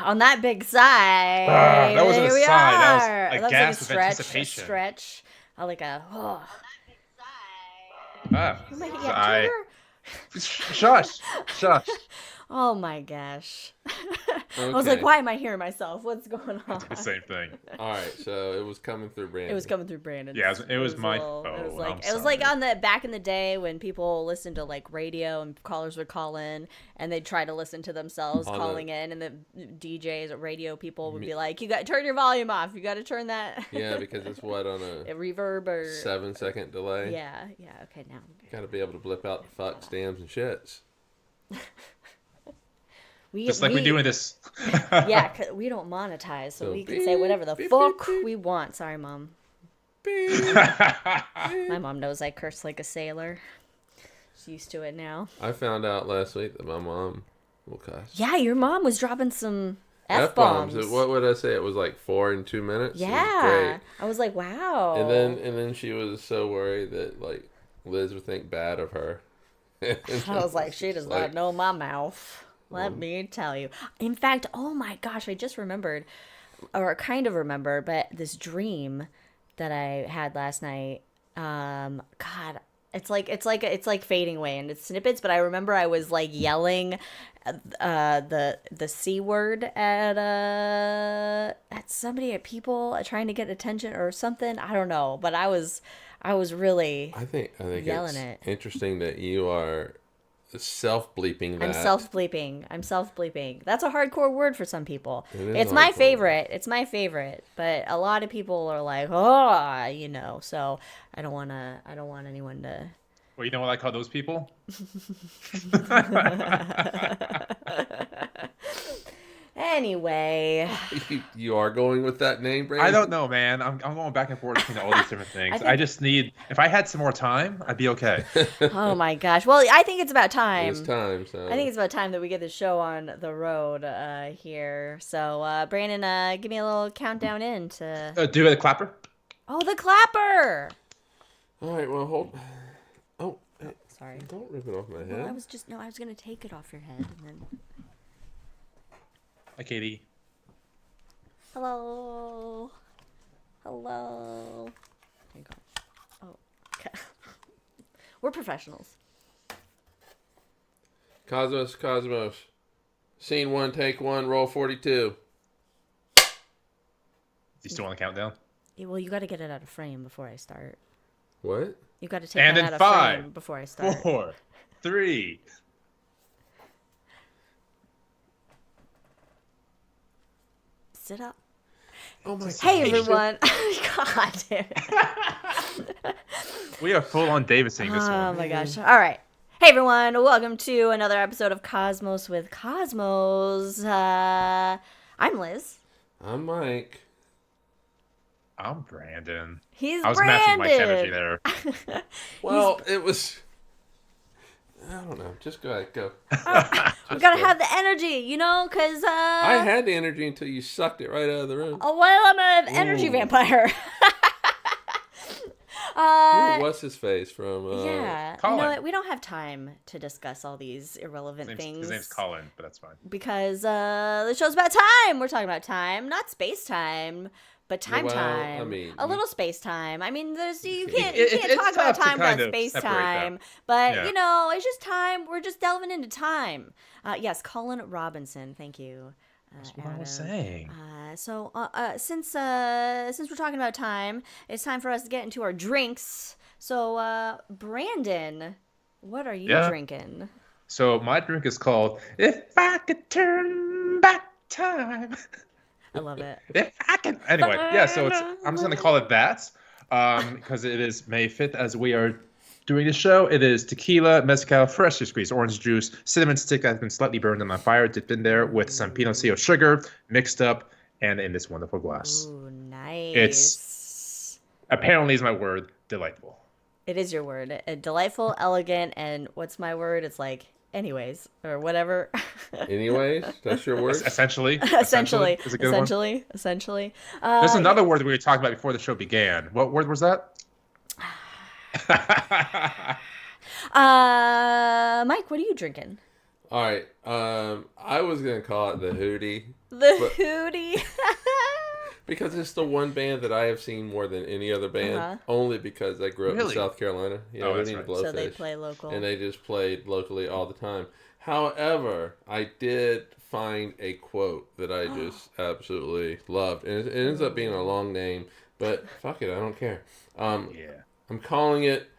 On that big sigh, That wasn't a here we sigh. are. That was a That was like a gasp of stretch, anticipation. like a. Oh. Ah, Oh my, yeah, sigh. Turner. Shush. Shush. Oh my gosh. I was like, Okay. why am I hearing myself? What's going I on? did the same thing. All right. So it was coming through It Brandon. was coming through Brandon's. Yeah, it was my little, phone. I'm it was like sorry. on the back in the day when people listened to like radio and callers would call in and they'd try to listen to themselves On calling in, and the DJs or radio people would be like, "You got to turn your volume off. You got to turn that." Yeah, because it's what on a a reverb or 7-second delay. yeah. Okay, now. Got to be able to blip out the fucks, dams, and shits. Just like we do in this. Yeah, 'cause we don't monetize, so we can say whatever the fuck we want. Sorry, Mom. My mom knows I curse like a sailor. She's used to it now. I found out last week that my mom will cuss. Yeah, your mom was dropping some F-bombs. What would I say? It was like 4 in 2 minutes. It was Yeah. great. I was like, wow. And then she was so worried that like Liz would think bad of her. I was like, she does not know my mouth. Let me tell you. In fact, oh my gosh, I just remembered, or kind of remember, but this dream that I had last night. God, it's like fading away and it's snippets. But I remember I was like yelling, the C word at somebody, at people, trying to get attention or something. I don't know, but I was really. I think yelling it's it. interesting that you are self-bleeping that. I'm self-bleeping. That's a hardcore word for some people. It's my favorite. It's my favorite. But a lot of people are like, oh, so I don't want anyone to. Well, you know what I call those people? Anyway. You are going with that name, Brandon? I don't know, man. I'm going back and forth between all these different things. I just need. If I had some more time, I'd be okay. Oh my gosh. Well, I think it's about time. It's time. So I think it's about time that we get the show on the road here. So, Brandon, give me a little countdown in to. Do the clapper. Oh, the clapper. All right. Well, hold. Oh, Sorry. don't rip it off my head. Well, I was gonna take it off your head and then. Hi, Katie. Hello. Hello. There you go. Oh, okay. We're professionals. Cosmos. Scene 1, take 1, roll 42. Do you still want to count down? Yeah, well, you got to get it out of frame before I start. What? You got to take And that in out of 5, frame before I start. 4, 3. Sit up. Oh my Hey, God. everyone. God damn it. We are full on Davidson this Oh one. my gosh. All right. Hey everyone, welcome to another episode of Cosmos with Cosmos. I'm Liz. I'm Mike. I'm Brandon. He's I was Brandon. matching Mike's energy there. Well, it was. I don't know. Just go ahead. Go. We gotta have the energy, because I had the energy until you sucked it right out of the room. oh, well, I'm an energy Ooh. vampire. You're what's his face from? Yeah. Colin. You know what? We don't have time to discuss all these irrelevant things. His name's Colin, but that's fine. Because the show's about time. We're talking about time, not space time, but time Well, time. I mean, a little space time. I mean, you can't It's talk tough about to time kind without of space separate time. them. But Yeah. it's just time. We're just delving into time. Yes, Colin Robinson. Thank you. That's what I was Adam. saying. So since we're talking about time, it's time for us to get into our drinks. So Brandon, what are you drinking? So my drink is called "If I Could Turn Back Time." I love it. If I can. Anyway, yeah. So I'm just gonna call it that because it is May 5th as we are doing the show. It is tequila, mezcal, freshly squeezed orange juice, cinnamon stick that has been slightly burned on the fire, dipped in there with some Pinot sugar, mixed up, and in this wonderful glass. Ooh, nice. It's apparently is my word, delightful. It is your word. Delightful, elegant, and what's my word? It's like, anyways, or whatever. Anyways, that's your word. Essentially. Essentially. Is a good one. Essentially. There's another word that we were talking about before the show began. What word was that? Mike, what are you drinking? All right. I was gonna call it the Hootie. The Hootie. Because it's the one band that I have seen more than any other band, only because I grew up in South Carolina. Yeah, that's right. Blowfish, so they play local. and they just played locally all the time. However, I did find a quote that I just absolutely loved, and it ends up being a long name, but fuck it, I don't care. I'm calling it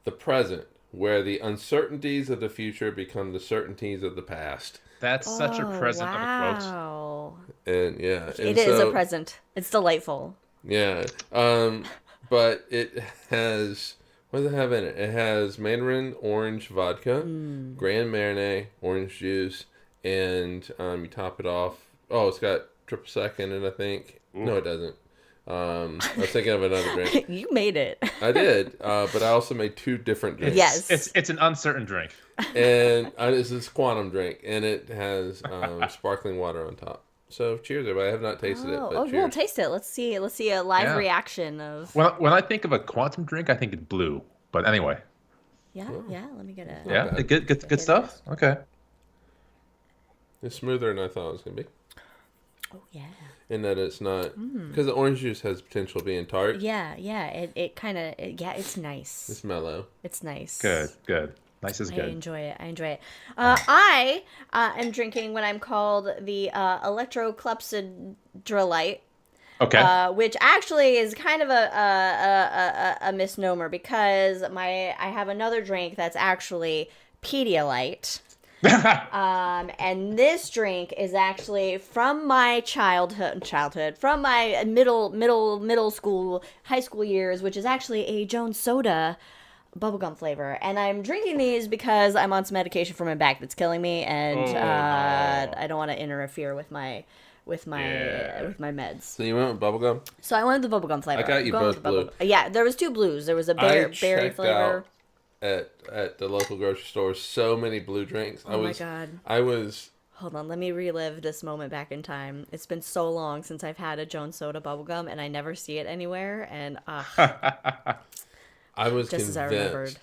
the present, where the uncertainties of the future become the certainties of the past. That's such a present of a quote. Wow. And yeah, It is a present. It's delightful. Yeah. But it has, what does it have in it? It has mandarin orange vodka, Grand Marnier orange juice, and you top it off. Oh, it's got triple sec in it, I think. Ooh. No, it doesn't. I was thinking of another drink. You made it. I did, but I also made 2 different drinks. Yes. It's an uncertain drink. And it's this quantum drink, and it has sparkling water on top. So cheers, everybody. I have not tasted it, but cheers. We'll taste it. Let's see a live reaction of. When I think of a quantum drink, I think it's blue. But anyway. Yeah. Let me get a. Yeah, good stuff. Okay. It's smoother than I thought it was gonna be. Oh yeah. In that it's not, because the orange juice has potential being tart. Yeah. It kind of it's nice. It's mellow. It's nice. Good. Nice is good. I enjoy it. I am drinking what I'm called the electroclepsidrolite. Okay. Which actually is kind of a misnomer because I have another drink that's actually Pedialyte. And this drink is actually from my childhood, from my middle school, high school years, which is actually a Jones Soda bubblegum flavor. And I'm drinking these because I'm on some medication for my back that's killing me, and I don't want to interfere with my meds. So you went with bubblegum? So I went with the bubblegum flavor. I got you both blue. Yeah, there was 2 blues. There was a berry flavor. At the local grocery store, so many blue drinks. Oh my god. I was. Hold on, let me relive this moment back in time. It's been so long since I've had a Jones Soda bubblegum, and I never see it anywhere. And I was just convinced as I remembered.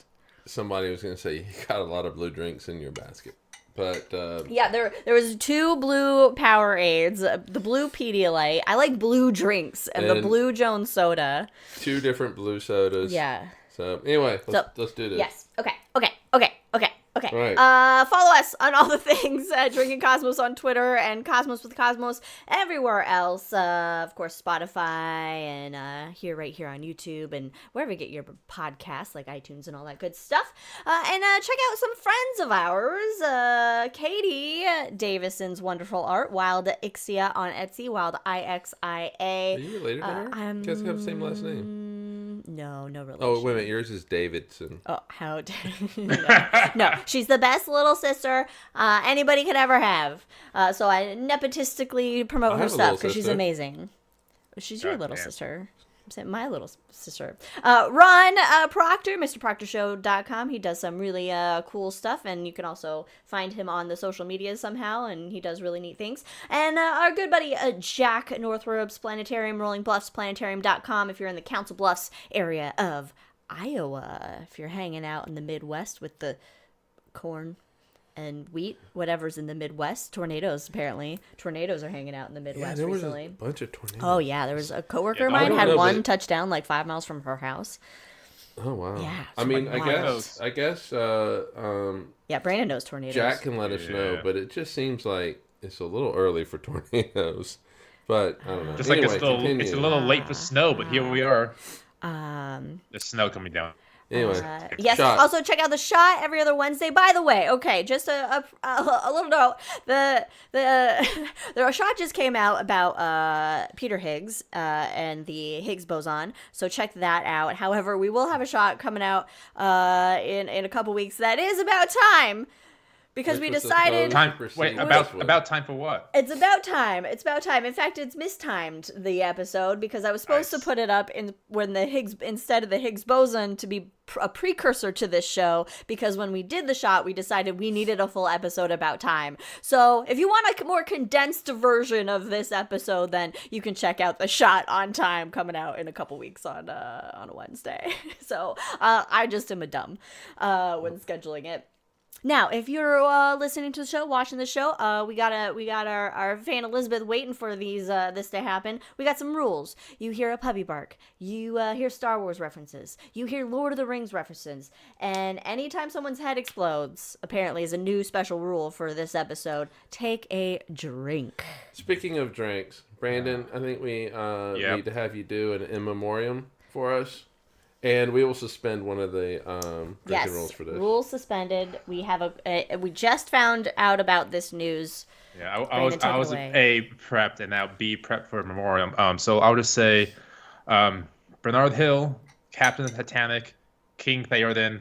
Somebody was going to say you got a lot of blue drinks in your basket. But yeah, there was 2 blue Powerades, the blue Pedialyte. I like blue drinks and the blue Jones Soda. 2 different blue sodas. Yeah. So anyway, let's do this. Yes. Okay. Right. Follow us on all the things, Drinking Cosmos on Twitter and Cosmos with Cosmos everywhere else. Of course, Spotify and right here on YouTube and wherever you get your podcasts, like iTunes and all that good stuff. And check out some friends of ours. Katie Davison's wonderful art, Wildixia on Etsy, Wildixia. Are you related to her? You guys have the same last name. No relation. Oh, wait a minute. Yours is Davidson. Oh, how no, she's the best little sister anybody could ever have. So I nepotistically promote her stuff because she's amazing. She's your little sister. My little sister. Ron Proctor, MrProctorShow.com. He does some really cool stuff, and you can also find him on the social media somehow, and he does really neat things. And our good buddy Jack Northrop's Planetarium, Rolling Bluffs, Planetarium.com if you're in the Council Bluffs area of Iowa. If you're hanging out in the Midwest with the corn and wheat, whatever's in the Midwest. Tornadoes, apparently. Tornadoes are hanging out in the Midwest recently. Was a bunch of tornadoes. Oh, yeah. There was a coworker of mine had one touchdown like 5 miles from her house. Oh, wow. Yeah. I mean, I guess. Yeah, Brandon knows tornadoes. Jack can let us know, but it just seems like it's a little early for tornadoes. But I don't know. Just anyway, like it's a little late for snow, but here we are. There's snow coming down. Anyway, yes. Shot. Also, check out the Shot every other Wednesday. By the way, okay, just a little note. The Shot just came out about Peter Higgs and the Higgs boson. So check that out. However, we will have a Shot coming out in a couple weeks. That is about time. Because we decided... About time for what? It's about time. In fact, it's mistimed, the episode, because I was supposed to put it up instead of the Higgs boson to be a precursor to this show, because when we did the Shot, we decided we needed a full episode about time. So if you want a more condensed version of this episode, then you can check out the Shot on time coming out in a couple weeks on a Wednesday. So I just am a dumb when scheduling it. Now, if you're listening to the show, watching the show, we got our fan Elizabeth waiting for this to happen. We got some rules. You hear a puppy bark. You hear Star Wars references. You hear Lord of the Rings references. And anytime someone's head explodes, apparently is a new special rule for this episode. Take a drink. Speaking of drinks, Brandon, I think we need to have you do an in memoriam for us. And we will suspend one of the drinking rules for this. Rules suspended. We have we just found out about this news. Yeah, I was A, prepped, and now B, prepped for a memoriam. So I'll just say Bernard Hill, Captain of the Titanic, King Theoden,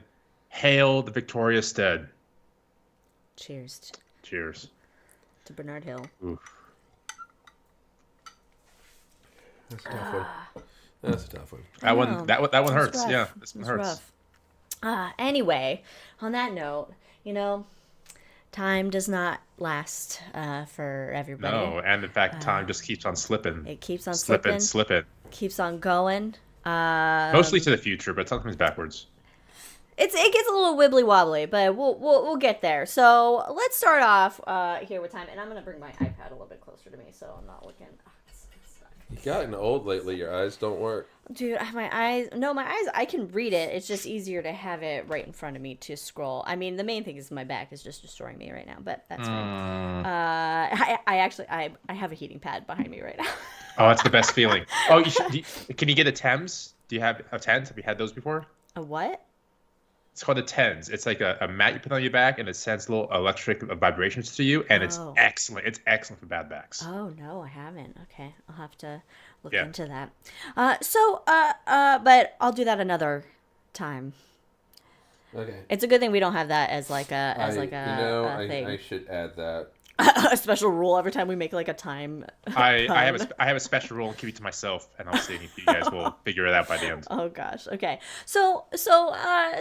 hail the victorious dead. Cheers. Cheers. To Bernard Hill. Oof. That's a tough one. That's a tough one. That one hurts. Rough. Yeah, this one hurts. Rough. Anyway, on that note, time does not last for everybody. No, and in fact, time just keeps on slipping. It keeps on slipping. Keeps on going. Mostly to the future, but sometimes backwards. It gets a little wibbly wobbly, but we'll get there. So let's start off here with time, and I'm gonna bring my iPad a little bit closer to me, so I'm not looking. You've gotten old lately. Your eyes don't work. Dude, my eyes, I can read it. It's just easier to have it right in front of me to scroll. I mean, the main thing is my back is just destroying me right now, but that's fine. I have a heating pad behind me right now. Oh, that's the best feeling. Oh, can you get a Thames? Do you have a Thames? Have you had those before? A what? It's called a TENS. It's like a mat you put on your back, and it sends little electric vibrations to you, and it's excellent. It's excellent for bad backs. Oh, no, I haven't. Okay, I'll have to look into that. But I'll do that another time. Okay. It's a good thing we don't have that as like a thing. I should add that. A special rule every time we make like a time. I have a special rule and keep it to myself, and I'll see if you guys will figure it out by the end. Oh gosh. Okay. So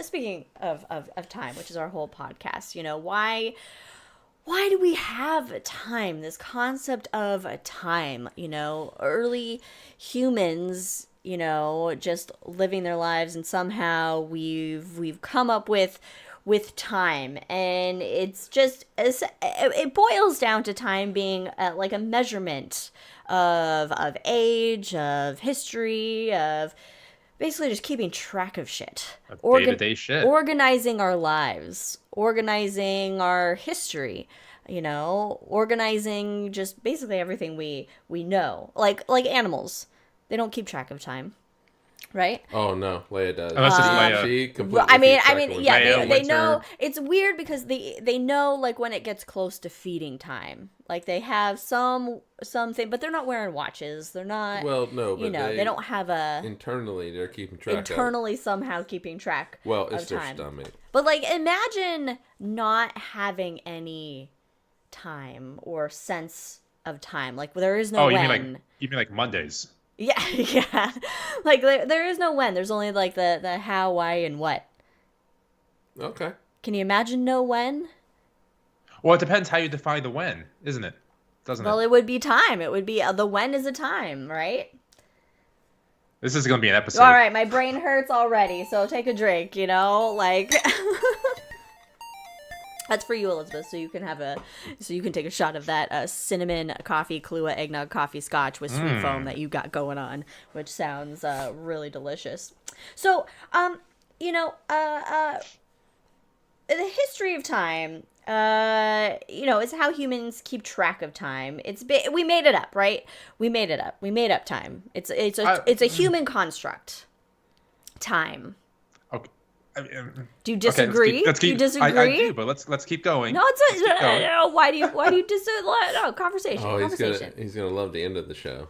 speaking of time, which is our whole podcast, why do we have time? This concept of time, early humans, just living their lives, and somehow we've come up with time, and it's just it boils down to time being like a measurement of age, of history, of basically just keeping track of shit, day-to-day shit, organizing our lives, organizing our history, organizing just basically everything we know, like animals. They don't keep track of time. Right? Oh no, Leia does. Unless it's Leia. She completely they know. It's weird because they know like when it gets close to feeding time. Like they have something, but they're not wearing watches. They're not. Well, no, but they don't have a. Internally, they're keeping track. Internally, somehow keeping track. Well, it's of their time. stomach. But like, imagine not having any time or sense of time. Like there is no when. You mean like Mondays? Yeah. Like there is no when. There's only like the how, why, and what. Okay. Can you imagine no when? Well, it depends how you define the when, isn't it? Doesn't it? Well, it would be time. It would be the when is a time, right? This is going to be an episode. All right, my brain hurts already, so take a drink, like That's for you, Elizabeth, so you can take a shot of that cinnamon coffee, Kahlua eggnog coffee scotch with sweet foam that you got going on, which sounds really delicious. So, the history of time, it's how humans keep track of time. We made it up, right? We made it up. We made up time. It's a human construct. Time. Okay. Do you disagree? Do you disagree? I do, but let's keep going. No, why do you disagree? No, conversation. Oh, conversation. He's gonna love the end of the show.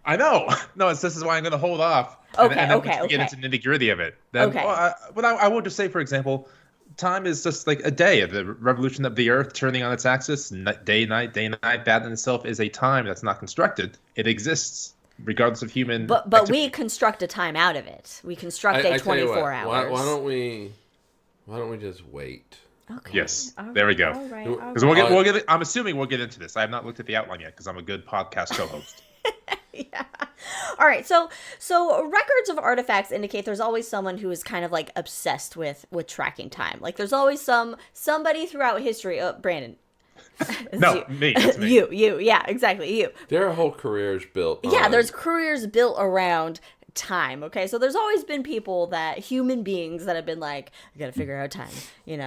I know. No, this is why I'm gonna hold off. Okay, and then get into nitty gritty of it. Then, okay. But I will just say, for example, time is just like a day of the revolution of the Earth turning on its axis. Day, night. That in itself is a time that's not constructed. It exists. Regardless of human, but we construct a time out of it. We construct a 24 hours. Why don't we just wait? Okay. Yes, there we go. Because we'll get. I'm assuming we'll get into this. I have not looked at the outline yet because I'm a good podcast co-host. Yeah. All right, so records of artifacts indicate there's always someone who is kind of like obsessed with tracking time. Like there's always somebody throughout history. Brandon. No, me. That's me. You. Yeah, exactly. You. There are whole careers built. Yeah, there's careers built around time. Okay, so there's always been human beings that have been like, I gotta figure out time. And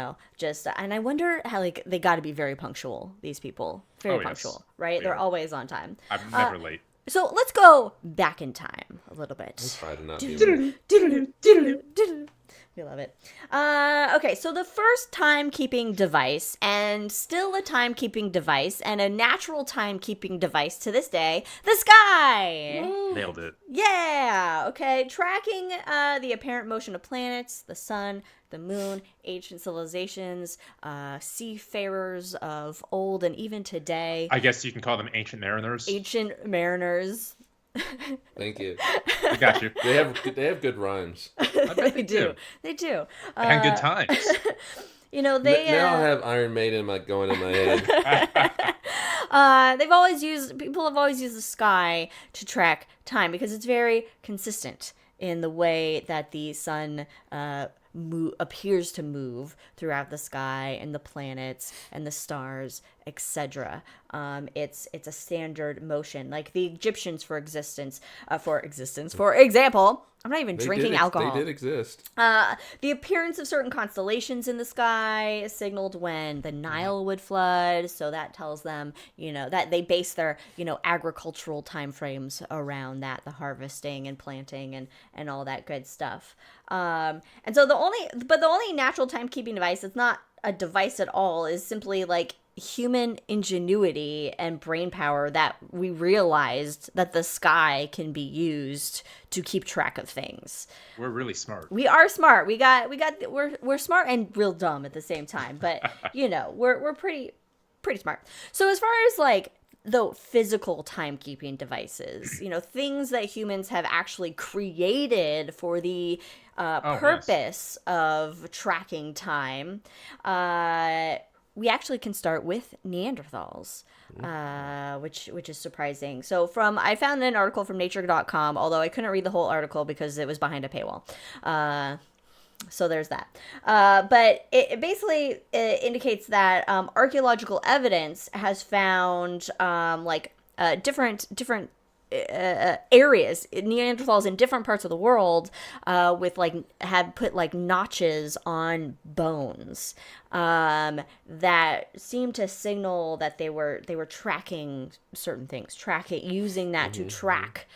I wonder how like they got to be very punctual. These people, very punctual, right? They're always on time. I'm never late. So let's go back in time a little bit. I try to not be late. We love it. Okay, so the first timekeeping device, and still a timekeeping device, and a natural timekeeping device to this day, the sky! Nailed it. Yeah! Okay, tracking the apparent motion of planets, the sun, the moon, ancient civilizations, seafarers of old and even today. I guess you can call them ancient mariners. Ancient mariners. Thank you. I got you. They have good rhymes. I bet they do. They do. And good times. Now I have Iron Maiden going in my head. People have always used the sky to track time because it's very consistent in the way that the sun appears to move throughout the sky and the planets and the stars, etc. It's a standard motion, like the Egyptians, for example. I'm not even drinking alcohol. They did exist. The appearance of certain constellations in the sky signaled when the Nile would flood, so that tells them, that they base their, agricultural timeframes around that, the harvesting and planting and all that good stuff. And so the only natural timekeeping device, it's not a device at all, is simply like human ingenuity and brain power that we realized that the sky can be used to keep track of things. We're really smart. We are smart. We're smart and real dumb at the same time, but we're pretty smart. So as far as like the physical timekeeping devices, things that humans have actually created for the purpose of tracking time, we actually can start with Neanderthals, which is surprising. So I found an article from nature.com, although I couldn't read the whole article because it was behind a paywall. So there's that. But it basically indicates that archaeological evidence has found different areas, Neanderthals in different parts of the world, had put notches on bones that seemed to signal that they were tracking certain things, using that to track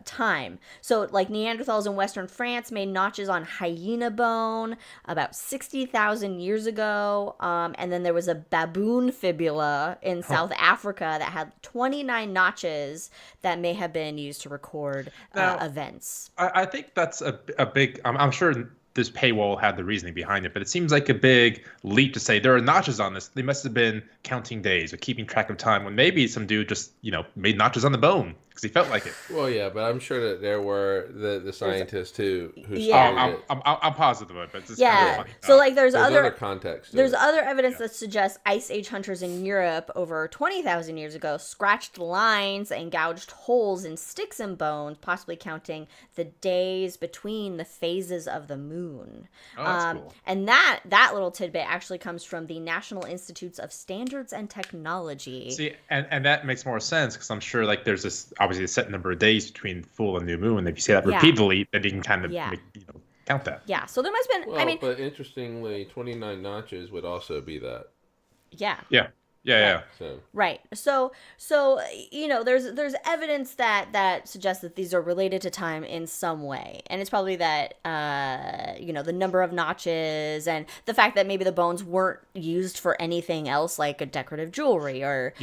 time. So like Neanderthals in Western France made notches on hyena bone about 60,000 years ago. And then there was a baboon fibula in South Africa that had 29 notches that may have been used to record events. I think that's a big, I'm sure this paywall had the reasoning behind it, but it seems like a big leap to say there are notches on this. They must have been counting days or keeping track of time when maybe some dude just, made notches on the bone because he felt like it. Well, yeah, but I'm sure that there were the scientists too who studied it. I'm positive of it, but it's kind of funny. So there's other context. There's other evidence that suggests Ice Age hunters in Europe over 20,000 years ago scratched lines and gouged holes in sticks and bones, possibly counting the days between the phases of the moon. Oh, that's cool. And that little tidbit actually comes from the National Institutes of Standards and Technology. See, and that makes more sense because I'm sure there's this obviously a set number of days between full and new moon. If you say that repeatedly, then you can kind of count that. Yeah. So there must have been. But interestingly, 29 notches would also be that. Yeah. Yeah. So. Right. So there's evidence that suggests that these are related to time in some way, and it's probably that the number of notches and the fact that maybe the bones weren't used for anything else like a decorative jewelry or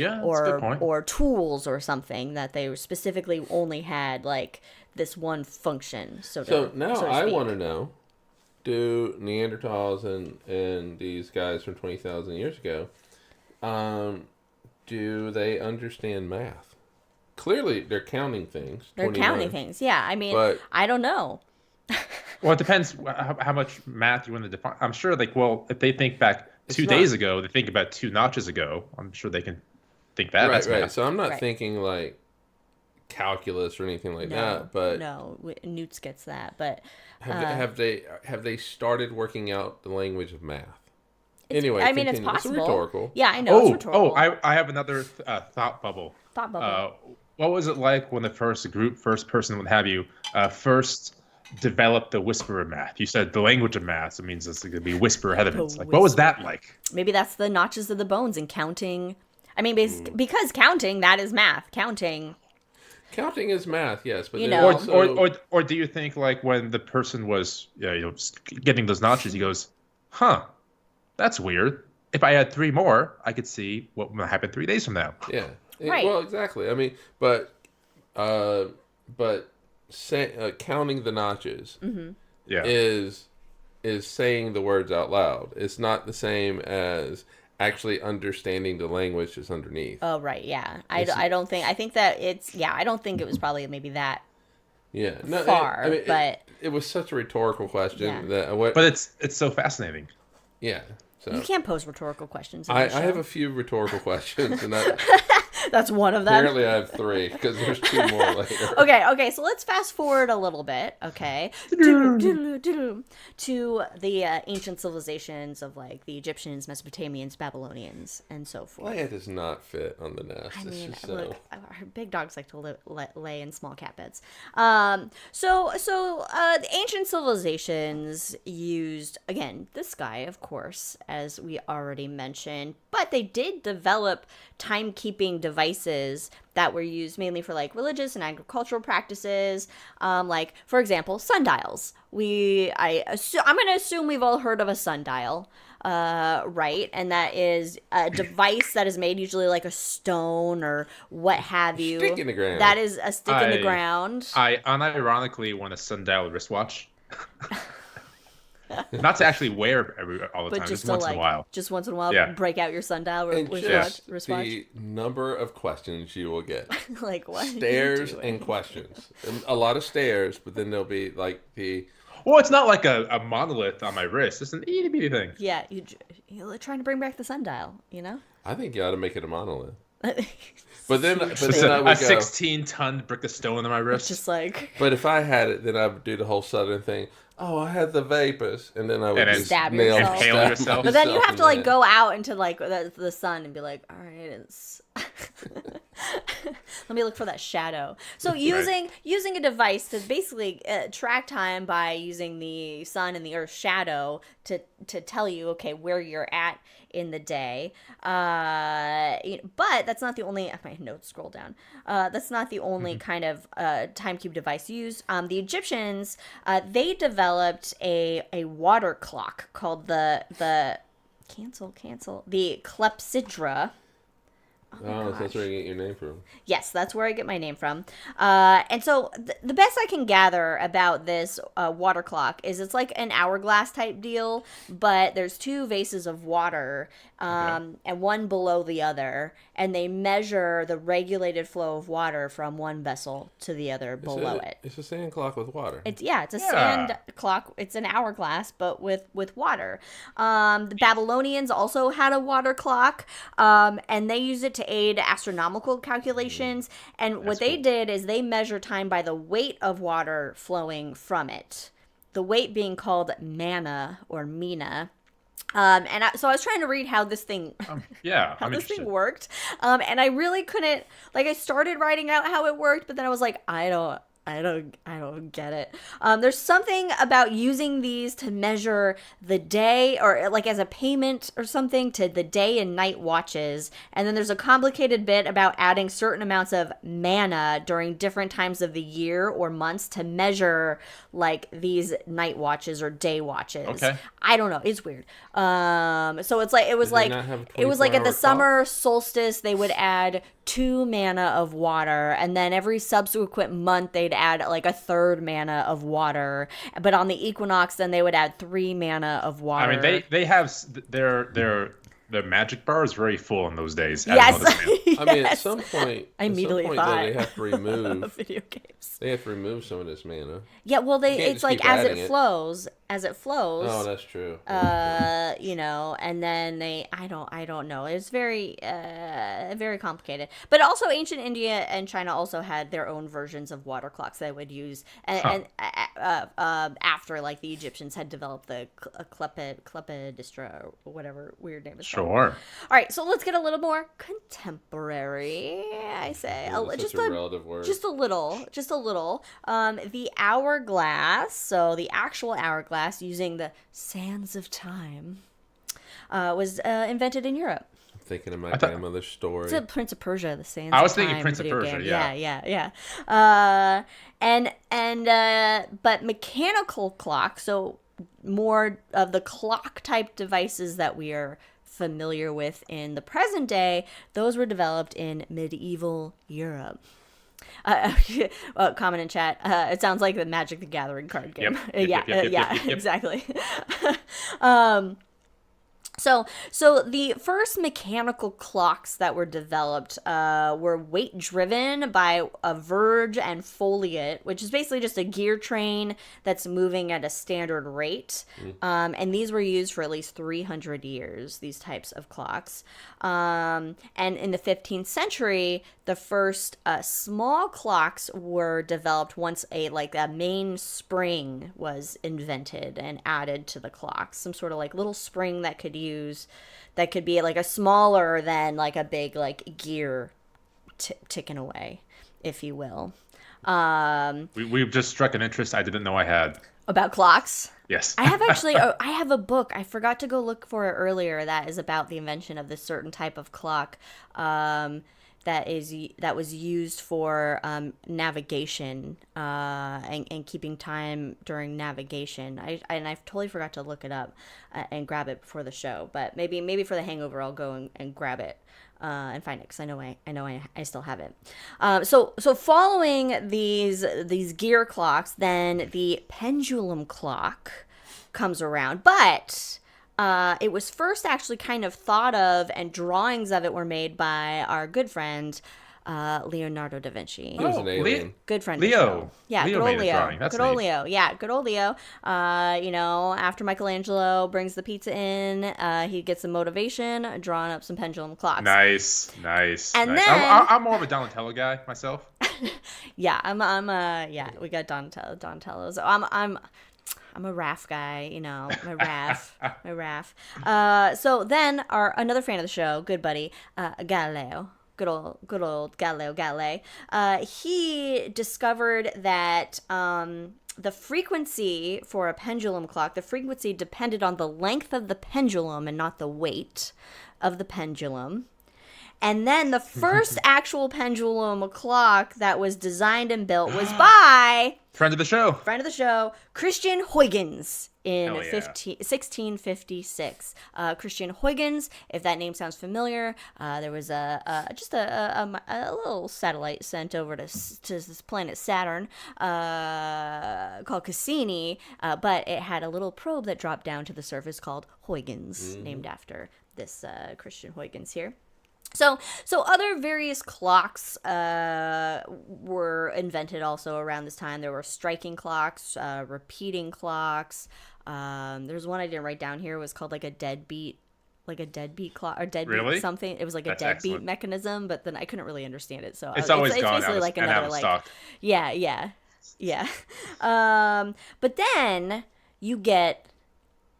tools or something, that they specifically only had this one function. So now I want to know: do Neanderthals and these guys from 20,000 years ago? Do they understand math? Clearly, they're counting things. They're counting things, yeah. I mean, but I don't know. Well, it depends how much math you want to define. I'm sure, if they think back 2 days ago, they think about 2 notches ago. I'm sure they can think that. Right. So I'm not thinking calculus or anything like that. But no, Newts gets that. But have they started working out the language of math? Anyway, I mean, it's continue. possible. It's rhetorical. Yeah, I know it's rhetorical. I have another thought bubble. Thought bubble. What was it like when the first person, what have you, first developed the whisper of math? You said the language of math, so it means it's going to be whisper ahead of it. Like, what was that like? Maybe that's the notches of the bones and counting. I mean, because counting, that is math. Counting is math, yes, but or do you think like when the person was getting those notches, he goes, "Huh, that's weird. If I had 3 more, I could see what would happen 3 days from now." Yeah. Right. Well, exactly. I mean, but counting the notches is saying the words out loud. It's not the same as actually understanding the language that's underneath. Oh, right, yeah. I don't think it was probably maybe that far, but it was such a rhetorical question but it's so fascinating. Yeah. So you can't pose rhetorical questions. I have a few rhetorical questions, and that's one of them. Apparently, I have 3 because there's 2 more later. Okay. So let's fast forward a little bit. Okay, to the ancient civilizations of like the Egyptians, Mesopotamians, Babylonians, and so forth. Leia does not fit on the nest. I mean, just so... look, our big dogs like to lay in small cat beds. So the ancient civilizations used, again, the sky, of course, as we already mentioned, but they did develop timekeeping devices that were used mainly for like religious and agricultural practices. Like, for example, sundials. I'm going to assume we've all heard of a sundial. Right, and that is a device that is made usually like a stone or what have you. Stick in the ground. That is a stick in the ground. I unironically want a sundial wristwatch. Not to actually wear all the time, just once in a while. Just once in a while, break out your sundial wristwatch. The number of questions you will get. Like what? Stares and questions. A lot of stares, but then there'll be like the... Well, it's not like a monolith on my wrist. It's an itty bitty thing. Yeah, you're trying to bring back the sundial, you know? I think you ought to make it a monolith. But then I would a 16-ton brick of stone on my wrist. Just like. But if I had it, then I would do the whole Southern thing. Oh, I had the vapors, and then I would just stab yourself. But then you have to like go out into like the sun and be like, all right, it's. Let me look for that shadow. So using a device to basically track time by using the sun and the earth's shadow to tell you, okay, where you're at in the day. But that's not the only. My notes scroll down. That's not the only kind of timekeep device used. The Egyptians they developed a water clock called the clepsydra. Oh, so that's where you get your name from. Yes, that's where I get my name from. And so the best I can gather about this water clock is it's like an hourglass type deal, but there's 2 vases of water and one below the other, and they measure the regulated flow of water from one vessel to the other below it. It's a sand clock with water. It's a sand clock. It's an hourglass, but with water. The Babylonians also had a water clock, and they used it to aid astronomical calculations. And what they did is they measure time by the weight of water flowing from it. The weight being called manna or mina. So I was trying to read how this thing, worked. And I really couldn't, like, I started writing out how it worked, but then I was like, I don't get it. There's something about using these to measure the day or like as a payment or something to the day and night watches. And then there's a complicated bit about adding certain amounts of manna during different times of the year or months to measure like these night watches or day watches. Okay. I don't know. It's weird. So it was like at the summer solstice, they would add 2 manna of water, and then every subsequent month they'd add like a 3rd manna of water. But on the equinox, then they would add 3 manna of water. I mean, they have their the magic bar is very full in those days. Yes. I mean, at some point, I immediately though, thought they have to remove video games. They have to remove some of this mana. Yeah, well, You can't it's just like keep as adding it flows. Oh, that's true. You know, and then I don't know. It's very very complicated. But also ancient India and China also had their own versions of water clocks they would use, and after like the Egyptians had developed the Clepidistra or whatever weird name it's called. Sure. All right, so let's get a little more contemporary. I say Just a relative word. just a little. The hourglass. So the actual hourglass using the sands of time was invented in Europe. I'm thinking of my grandmother's story. It's a Prince of Persia, the sands. I was of thinking time Prince of video Persia. game. Yeah. But mechanical clocks. So more of the clock type devices that we are familiar with in the present day, those were developed in medieval Europe. Comment in chat. It sounds like the Magic the Gathering card game. Yep, exactly. So the first mechanical clocks that were developed were weight driven by a verge and foliot, which is basically just a gear train that's moving at a standard rate. And these were used for at least 300 years, these types of clocks. And in the 15th century, the first small clocks were developed once a main spring was invented and added to the clocks. Some sort of like little spring that could be like a smaller than like a big like gear ticking away, if you will. We've just struck an interest I didn't know I had. About clocks? Yes. I have a book. I forgot to go look for it earlier that is about the invention of this certain type of clock that was used for navigation and keeping time during navigation. I totally forgot to look it up and grab it before the show. But maybe for the hangover I'll go and grab it and find it because I know I still have it. So following these gear clocks, then the pendulum clock comes around, but it was first actually kind of thought of, and drawings of it were made by our good friend Leonardo da Vinci. He was an alien. Good friend. Leo. Yeah, Leo good old made a Leo. drawing. That's good old neat. Leo. Yeah, good old Leo. After Michelangelo brings the pizza in, he gets some motivation, drawing up some pendulum clocks. Nice. And nice. then- I'm more of a Donatello guy myself. Yeah, we got Donatello. So I'm a RAF guy, my RAF. So then another fan of the show, good buddy, Galileo. Good old Galileo Galilei. He discovered that the frequency for a pendulum clock, the frequency depended on the length of the pendulum and not the weight of the pendulum. And then the first actual pendulum clock that was designed and built was by Friend of the show, Christian Huygens in Hell yeah. 1656. Christian Huygens, if that name sounds familiar, there was a little satellite sent over to this planet Saturn called Cassini, but it had a little probe that dropped down to the surface called Huygens, named after this Christian Huygens here. So other various clocks were invented also around this time. There were striking clocks, repeating clocks. There's one I didn't write down here. It was called like a deadbeat clock or deadbeat Really? something. It was like That's a deadbeat excellent. mechanism, but then I couldn't really understand it. So It's always gone basically out like and another out of like stock. yeah. But then you get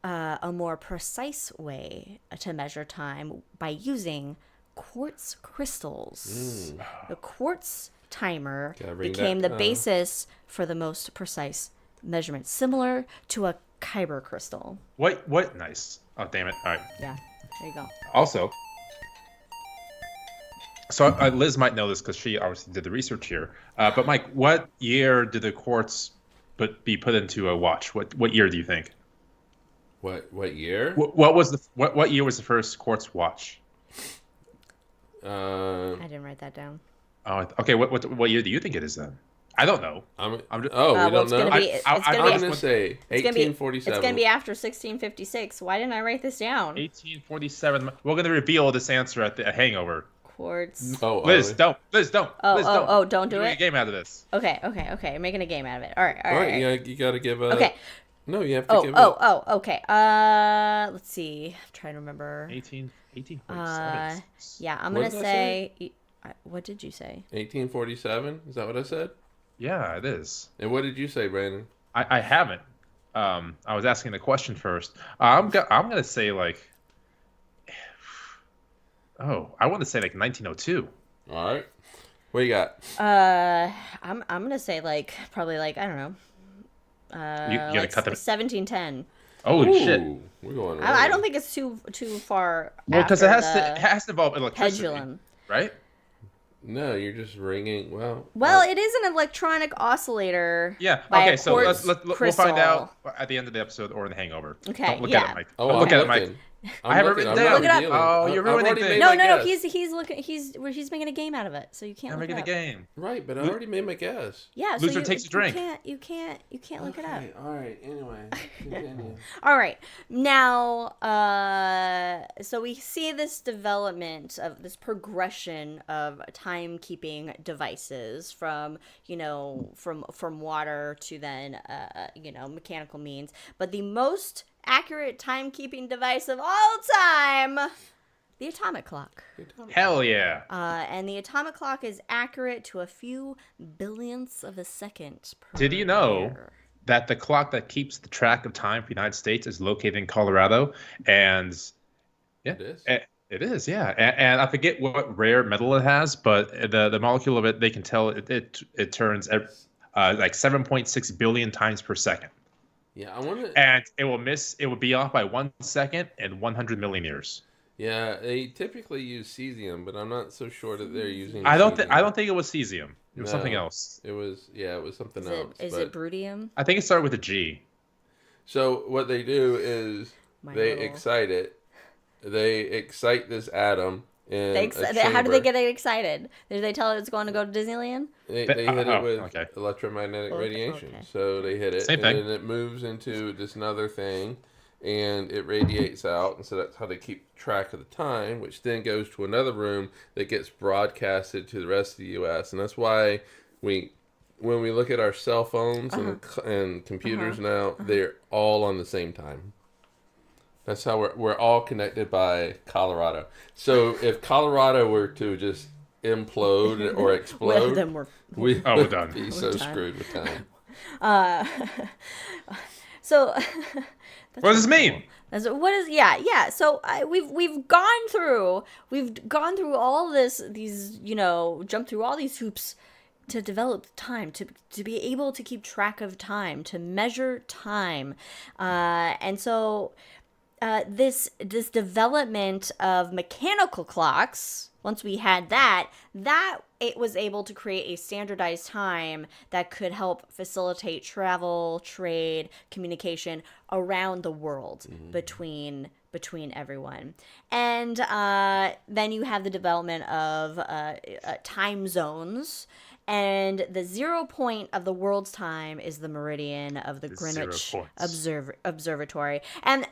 a more precise way to measure time by using quartz crystals. The quartz timer became the basis for the most precise measurement, similar to a Kyber crystal. What? Nice. Oh, damn it. All right. Yeah, there you go. Also, so Liz might know this because she obviously did the research here. But Mike, what year did the quartz be put into a watch? What year do you think? What year? What year was the first quartz watch? I didn't write that down. Oh, okay. What year do you think it is then? I don't know. I'm just, well, we don't it's know. gonna be. It's gonna I'm be. going to say It's gonna be 1847. It's gonna be after 1656. Why didn't I write this down? 1847. We're gonna reveal this answer at the Hangover. Quartz. Oh, Liz, don't. Liz, don't. Liz, don't. Don't do We're doing it. a game out of this. Okay. I'm making a game out of it. All right. Yeah, you got to give a. Okay. No, you have to give a. Okay. Let's see. I'm trying to remember. 1847. Yeah, I'm What gonna did I say. What did you say? 1847. Is that what I said? Yeah, it is. And what did you say, Brandon? I haven't. I was asking the question first. I'm gonna say like. Oh, I want to say like 1902. All right. What you got? I'm gonna say like probably like I don't know. You gotta cut them. 1710. Holy shit! We're going. I don't think it's too far. Well, because after it has to involve electricity, pendulum. right? No, you're just ringing. Well, it is an electronic oscillator. Yeah. by Okay. a So quartz we'll find crystal. out at the end of the episode or in the Hangover. Okay, Don't look yeah. at it, Mike. Oh, Don't look I'm at it, Mike. looking. I have it written down. Look it up. Oh, you're ruining already things. made No, my no. guess. He's looking. He's making a game out of it, so you can't. I'm look making it the up. game. Right, but I already made my guess. Yeah. Loser so takes a drink. You can't look it up. All right. Anyway, continue. All right. Now, so we see this development of this progression of timekeeping devices from water to then, mechanical means. But the most accurate timekeeping device of all time, the atomic clock. Hell yeah! And the atomic clock is accurate to a few billionths of a second per Did you know year. that the clock that keeps the track of time for the United States is located in Colorado? And yeah, It is? It is, yeah. And I forget what rare metal it has, but the molecule of it, they can tell it turns like 7.6 billion times per second. Yeah, I want to. And it will be off by 1 second in 100 million years. Yeah, they typically use cesium, but I'm not so sure that they're using. I don't cesium. think it was cesium. It was something No. else. It was something Is else. it Brudium? I think it started with a G. So what they do is they excite it. They excite this atom in a How do they chamber. get it excited? Did they tell it it's going to go to Disneyland? They hit it with okay. electromagnetic Okay, radiation. okay. So they hit it, Same thing. and then it moves into this another thing, and it radiates out. And so that's how they keep track of the time, which then goes to another room that gets broadcasted to the rest of the U.S. And that's why when we look at our cell phones and computers now, they're all on the same time. That's how we're all connected by Colorado. So if Colorado were to just implode or explode, Then we're we're done. be so screwed with time. so. What does this mean? What is So we've gone through all these jump through all these hoops to develop time, to be able to keep track of time, to measure time, and so this development of mechanical clocks. Once we had that it was able to create a standardized time that could help facilitate travel, trade, communication around the world between everyone. And then you have the development of time zones. And the 0 point of the world's time is the meridian of the Greenwich Observatory. And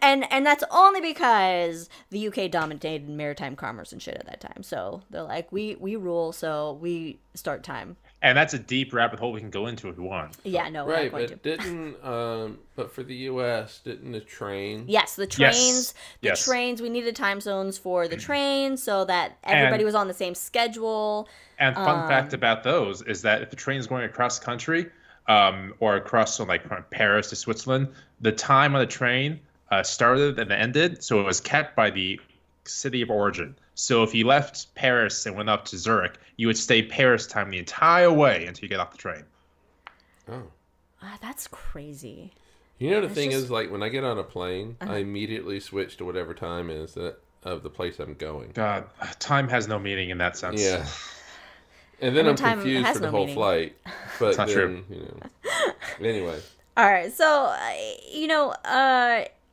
that's only because the UK dominated maritime commerce and shit at that time. So they're like, we rule, so we start time. And that's a deep rabbit hole we can go into if we want. Yeah, no, we're Right, not going but to. but for the U.S., didn't the train? Yes, the trains. Yes. Trains. We needed time zones for the trains so that everybody was on the same schedule. And fun fact about those is that if the train's going across the country, or across from Paris to Switzerland, the time on the train started and ended, so it was kept by the city of origin. So if you left Paris and went up to Zurich, you would stay Paris time the entire way until you get off the train. Oh. That's crazy. You know, the thing is, like, when I get on a plane, I immediately switch to whatever time is of the place I'm going. God, time has no meaning in that sense. Yeah. And then I'm time confused has for the no whole meaning. flight. But not then, true. Anyway. All right, so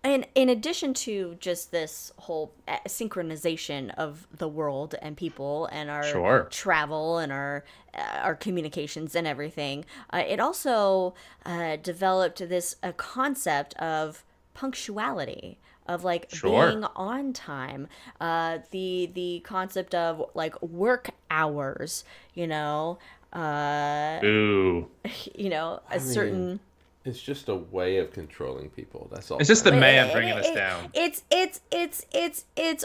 And in addition to just this whole synchronization of the world and people and our Sure. travel and our communications and everything, it also developed this concept of punctuality, of like Sure. being on time, the concept of like work hours, Ooh. a certain. It's just a way of controlling people. That's all. It's just the man bringing us down. It's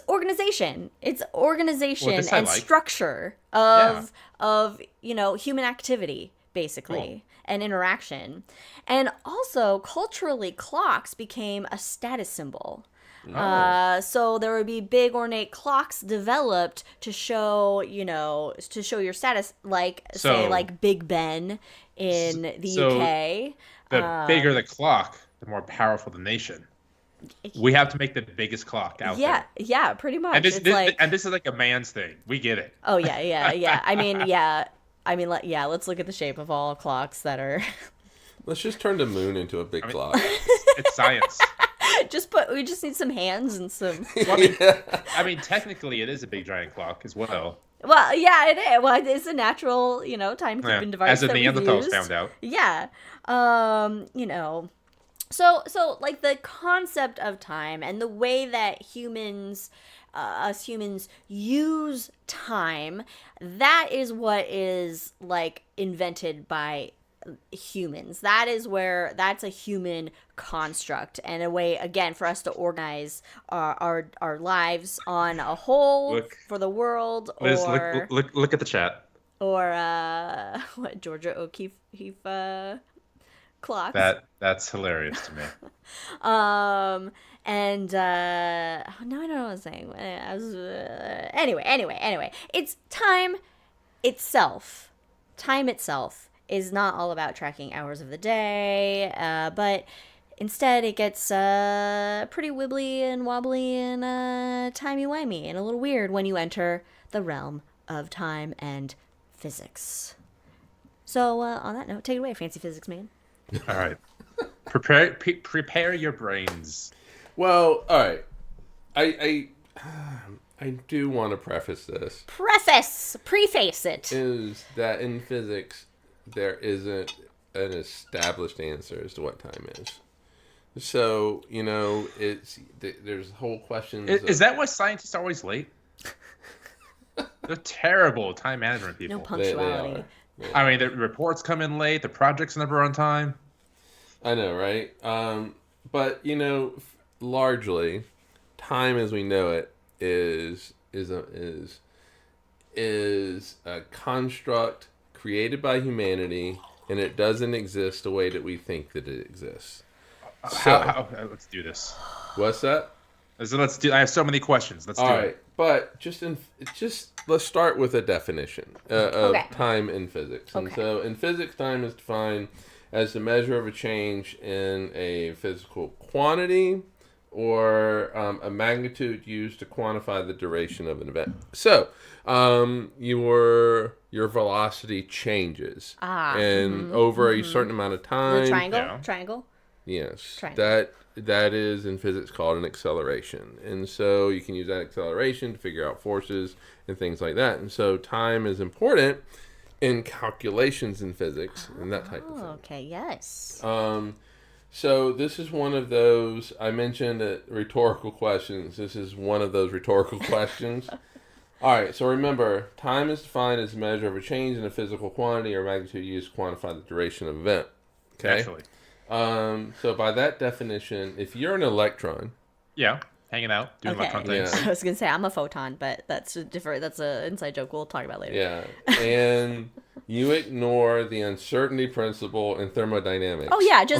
organization. It's organization Well, this I and like. structure of human activity basically. Cool. And interaction. And also culturally clocks became a status symbol. So there would be big ornate clocks developed to show your status, like say like Big Ben in the UK. The bigger the clock, the more powerful the nation. We have to make the biggest clock out there. Yeah, pretty much. And this is like a man's thing. We get it. Oh yeah. I mean, let's look at the shape of all clocks that are. Let's just turn the moon into a big clock. It's science. We just need some hands and some. Well, I mean, technically, it is a big giant clock as well. Well, yeah, it is. Well, it's a natural, timekeeping device. As the that Neanderthals found out. Yeah. So like the concept of time and the way that us humans use time, that is what is like invented by humans. That's a human construct and a way, again, for us to organize our lives on a whole for the world. Liz, look at the chat. Or what Georgia O'Keeffe clocks. That's hilarious to me. And now I don't know what I was saying. Anyway, it's time itself. Time itself is not all about tracking hours of the day, but instead it gets pretty wibbly and wobbly and timey-wimey and a little weird when you enter the realm of time and physics. So on that note, take it away, fancy physics man. All right. Prepare your brains. Well, all right. I do want to preface this. Preface it. Is that in physics there isn't an established answer as to what time is. So, there's whole questions. Is that why scientists are always late? They're terrible time management people. No punctuality. I mean, the reports come in late. The project's never on time. I know, right? But largely, time as we know it is a construct created by humanity, and it doesn't exist the way that we think that it exists. So, let's do this. What's that? I have so many questions. Let's do it. But just let's start with a definition of time in physics. Okay. And so in physics, time is defined as the measure of a change in a physical quantity or a magnitude used to quantify the duration of an event. So your velocity changes and over a certain amount of time. The triangle? Yeah. Triangle? Yes. Triangle. That is in physics called an acceleration. And so you can use that acceleration to figure out forces and things like that. And so time is important in calculations in physics and that type of thing. Okay, yes. So this is one of those, I mentioned rhetorical questions. This is one of those rhetorical questions. All right, so remember, time is defined as a measure of a change in a physical quantity or magnitude used to quantify the duration of an event. Okay? Actually. So by that definition, if you're an electron... Yeah, hanging out, doing electron things. Yeah. I was going to say I'm a photon, but that's different. That's an inside joke we'll talk about later. Yeah, and you ignore the uncertainty principle in thermodynamics. Oh yeah, let's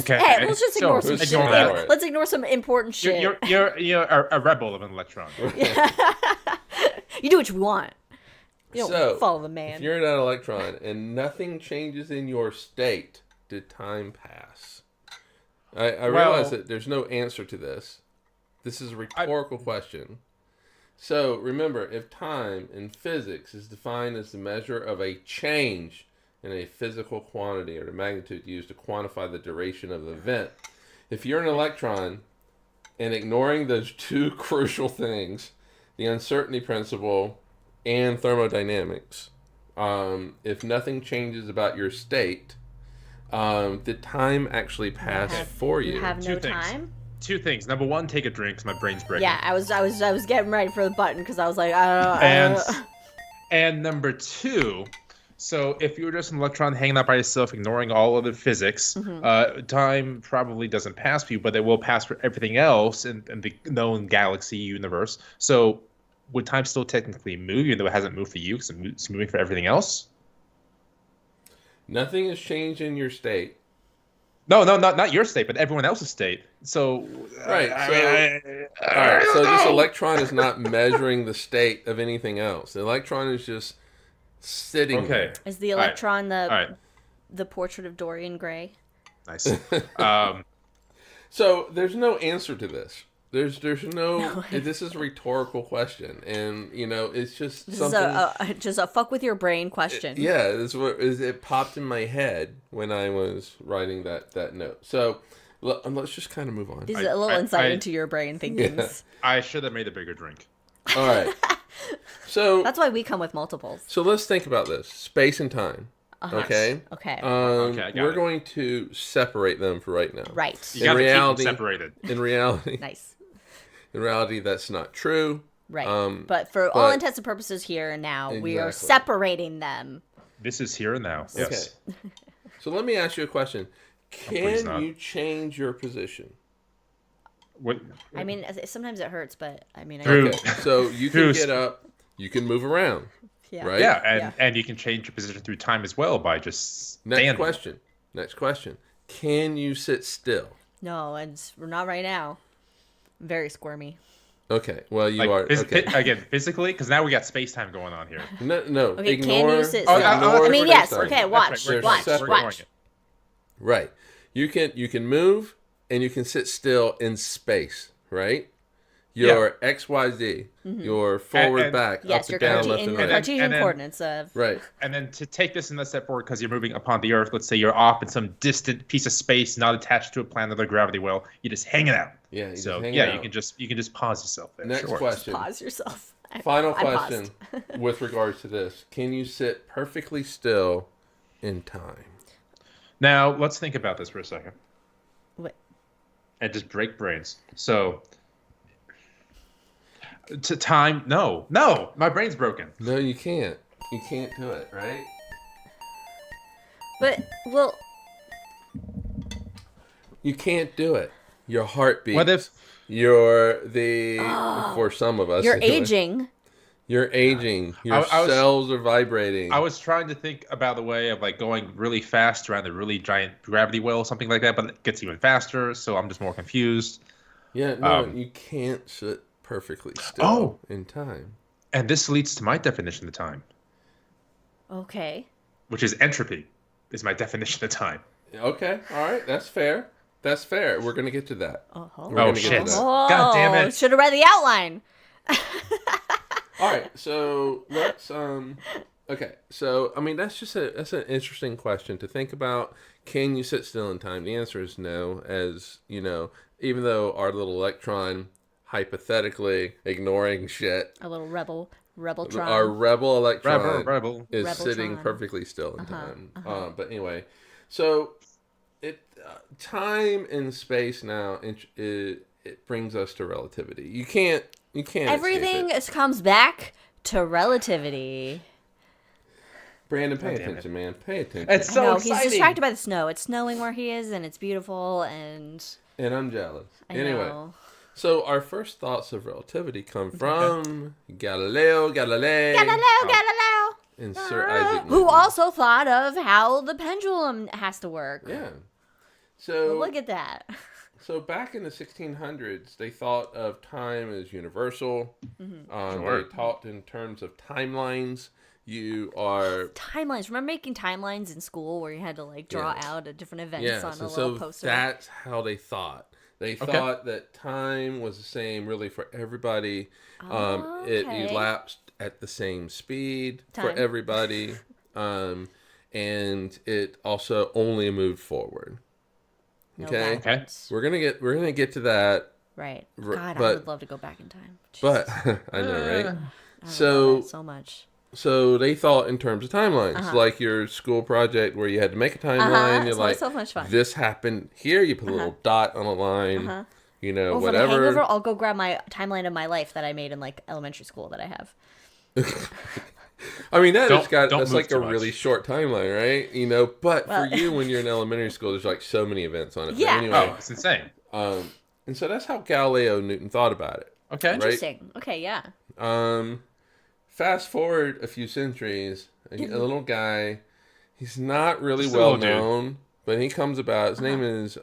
just So, ignore some shit. ignore that. Let's ignore some important shit. You're a rebel of an electron. You do what you want. You don't So, follow the man. if you're an electron and nothing changes in your state, did time pass? I realize that there's no answer to this. This is a rhetorical question. So remember, if time in physics is defined as the measure of a change in a physical quantity or the magnitude used to quantify the duration of the event, if you're an electron, And ignoring those two crucial things, the uncertainty principle and thermodynamics, if nothing changes about your state, the time actually passed for you. You have no Two things. time? Two things. Number one, take a drink because my brain's breaking. Yeah, I was getting ready for the button because I was like, I don't know. And number two, so if you're just an electron hanging out by yourself, ignoring all of the physics, time probably doesn't pass for you, but it will pass for everything else in the known galaxy universe. So would time still technically move, even though it hasn't moved for you because it's moving for everything else? Nothing has changed in your state. No, not your state, but everyone else's state. So right. All right. So this electron is not measuring the state of anything else. The electron is just sitting there. Is the electron the portrait of Dorian Gray? Nice. So there's no answer to this. There's no. This is a rhetorical question, and it's just This something. is just a fuck with your brain question. Yeah, this it popped in my head when I was writing that note. So let's just kind of move on. This is a little insight into your brain thinkings. Yeah. I should have made a bigger drink. All right. So that's why we come with multiples. So let's think about this: space and time. Okay. Okay. We're going to separate them for right now. Right. You in reality, keep them separated. In reality. Nice. In reality, that's not true. Right. But for all intents and purposes here and now, we are separating them. This is here and now. Yes. Okay. So let me ask you a question. Can you change your position? What? I mean, sometimes it hurts, but I mean... Okay. So you can get up, you can move around. Yeah. Right? Yeah, and you can change your position through time as well by just Next question. Can you sit still? No, we're not right now. I'm very squirmy. Okay, well, you are. Okay. Again, physically, because now we got space-time going on here. No. Okay, ignore, can you sit still? I mean, yes. Okay, watch. Right. You can move, and you can sit still in space, right? Your XYZ, your forward, back, up and down, left and right. Cartesian coordinates of... Right. And then to take this another step forward, because you're moving upon the Earth, let's say you're off in some distant piece of space, not attached to a planet or gravity well, you're just hanging out. Yeah, you can just pause yourself there. Next question. Pause yourself. Final question with regards to this. Can you sit perfectly still in time? Now, let's think about this for a second. What? And just break brains. So... To time, no, my brain's broken. No, you can't. You can't do it, right? But, well... You can't do it. Your heart beats. What if... For some of us... You're aging. You're aging. Your cells are vibrating. I was trying to think about the way of like going really fast around a really giant gravity well, something like that, but it gets even faster, so I'm just more confused. Yeah, no, you can't sit perfectly still in time. And this leads to my definition of time. Okay. Which is entropy, is my definition of time. Okay, all right, that's fair. That's fair. We're going to get to that. Oh, shit. God damn it. Should have read the outline. All right, so let's... Okay, so, I mean, that's an interesting question to think about. Can you sit still in time? The answer is no, as, even though our little electron... hypothetically ignoring shit. A little rebeltron. Our rebel electron is Rebeltron. Sitting perfectly still in time. But anyway, so time and space now it brings us to relativity. You can't. Everything comes back to relativity. Brandon, pay attention, man. Pay attention. It's so exciting. He's distracted by the snow. It's snowing where he is, and it's beautiful, and I'm jealous. I anyway. know. So our first thoughts of relativity come from Galileo. And Sir Isaac Newton. Who also thought of how the pendulum has to work. Yeah. So look at that. So back in the 1600s, they thought of time as universal. They talked in terms of timelines. Timelines. Remember making timelines in school where you had to like draw out different events on a little poster? That's how they thought. They thought that time was the same really for everybody. It elapsed at the same speed for everybody. And it also only moved forward. Okay? Okay. We're gonna get to that Right. R- God, I but- would love to go back in time. But Jesus. I know, right? I would So- love that so much. So they thought in terms of timelines, like your school project where you had to make a timeline. You're It's like, so much fun. this happened here. You put a little dot on a line. You know, Or for whatever. The Hangover, I'll go grab my timeline of my life that I made in like elementary school that I have. I mean, Don't that's move like a too much. really short timeline, right? You know, but Well- for you, when you're in elementary school, there's like so many events on it. But Yeah. anyway, Oh, it's insane. and so that's how Galileo Newton thought about it. Okay. Right. Interesting. Okay, yeah. Fast forward a few centuries, a little guy. He's not really Just a well little dude. known, but he comes about. His name is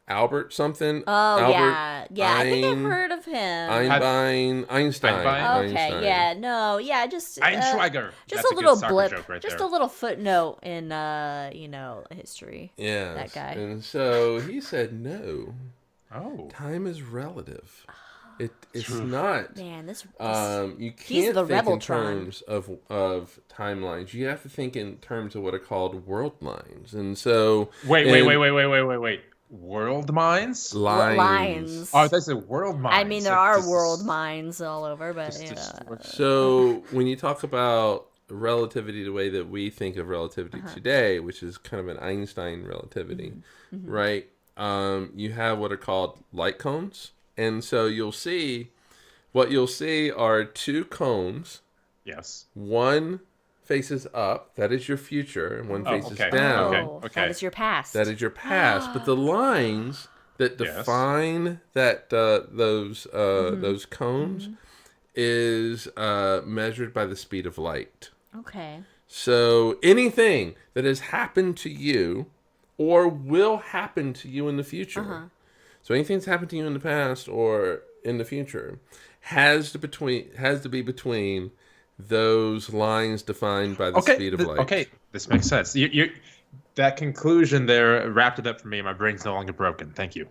Albert something. Oh, Albert yeah. I think I've Ein- heard of him. Einstein. Einstein? Okay, yeah, no, yeah, just Einschweiger. just That's a little good soccer blip, joke right just there. a little footnote in history. Yeah, That guy. And so he said, "No, Oh. time is relative. It's not. Man, this You he's can't the think in Rebeltron. terms of timelines. You have to think in terms of what are called world lines. And so Wait. World mines? lines. Oh, that's a world mines. I mean, there Like, are this is- world mines all over, but this you is- know. So when you talk about relativity, the way that we think of relativity today, which is kind of an Einstein relativity, right? You have what are called light cones, and so you'll see are two cones. Yes. One faces up, that is your future, and one faces okay. down. Oh, okay. that is your past. That is your past. But the lines that Yes. define that those cones is measured by the speed of light. Okay. So anything that has happened to you or will happen to you in the future. So anything that's happened to you in the past or in the future has to be between those lines defined by the speed of light. Okay, this makes sense. You that conclusion there wrapped it up for me. My brain's no longer broken. Thank you.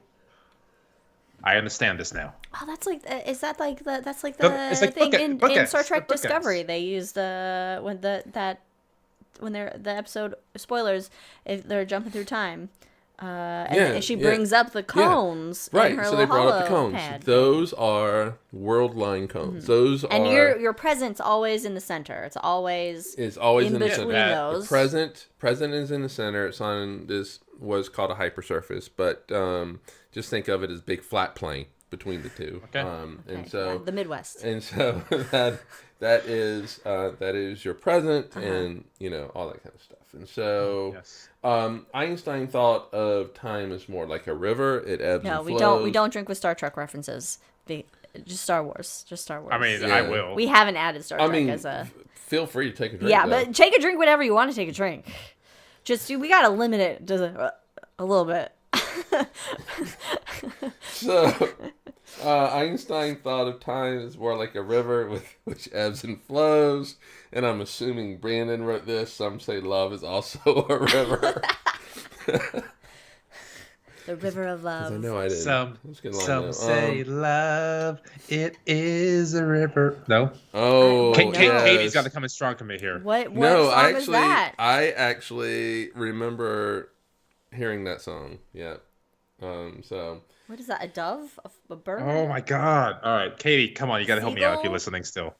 I understand this now. Oh, that's like is that like the that's like It's the like thing in bookends, Star Trek the bookends. Discovery. They use when they're the episode spoilers if they're jumping through time. And she brings up the cones. Right, in her so they little brought up the hollow cones. pad. Those are world line cones. Those And are your present's always in the center. It's always is always in the between center. those. The present is in the center. It's on this was called a hypersurface, but just think of it as big flat plane between the two. Okay. And so the Midwest. and so that is your present, and all that kind of stuff. And so Yes. Einstein thought of time as more like a river. It ebbs No, and we flows. don't drink with Star Trek references. Just Star Wars. Just Star Wars. I mean, Yeah. I will. we haven't added Star Trek as a. Feel free to take a drink. Yeah, though. but take a drink whenever you want to take a drink. Just we gotta limit it to a little bit. So, Einstein thought of time as more like a river which ebbs and flows. And I'm assuming Brandon wrote this. Some say love is also a river. The river of love. I know I didn't. Some I was gonna line some up. say love, it is a river. No? Oh, Katie's yes. got to come in strong to me here. What No, song is that? I actually remember hearing that song. Yeah. So What is that? A dove? A bird? Oh my God. All right, Katie, come on. You got to help me out if Seagull? you're listening still.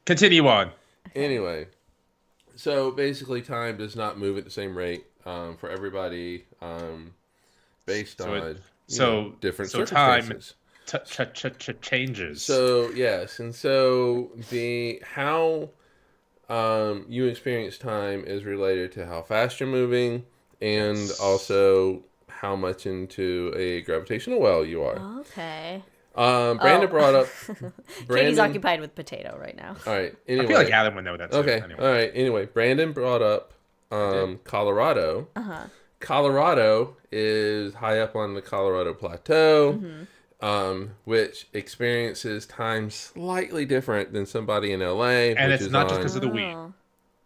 Continue on. anyway, so basically, time does not move at the same rate for everybody, based So on so different so time circumstances. changes. So yes, and so how you experience time is related to how fast you're moving, and also how much into a gravitational well you are. Okay. Brandon brought up. Katie's occupied with potato right now. All right. I Anyway, feel like Adam would know that. Too. okay. Anyway. All right. Anyway, Brandon brought up Colorado. Colorado is high up on the Colorado Plateau, which experiences time slightly different than somebody in LA. And which it's is not just on- because of the weed. Oh.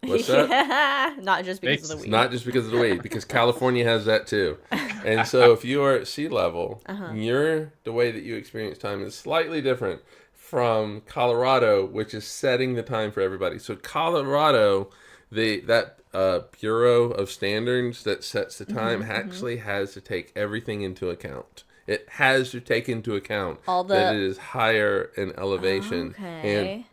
What's that? Yeah, not just because of the It's weed. Not just because of the weed, because California has that too. And so if you are at sea level, the way that you experience time is slightly different from Colorado, which is setting the time for everybody. So Colorado, that Bureau of Standards that sets the time actually has to take everything into account. It has to take into account All that it is higher in elevation. And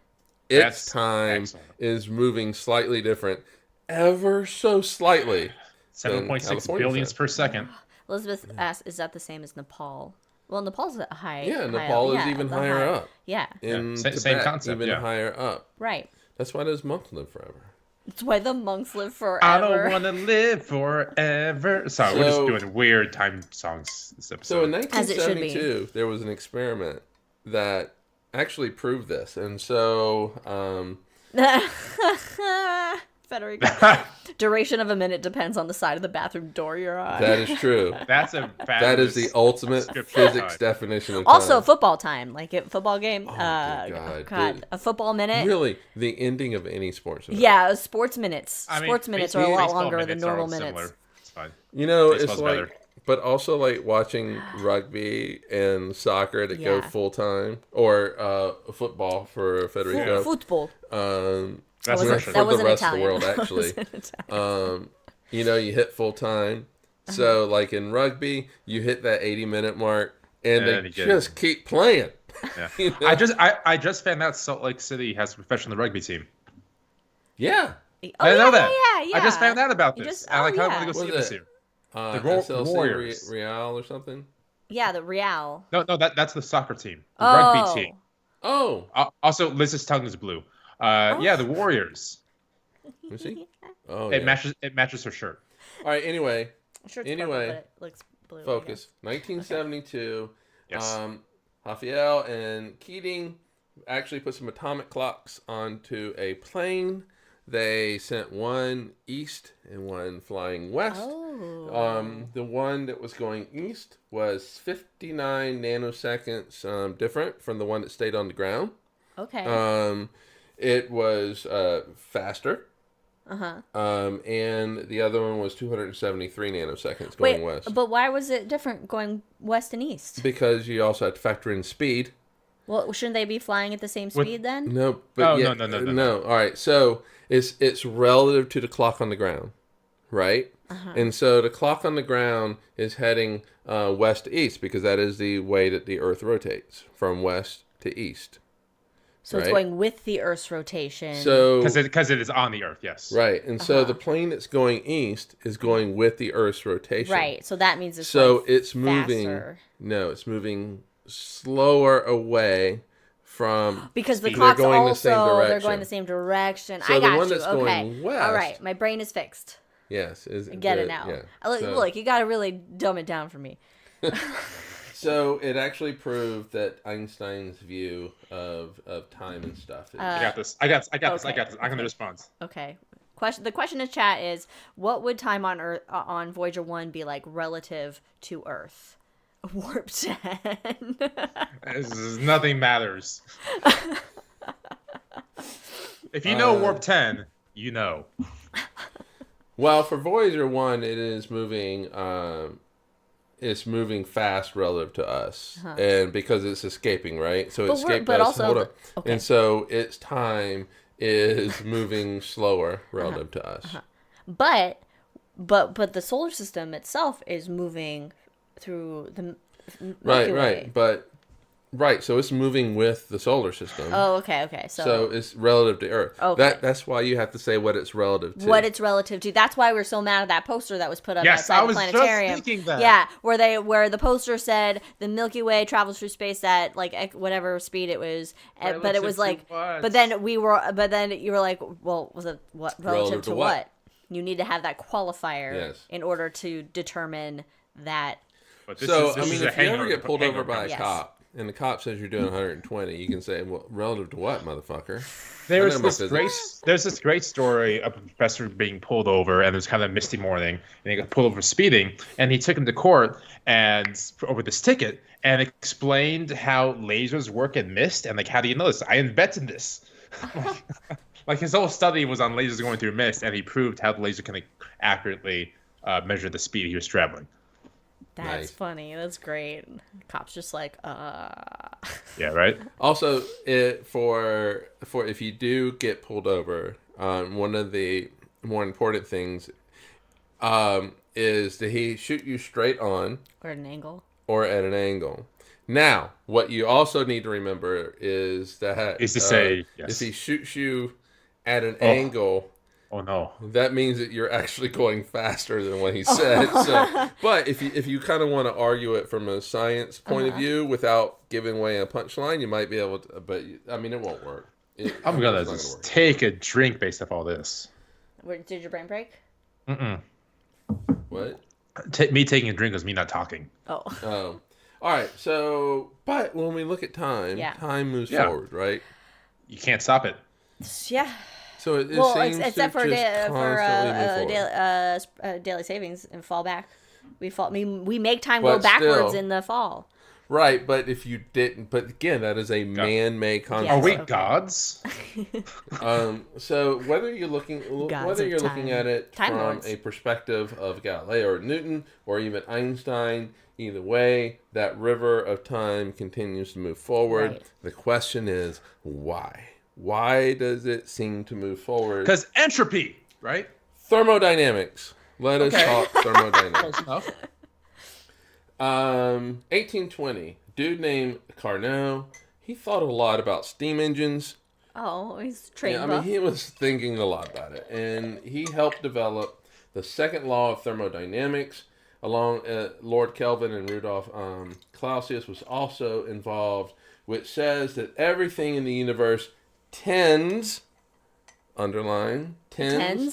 its time is moving slightly different, ever so slightly. 7.6 billions per second. Elizabeth asked, is that the same as Nepal? Well, Nepal's high. Yeah, Nepal is even higher up. Yeah. In Tibet, same concept, even higher up. Right. That's why those monks live forever. That's why the monks live forever. I don't want to live forever. Sorry, we're just doing weird time songs this episode. So in 1972, there was an experiment that actually proved this. And so... Federico. Duration of a minute depends on the side of the bathroom door you're on. That is true. That is the ultimate physics definition of time. Also, football time. Like a football game. Oh, God. God. A football minute. Really, the ending of any sports event. Yeah, sports minutes. Sports minutes are a lot longer than normal minutes. It's fine. You know, it's like... But also, like, watching rugby and soccer that go full-time. Or football for Federico. Football. That's for the rest of the world, actually. You know, you hit full-time. So, like, in rugby, you hit that 80-minute mark, and they just keep playing. Yeah. You know? I just found out Salt Lake City has a professional rugby team. Yeah. I know that. Yeah. I just found out about this. I kind of want to go see this year. The Warriors. Real or something? Yeah, the Real. No, that's the soccer team. The rugby team. Oh. Also, Liz's tongue is blue. Yeah, the Warriors. You see? Oh, it matches her shirt. All right. Anyway. Purple, but it looks blue. Focus. 1972. Yes. Raphael and Keating actually put some atomic clocks onto a plane. They sent one east and one flying west. Oh. The one that was going east was 59 nanoseconds different from the one that stayed on the ground. Okay. It was faster. Uh-huh. And the other one was 273 nanoseconds going west. But why was it different going west and east? Because you also had to factor in speed. Well, shouldn't they be flying at the same speed then? No, but no. All right, so it's relative to the clock on the ground, right? Uh-huh. And so the clock on the ground is heading west to east because that is the way that the Earth rotates, from west to east. So it's going with the Earth's rotation. So because it is on the Earth, yes. Right, and so the plane that's going east is going with the Earth's rotation. Right, so that means it's moving. Faster. No, it's moving slower away from because the they're clocks going the same direction. So I got the one you. that's Okay. going west. All right, my brain is fixed. Yes, I get it now. Yeah. Look, you got to really dumb it down for me. So it actually proved that Einstein's view of time and stuff. I got this. I got this. I'm gonna respond. Okay. The question in chat is, what would time on Earth on Voyager 1 be like relative to Earth? Warp 10. Nothing matters. If you know Warp 10, you know. Well, for Voyager 1, it is moving. It's moving fast relative to us, and because it's escaping, right? So it escaped us. Also, hold on. Okay. And so its time is moving slower relative to us. But the solar system itself is moving through the Milky Way. So it's moving with the solar system. Oh, okay. So it's relative to Earth. Okay. That's why you have to say what it's relative to. What it's relative to. That's why we're so mad at that poster that was put up outside the Planetarium. Just thinking that. Yeah, where the poster said the Milky Way travels through space at like whatever speed it was, but it was like, but then you were like, well, was it what relative to what? You need to have that qualifier in order to determine that. So I mean, if you ever get pulled over by a cop. And the cop says you're doing 120, you can say, well, relative to what, motherfucker? There's this great story of a professor being pulled over, and it was kind of a misty morning, and he got pulled over for speeding, and he took him to court and over this ticket, and explained how lasers work in mist, and like, how do you know this? I invented this. Like his whole study was on lasers going through mist, and he proved how the laser can accurately measure the speed he was traveling. That's funny. That's great. Cops just like, Yeah, right. Also, for if you do get pulled over, one of the more important things is that he shoot you straight on, or at an angle, or at an angle. Now, what you also need to remember is that Is to say, yes. if he shoots you at an angle, oh no, that means that you're actually going faster than what he said. So, but if you kind of want to argue it from a science point of view without giving away a punchline, you might be able to. But I mean, it won't work. I'm gonna just take a drink based off all this. Did your brain break? What? Me taking a drink was me not talking. Oh. All right. So, but when we look at time, time moves forward, right? You can't stop it. Yeah. So it seems except for constantly daily savings and fall back. We make time go backwards in the fall. Right, but if you didn't, but again, that is a man-made concept. Are we gods? So whether you're looking at it time from lords. a perspective of Galileo or Newton or even Einstein, either way, that river of time continues to move forward. Right. The question is why? Why does it seem to move forward? Because entropy, right? Thermodynamics. Let us talk thermodynamics. 1820, dude named Carnot. He thought a lot about steam engines. Oh, he's trained. Yeah, I mean, he was thinking a lot about it, and he helped develop the second law of thermodynamics. Along Lord Kelvin and Rudolf Clausius was also involved, which says that everything in the universe tends to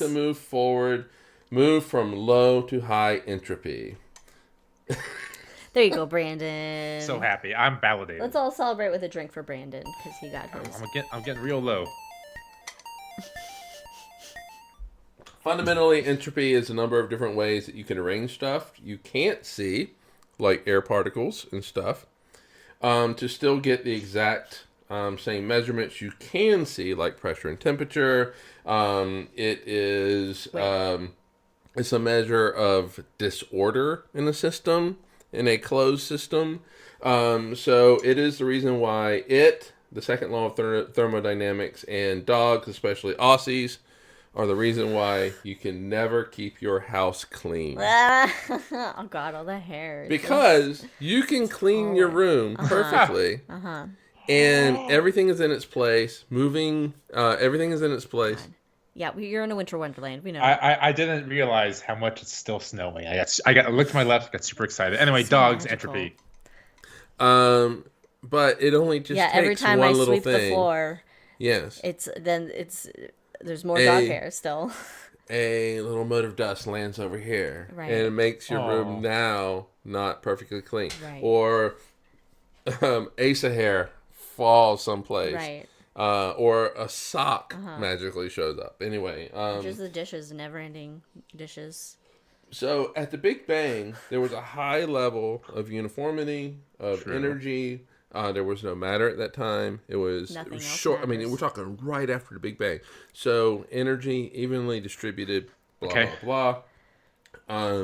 move forward, move from low to high entropy. There you go, Brandon. So happy. I'm validated. Let's all celebrate with a drink for Brandon because he got his. I'm getting real low. Fundamentally, entropy is a number of different ways that you can arrange stuff you can't see, like air particles and stuff, to still get the exact same measurements you can see, like pressure and temperature. It's a measure of disorder in a system, in a closed system. So it is the reason why the second law of thermodynamics, and dogs, especially Aussies, are the reason why you can never keep your house clean. Oh God, all the hairs. Because you can clean your room perfectly. And everything is in its place. Everything is in its place. Yeah, you're in a winter wonderland. We know. I didn't realize how much it's still snowing. I looked to my left, got super excited. Anyway, So dogs, magical. entropy. But it only just takes every time one I little sweep thing. the floor, Yes. There's more dog hair still. A little mote of dust lands over here, Right. and it makes your room now not perfectly clean. Right. Or ace of hair falls someplace. Right. Or a sock magically shows up. Anyway. Just the dishes, never-ending dishes. So at the Big Bang, there was a high level of uniformity, of energy. There was no matter at that time. It was short. Matters. I mean, we're talking right after the Big Bang. So energy evenly distributed, blah, blah, blah.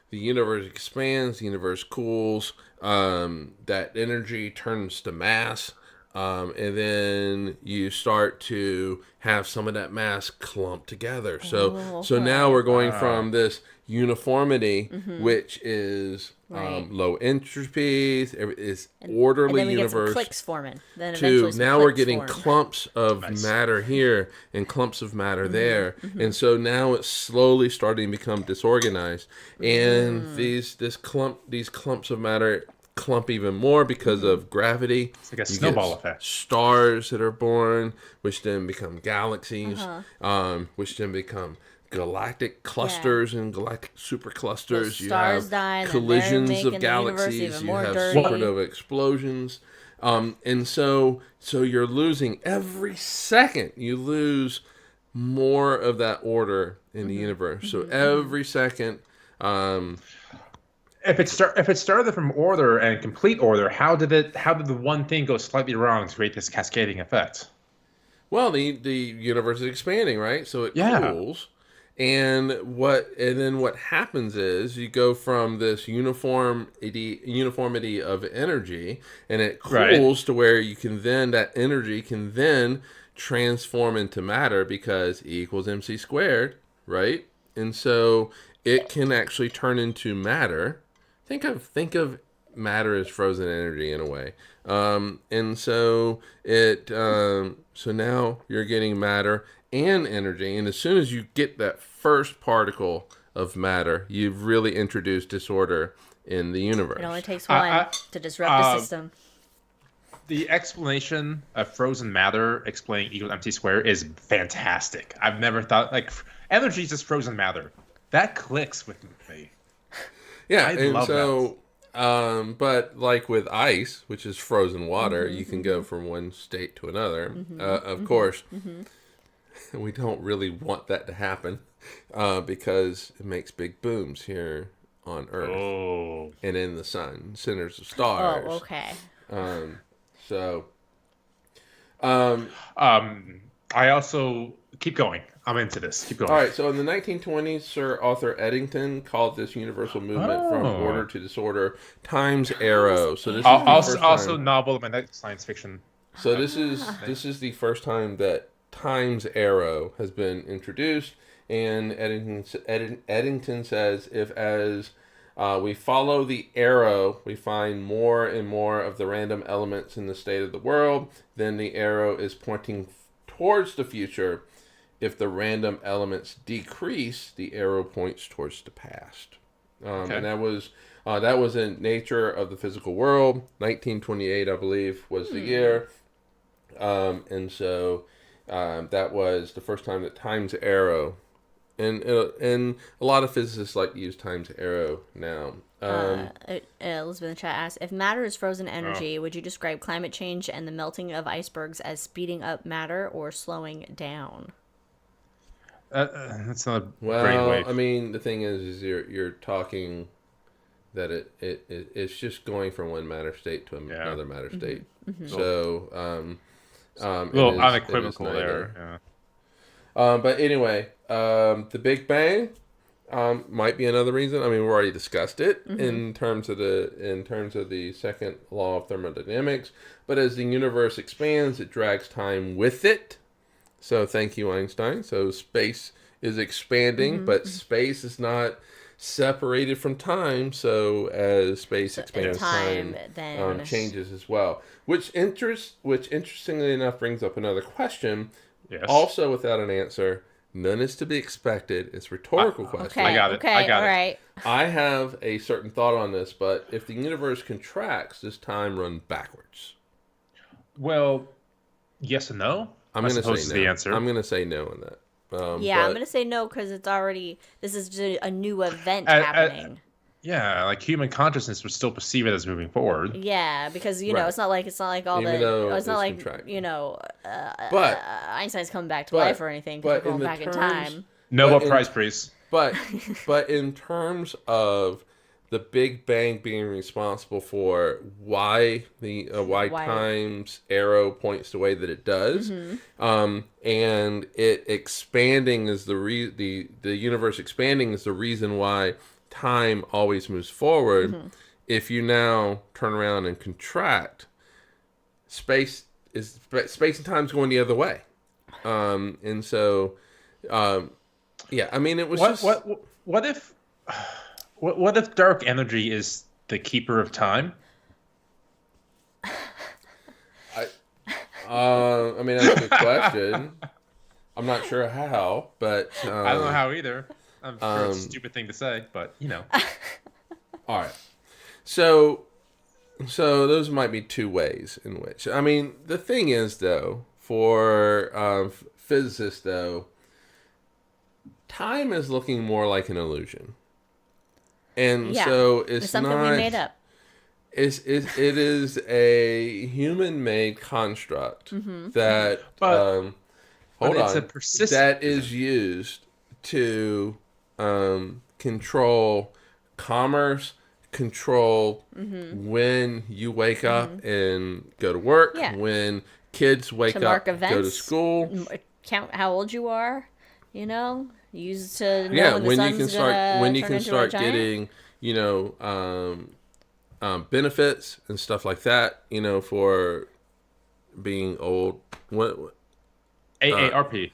The universe expands, the universe cools. That energy turns to mass. And then you start to have some of that mass clump together. So now we're going from this uniformity, which is low entropy, is orderly and then we universe. Get some clicks forming. Then to now we're getting form. clumps of matter here and clumps of matter there, and so now it's slowly starting to become disorganized, and these clumps of matter clump even more because of gravity. It's like a snowball effect. Stars that are born, which then become galaxies, which then become galactic clusters and galactic superclusters. You have collisions of galaxies. You have supernova explosions. And so you're losing every second. You lose more of that order in the universe. So every second. If it started from order and complete order, how did the one thing go slightly wrong to create this cascading effect? Well, the universe is expanding, right? So it cools. And then what happens is you go from this uniformity of energy, and it cools to where that energy can then transform into matter because E equals mc squared, right? And so it can actually turn into matter. Think of matter is frozen energy in a way. And so so now you're getting matter and energy. And as soon as you get that first particle of matter, you've really introduced disorder in the universe. It only takes one to disrupt the system. The explanation of frozen matter explaining E = mc squared is fantastic. I've never thought, like, energy is just frozen matter. That clicks with me. Yeah, and so, but like with ice, which is frozen water, you can go from one state to another. Of course, we don't really want that to happen because it makes big booms here on Earth and in the sun, centers of stars. Oh, okay. I also keep going. I'm into this. Keep going. All right. So in the 1920s, Sir Arthur Eddington called this universal movement from order to disorder times arrow. So this is also novel and science fiction. So this is the first time that times arrow has been introduced, and Eddington says if as we follow the arrow, we find more and more of the random elements in the state of the world, then the arrow is pointing towards the future. If the random elements decrease, the arrow points towards the past. And that was in Nature of the Physical World, 1928, I believe, was the year. And so that was the first time that times arrow, and a lot of physicists like to use times arrow now. Elizabeth in the chat asks, if matter is frozen energy, would you describe climate change and the melting of icebergs as speeding up matter or slowing down? That's not a great way. I mean, the thing is you're talking that it's just going from one matter state to another matter state. So a little unequivocal there. Yeah. But anyway, the Big Bang might be another reason. I mean, we already discussed it in terms of the second law of thermodynamics. But as the universe expands, it drags time with it. So thank you, Einstein. So space is expanding, but space is not separated from time. So as space expands, time changes as well. Which interestingly enough brings up another question. Yes. Also without an answer. None is to be expected. It's a rhetorical question. I got it. Okay, I got all it. right. I have a certain thought on this, but if the universe contracts, does time run backwards? Well, yes and no. I'm going to say no. The answer. I'm going to say no on that. I'm going to say no because it's already, this is just a new event happening. Yeah, like human consciousness would still perceive it as moving forward. Yeah, because you know it's not like all even it's not like but Einstein's coming back to life or anything. But we're going back in time. Nobel Prize, please. But in terms of the Big Bang being responsible for why time's arrow points the way that it does, and it expanding is the universe expanding is the reason why time always moves forward. If you now turn around and contract, space and time's going the other way, and so yeah, I mean, it was what if dark energy is the keeper of time? I mean, that's a good question. I'm not sure how, but I don't know how either. I'm sure it's a stupid thing to say, but you know. All right. So those might be two ways in which, I mean, the thing is though, for physicists though, time is looking more like an illusion. And so it's something not, we made up. It is a human-made construct that it's a persistent that is used to control commerce, control when you wake up and go to work, when kids wake up, events, go to school, count how old you are, used to know when you can start getting benefits and stuff like that, for being old. What AARP?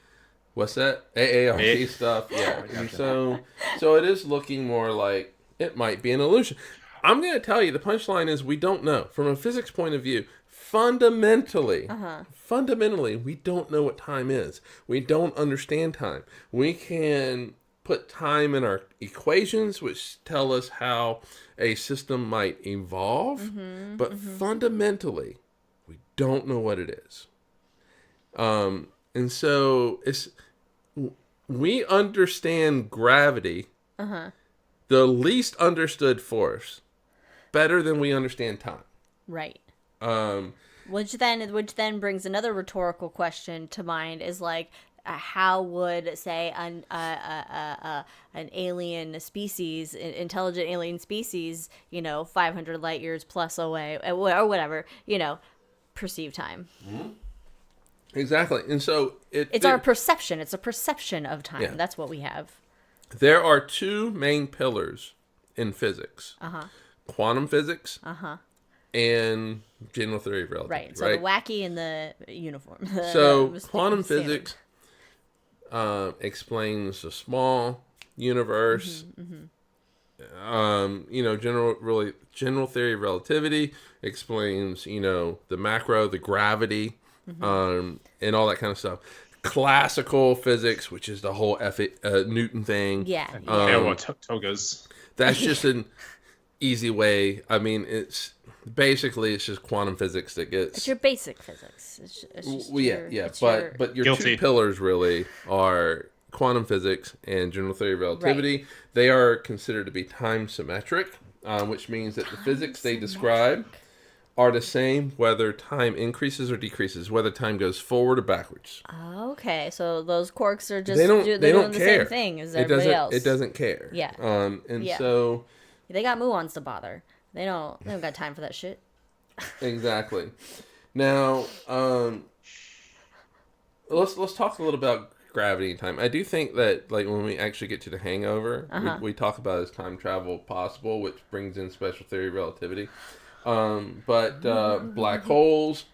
What's that? AARP stuff. Yeah. And so it is looking more like it might be an illusion. I'm going to tell you, the punchline is we don't know. From a physics point of view, fundamentally, we don't know what time is. We don't understand time. We can put time in our equations, which tell us how a system might evolve, but fundamentally, we don't know what it is. And so we understand gravity, the least understood force, better than we understand time. Right. Which then brings another rhetorical question to mind: is like, how would, say, an alien species, intelligent alien species, 500 light years plus away, or whatever, perceive time? Exactly. And so it's our perception. It's a perception of time. Yeah. That's what we have. There are two main pillars in physics. Quantum physics and general theory of relativity. Right. So the wacky and the uniform. So quantum physics explains the small universe. General theory of relativity explains, the macro, the gravity, and all that kind of stuff. Classical physics, which is the whole Newton thing. Togas. That's just an easy way. I mean, it's just quantum physics that gets. It's your basic physics. But your two pillars really are quantum physics and general theory of relativity. Right. They are considered to be time symmetric, which means that the physics they describe are the same whether time increases or decreases, whether time goes forward or backwards. Okay, so those quarks are just doing the same thing as everybody else. It doesn't care. Yeah. So they got muons to bother. They don't got time for that shit. Exactly. Now, let's talk a little about gravity and time. I do think that, like, when we actually get to The Hangover, we talk about is time travel possible, which brings in special theory of relativity. But black holes.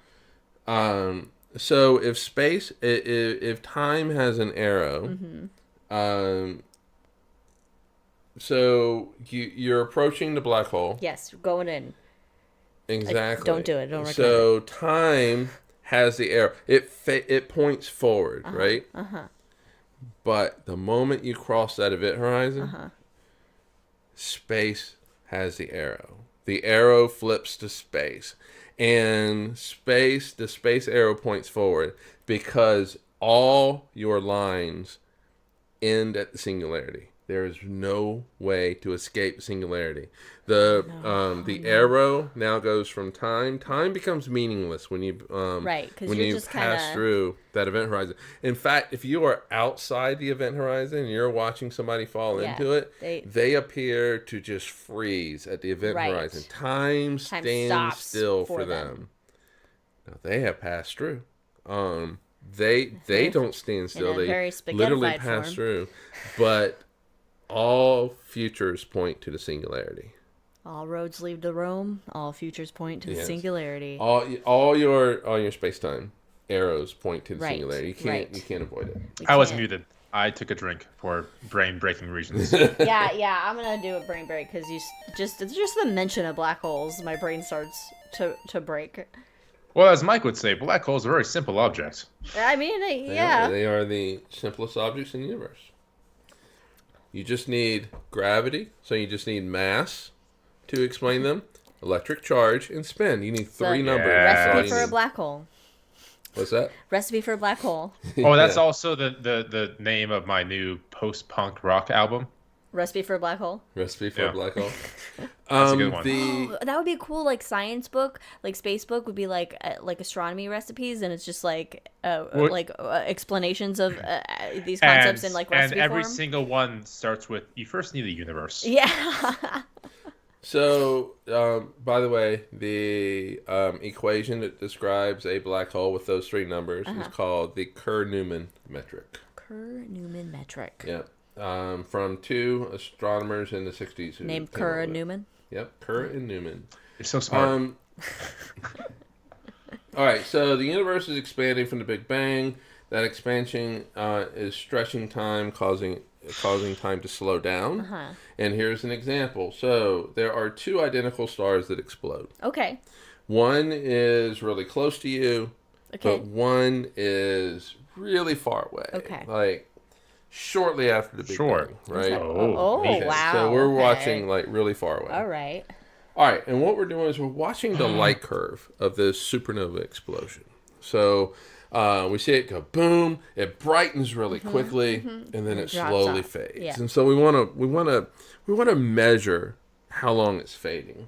So if time has an arrow, so you're approaching the black hole. Yes, going in. Exactly. Don't do it. Don't recommend So it. Time has the arrow. It points forward, right? But the moment you cross that event horizon, space has the arrow. The arrow flips to space. And the space arrow points forward because all your lines end at the singularity. There is no way to escape singularity. The arrow now goes from time. Time becomes meaningless when you pass through that event horizon. In fact, if you are outside the event horizon and you're watching somebody fall into it, they appear to just freeze at the event horizon. Time stands still for them. Now they have passed through. They don't stand still. They literally pass through. But all futures point to the singularity. All roads lead to Rome. All futures point to the singularity. All your space-time arrows point to the singularity. You can't avoid it. I was muted. I took a drink for brain-breaking reasons. Yeah. I'm gonna do a brain break because it's just the mention of black holes, my brain starts to break. Well, as Mike would say, black holes are very simple objects. I mean, they are the simplest objects in the universe. You just need gravity, so you just need mass to explain them, electric charge, and spin. You need three numbers. Recipe for a black hole. What's that? Recipe for a black hole. Oh, that's also the name of my new post-punk rock album. Recipe for a black hole. Recipe for a black hole. That's a good one. That would be a cool, like, science book, like space book would be like astronomy recipes, and it's just like explanations of these concepts in like recipe form. And every form. single one starts with you first need a universe. Yeah. So, by the way, the equation that describes a black hole with those three numbers is called the Kerr-Newman metric. Kerr-Newman metric. Yep. From two astronomers in the 60s. Named Kerr and Newman? Yep, Kerr and Newman. You're so smart. All right, so the universe is expanding from the Big Bang. That expansion is stretching time, causing time to slow down. And here's an example. So there are two identical stars that explode. Okay. One is really close to you, Okay. but one is really far away. Okay. Like shortly after the Big Bang, right? Oh, Okay, wow. So we're okay. watching like really far away. All right. All right, and what we're doing is we're watching the light curve of this supernova explosion. So we see it go boom, it brightens really quickly, and then it slowly fades. Yeah. And so we want to measure how long it's fading.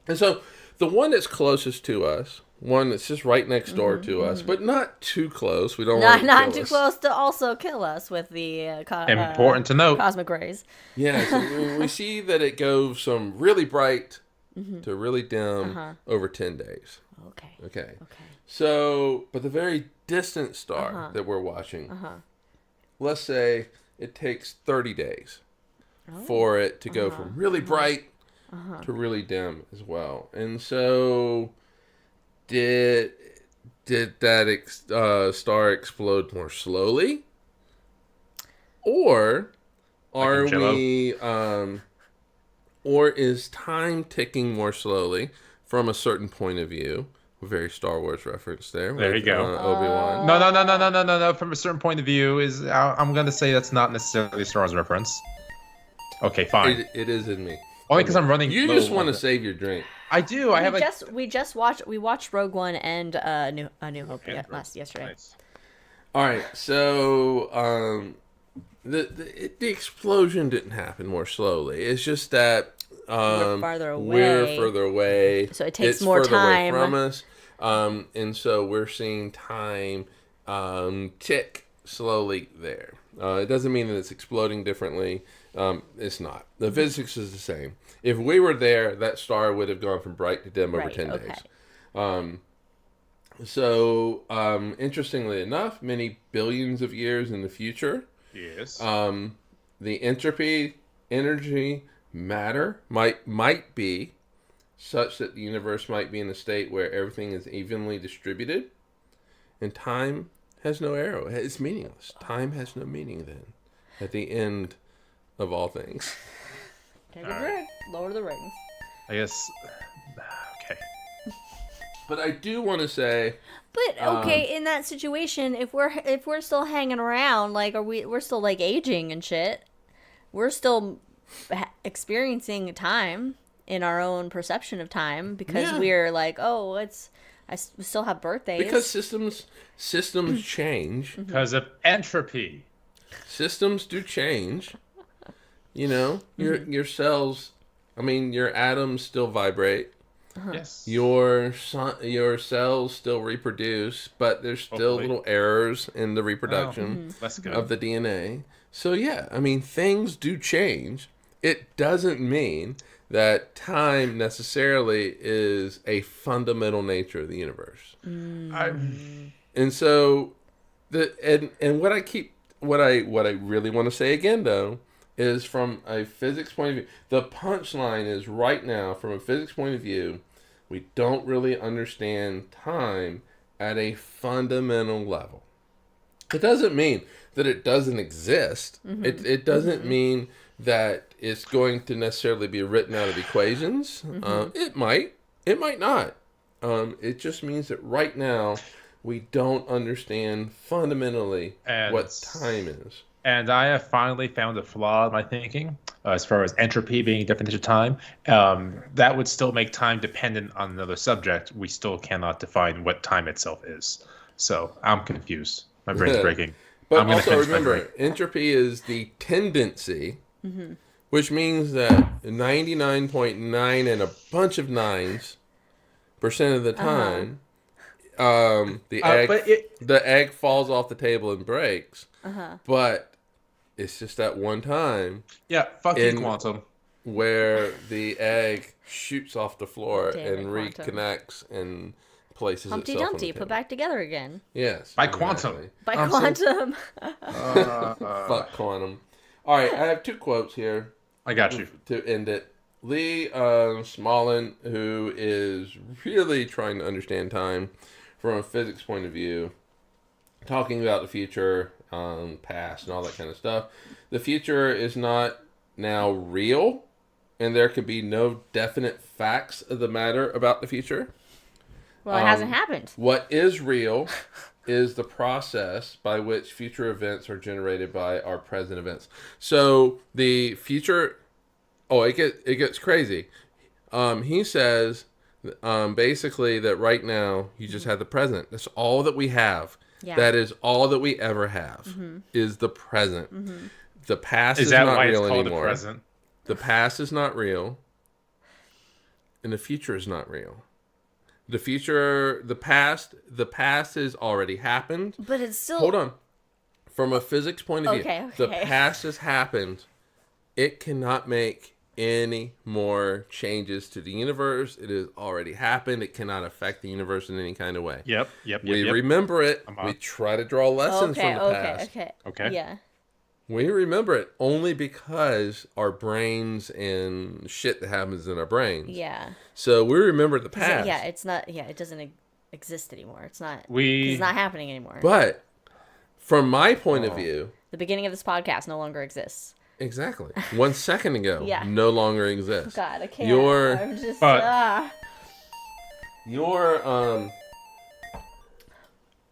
And so the one that's closest to us, one that's just right next door to us, but not too close. We don't want to Not kill too us. close to also kill us with the Important to note. cosmic rays. Yeah, so we see that it goes from really bright to really dim over 10 days. Okay. Okay. Okay. So, but the very distant star that we're watching, let's say it takes 30 days for it to go from really bright to really dim as well. And so, did that star explode more slowly? Or are we, or is time ticking more slowly from a certain point of view? Very Star Wars reference there. There you go. Obi-Wan. No. From a certain point of view, I'm going to say that's not necessarily a Star Wars reference. Okay, fine. It is in me. Only because I'm running. You just want to save your drink. I do. I have We watched Rogue One and New Hope yesterday. Nice. All right, so the explosion didn't happen more slowly. It's just that We're farther away. We're further away. So it takes it's more further away time. from us. And so we're seeing time tick slowly there. It doesn't mean that it's exploding differently. It's not. The physics is the same. If we were there, that star would have gone from bright to dim over 10 days. So, interestingly enough, many billions of years in the future, Yes. the entropy, energy, matter might be such that the universe might be in a state where everything is evenly distributed, and time has no arrow. It's meaningless. Time has no meaning then, at the end of all things. Take a drink. Lord of the Rings. I guess. Okay. But I do want to say, But okay, in that situation, if we're still hanging around, like we're still like aging and shit. We're still experiencing time in our own perception of time because we're like, oh, we still have birthdays. because systems change. Because of entropy. Systems do change. You know, your cells. I mean, your atoms still vibrate. Yes. Your cells still reproduce, but there's still little errors in the reproduction That's good. of the DNA. So yeah, I mean, things do change. It doesn't mean that time necessarily is a fundamental nature of the universe. And so and what I really want to say again though is from a physics point of view. The punchline is right now, from a physics point of view, we don't really understand time at a fundamental level. It doesn't mean that it doesn't exist. It doesn't mean that it's going to necessarily be written out of equations. It might not. It just means that right now we don't understand fundamentally what time is. And I have finally found a flaw in my thinking as far as entropy being a definition of time. That would still make time dependent on another subject. We still cannot define what time itself is. So I'm confused. My brain's breaking. But also remember, entropy is the tendency, which means that 99.9 and a bunch of 9% of the time, the egg falls off the table and breaks. But it's just that one time. Yeah, fuck you, quantum. Where the egg shoots off the floor Damn and it, quantum. reconnects and places Humpty itself Dumpty, on the put back together again. Yes. By quantum. By quantum. Fuck quantum. All right, I have two quotes here. I got you. To end it. Lee Smolin, who is really trying to understand time, from a physics point of view, talking about the future, past, and all that kind of stuff. The future is not now real, and there could be no definite facts of the matter about the future. Well, it hasn't happened. What is real is the process by which future events are generated by our present events. So the future, it gets crazy. He says basically that right now you just have the present. That's all that we have. Yeah. That is all that we ever have is the present. Mm-hmm. The past is not real anymore. The present? The past is not real, and the future is not real. The past has already happened. But it's still... Hold on. From a physics point of view, the past has happened. It cannot make any more changes to the universe. It has already happened. It cannot affect the universe in any kind of way. Yep. We remember it. We try to draw lessons from the past. Okay. Yeah. We remember it only because our brains and shit that happens in our brains. Yeah. So we remember the past. Yeah, it's not. Yeah, it doesn't exist anymore. It's not. It's not happening anymore. But from my point of view, the beginning of this podcast no longer exists. Exactly. 1 second ago, no longer exists. God, I can't. I'm just.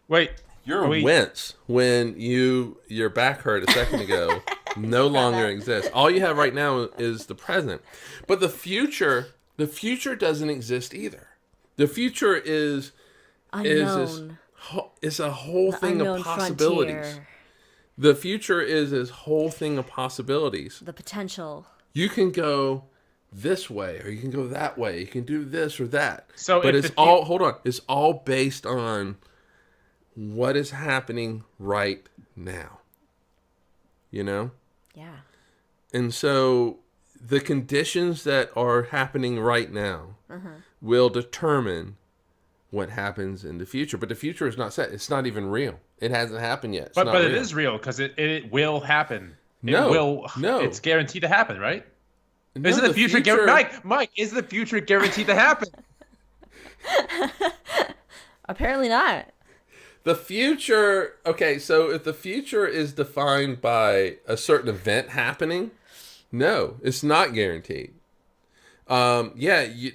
Wait. Your wince when your back hurt a second ago no longer exists. All you have right now is the present. But the future doesn't exist either. The future is unknown. Is a whole thing of possibilities. Frontier. The future is this whole thing of possibilities. The potential. You can go this way or you can go that way. You can do this or that. But it's all hold on. It's all based on what is happening right now. You know? Yeah. And so the conditions that are happening right now will determine what happens in the future. But the future is not set. It's not even real. It hasn't happened yet. But it is real because it will happen. No. It's guaranteed to happen, right? No, isn't the future Mike, is the future guaranteed to happen? Apparently not. The future, okay, so if the future is defined by a certain event happening, no, it's not guaranteed. The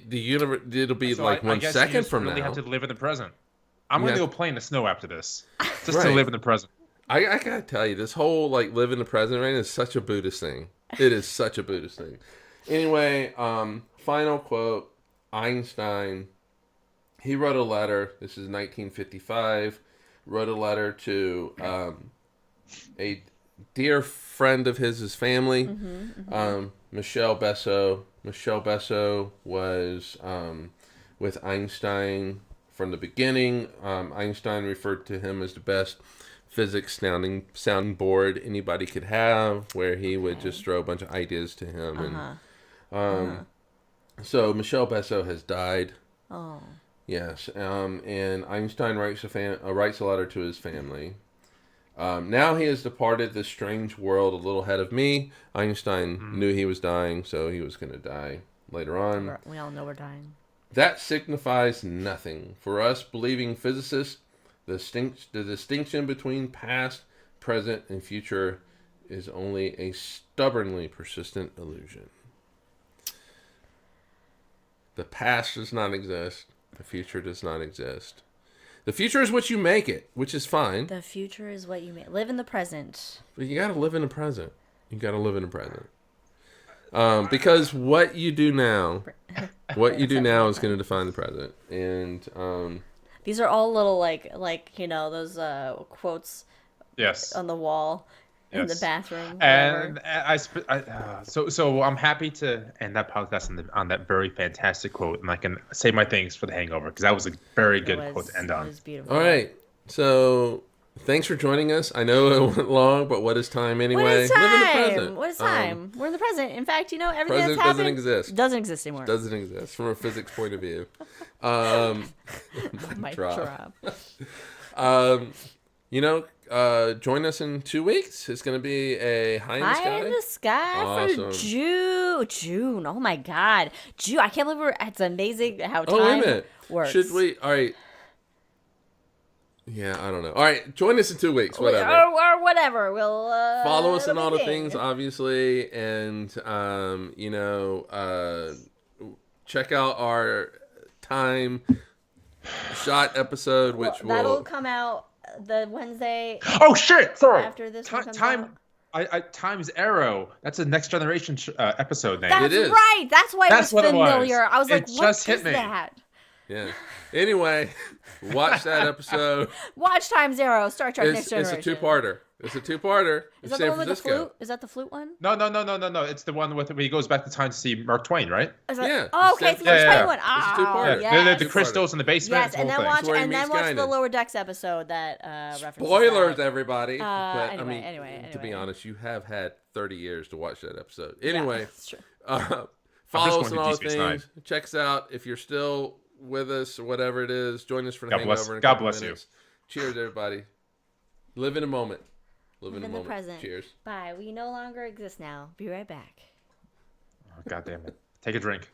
universe, it'll be so like 1 second from now. You really have to live in the present. I'm going to go play in the snow after this, just to live in the present. I gotta tell you, this whole like live in the present right is such a Buddhist thing. It is such a Buddhist thing. Anyway, final quote, Einstein, he wrote a letter, this is 1955, wrote a letter to a dear friend of his family, Michel Besso. Michel Besso was with Einstein from the beginning. Einstein referred to him as the best physics sounding board anybody could have, where he would just throw a bunch of ideas to him. So Michel Besso has died. Oh. Yes, and Einstein writes a letter to his family. Now he has departed this strange world a little ahead of me. Einstein knew he was dying, so he was going to die later on. We all know we're dying. That signifies nothing. For us believing physicists, the distinction between past, present, and future is only a stubbornly persistent illusion. The past does not exist. The future does not exist. The future is what you make it, which is fine. The future is what you make. Live in the present. But you got to live in the present. Because what you do now is going to define the present. And these are all little like those quotes. Yes. On the wall. In the bathroom. And so I'm happy to end that podcast on that very fantastic quote, and I can say my thanks for the hangover because that was a very good quote to end on. It was beautiful. All right, so thanks for joining us. I know it went long, but what is time anyway? What is time? Live in the present. What is time? We're in the present. In fact, everything that's happened doesn't exist. Doesn't exist anymore. Doesn't exist from a physics point of view. Mic drop. Join us in 2 weeks. It's going to be a High in the Sky. Awesome. For June. Oh my God. June. I can't believe it's amazing how time wait a minute. works. Should we? All right. Yeah, I don't know. All right, join us in 2 weeks, whatever. Or whatever. We'll Follow us on it'll all be the thing. things, obviously, and check out our time shot episode, which that'll come out the Wednesday Oh shit! Sorry. after this Ti- one comes time. out. Times Arrow. That's a Next Generation episode name. That's It is. right. That's why That's it what was it was. familiar. I was It like, what just hit is me. that? yeah. Anyway, watch that episode. Watch Time Zero, Star Trek Next It's Generation. a two-parter. It's a two-parter. Is It's that the San one with the Francisco. flute? Is that the flute one? No. It's the one with where he goes back to time to see Mark Twain, right? Is that, Yeah. Oh, okay. It's the Yeah, Mark Twain yeah. one. It's a Ah, two-parter. Yeah. yes. The crystals in the basement. Yes, the and whole then thing. watch where he and then meets watch the Guinan. Lower Decks episode that references Spoilers, that. everybody. But Anyway. to be honest, you have had 30 years to watch that episode. Yeah, Anyway, that's true. follow us going on to all Deep the Space Nine. things. Check us out. If you're still with us or whatever it is, join us for the God bless- hangover in a God couple bless you. minutes. Cheers, everybody. Live in a moment. Live in a in the moment. present. Cheers. Bye. We no longer exist now. Be right back. Oh, God damn it. Take a drink.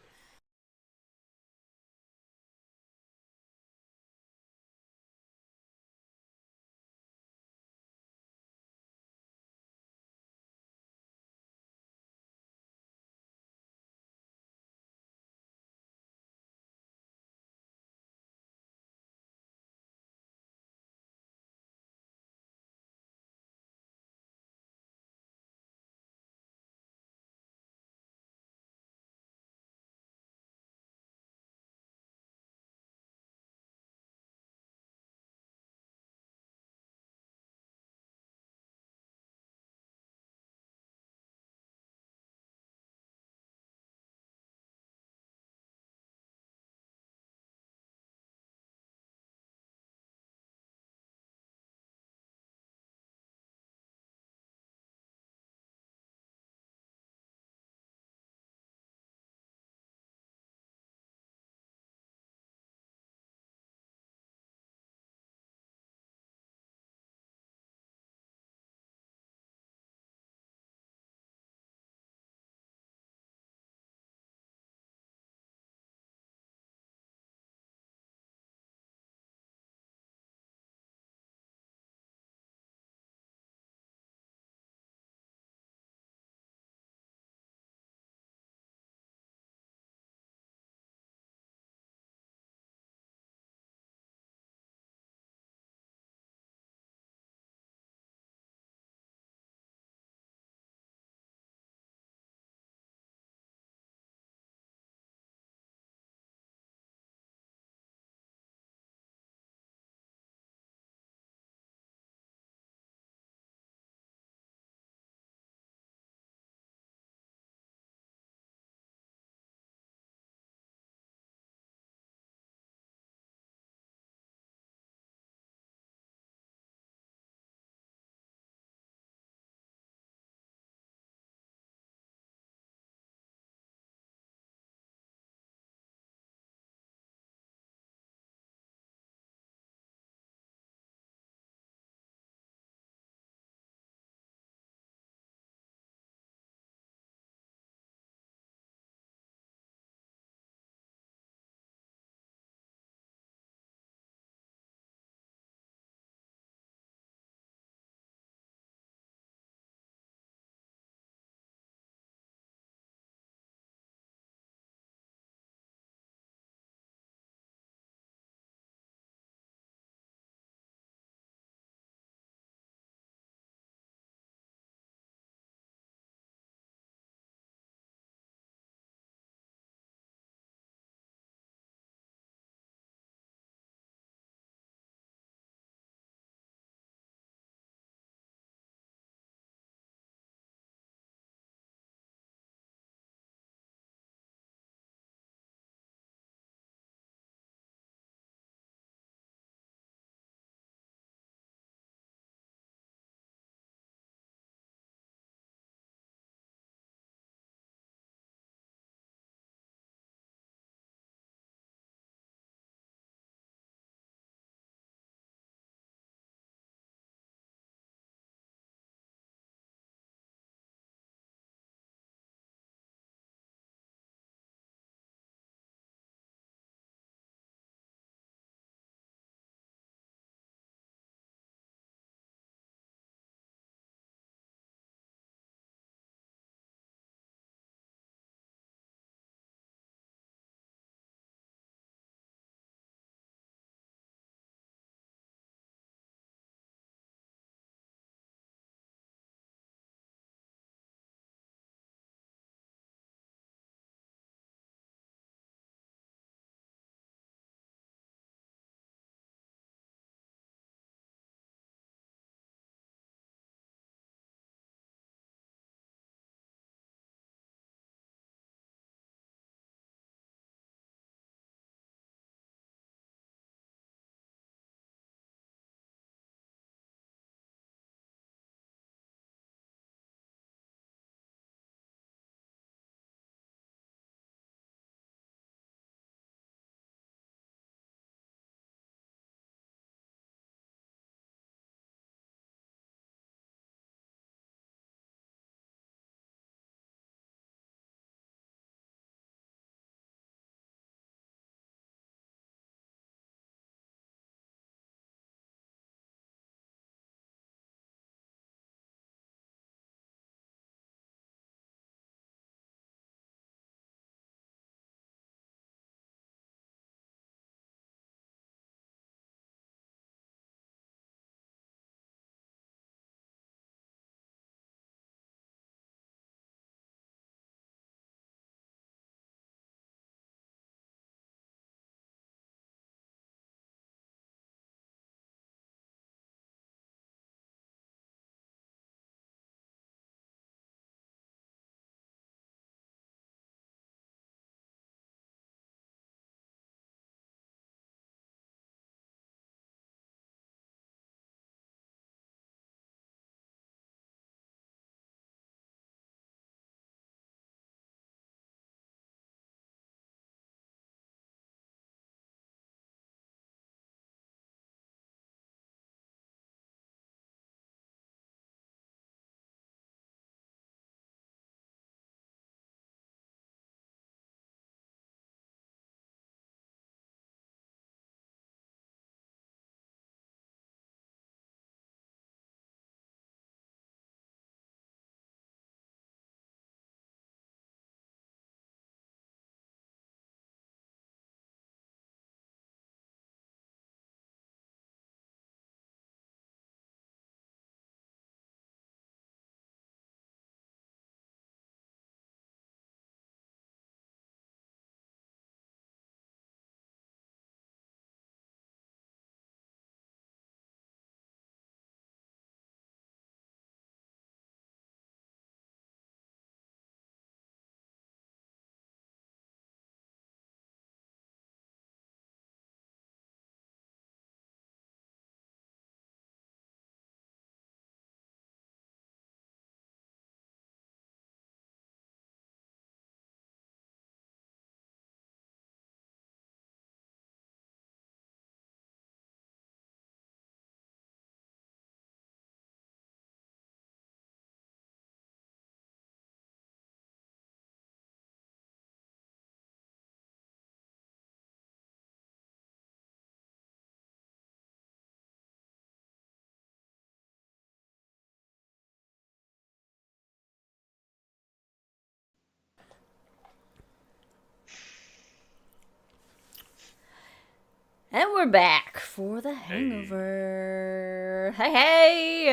And we're back for the hangover. Hey.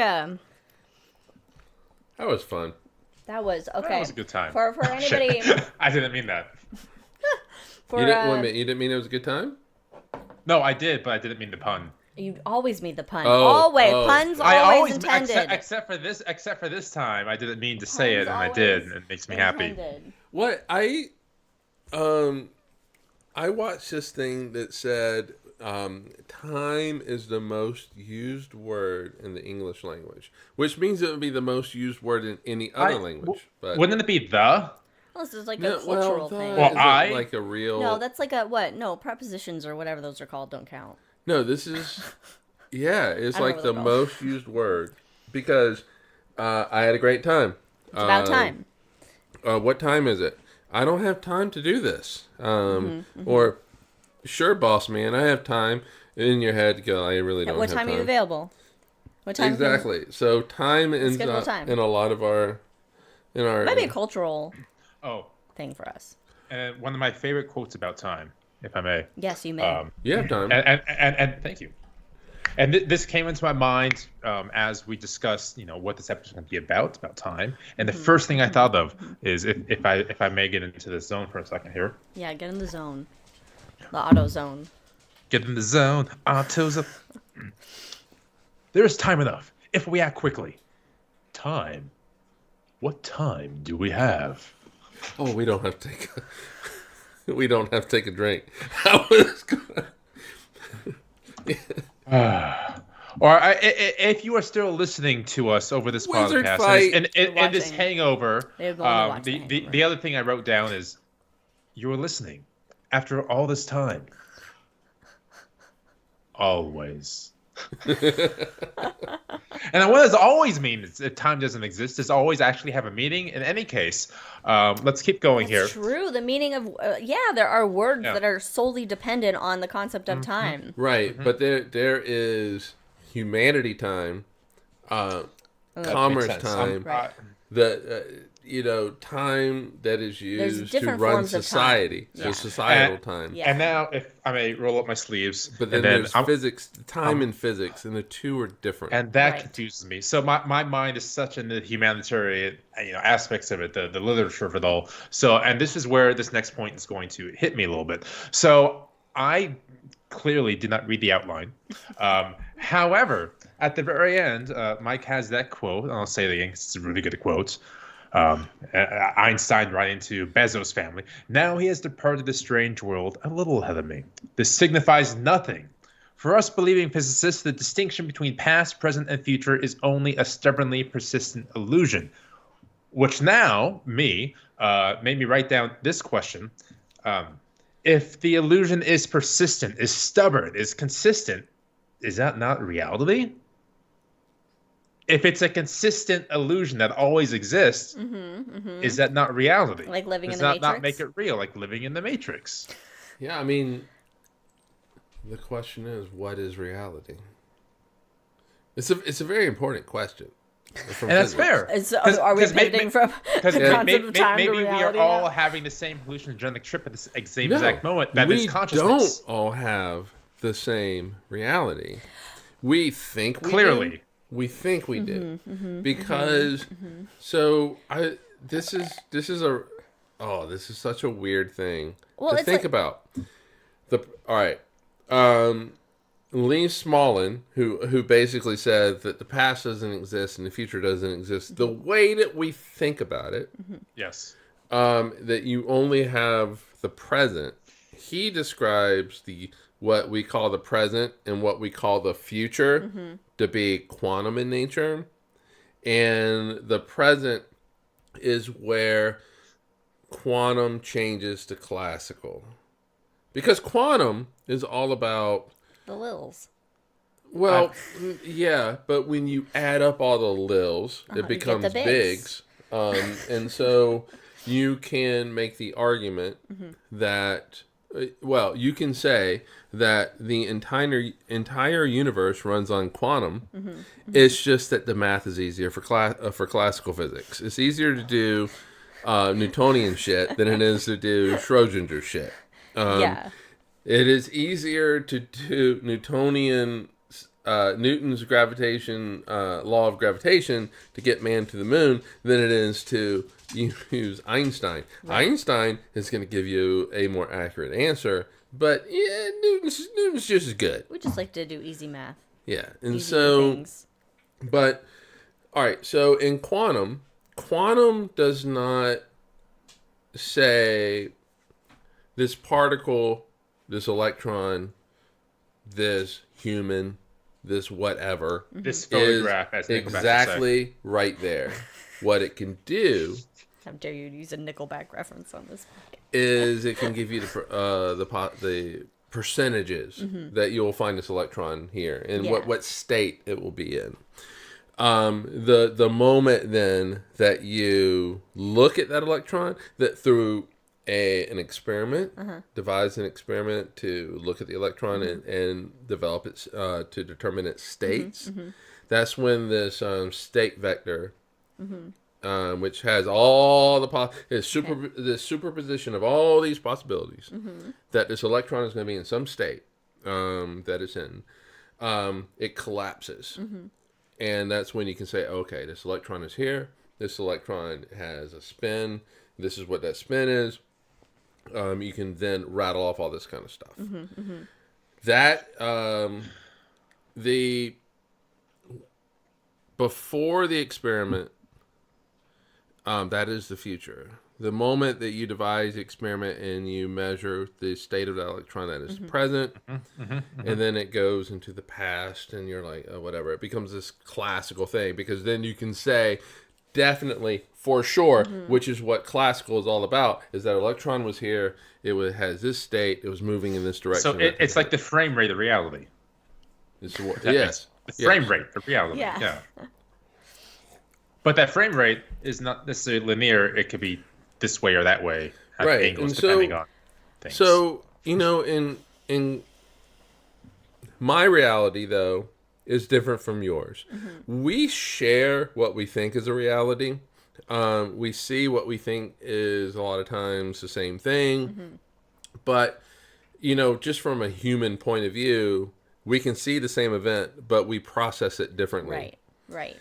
That was fun. That was okay. That was a good time. For anybody. I didn't mean that. You didn't mean it was a good time? No, I did, but I didn't mean the pun. You always mean the pun. Oh, always. oh. Puns I always always intended. except for this time, I didn't mean to say it, and I Puns did, always and it makes me happy. intended. What I watched this thing that said time is the most used word in the English language, which means it would be the most used word in any other language. But Wouldn't it be the? Well, this is like a cultural thing. Well, like a real. No, that's like a what? No, prepositions or whatever those are called don't count. No, this is. Yeah, it's I don't like know the what they're most used word because I had a great time. It's about time. What time is it? I don't have time to do this. Or, sure, boss man, I have time. In your head, go, I really don't have time. What time are you available? What time? Exactly. So time ends up in a lot of our... Maybe a cultural thing for us. And one of my favorite quotes about time, if I may. Yes, you may. You have time. And thank you. And this came into my mind as we discussed, what this episode is going to be about time. And the first thing I thought of is if I may get into the zone for a second here. Yeah, get in the zone. The auto zone. Get in the zone. Auto zone. There is time enough if we act quickly. Time. What time do we have? Oh, we don't have to take a drink. That was good. Or if you are still listening to us over this Wizard podcast fight. and this hangover, the the other thing I wrote down is you're listening after all this time. Always. And what does always mean? If time doesn't exist, does always actually have a meaning? In any case, let's keep going here. True. The meaning of there are words that are solely dependent on the concept of time. Right, but there is humanity time, commerce time, time that is used to run society, so societal time. Yeah. And now, if I may roll up my sleeves, But then there's physics, time and physics, and the two are different. And that confuses me. So my mind is such in the humanitarian aspects of it, the literature of it all. So, and this is where this next point is going to hit me a little bit. So I clearly did not read the outline. However, at the very end, Mike has that quote, and I'll say it again because it's a really good quote. Einstein writing to Bezos' family. Now he has departed the strange world a little ahead of me. This signifies nothing. For us believing physicists, the distinction between past, present, and future is only a stubbornly persistent illusion. Which now, made me write down this question. If the illusion is persistent, is stubborn, is consistent, is that not reality? If it's a consistent illusion that always exists, is that not reality? Like living in Does the that Matrix? not make it real? Like living in the Matrix? Yeah, I mean, the question is, what is reality? It's a very important question. And that's fair. Are we pivoting from the concept of time to reality? Maybe we are all having the same hallucinogenic trip at the same exact moment. That is consciousness. We don't all have the same reality. We think we Clearly. do. We think we do because so this is such a weird thing to think about. Lee Smolin, who basically said that the past doesn't exist and the future doesn't exist, the way that we think about it, yes, that you only have the present. He describes what we call the present and what we call the future to be quantum in nature. And the present is where quantum changes to classical. Because quantum is all about... The lils. Well, yeah, but when you add up all the lils, it becomes bigs. And so you can make the argument that... Well, you can say that the entire universe runs on quantum. It's just that the math is easier for classical physics. It's easier to do Newtonian shit than it is to do Schrodinger shit. It is easier to do Newton's gravitation law of gravitation to get man to the moon than it is to use Einstein. Right. Einstein is going to give you a more accurate answer, but yeah, Newton's just as good. We just like to do easy math. Yeah, and things. But all right, so in quantum does not say this particle, this electron, this human, this whatever, this photograph, as exactly right there. What it can do, how dare you use a Nickelback reference on this podcast, is it can give you the percentages that you'll find this electron here and what state it will be in. The moment then that you look at that electron, that through an experiment, devise an experiment to look at the electron and develop it to determine its states. That's when this state vector, which has all the superposition of all these possibilities, that this electron is going to be in some state that it's in, it collapses. And that's when you can say, okay, this electron is here. This electron has a spin. This is what that spin is. You can then rattle off all this kind of stuff. That before the experiment, that is the future. The moment that you devise the experiment and you measure the state of that electron that is present, and then it goes into the past, and you're like, oh, whatever. It becomes this classical thing, because then you can say, definitely, for sure, which is what classical is all about, is that electron was here, has this state, it was moving in this direction. So it's like the frame rate of reality. Yes. The frame rate of reality. Yeah. But that frame rate is not necessarily linear. It could be this way or that way. Have angles depending on things. So, in my reality, though, is different from yours. We share what we think is a reality. We see what we think is a lot of times the same thing. But, just from a human point of view, we can see the same event, but we process it differently. Right.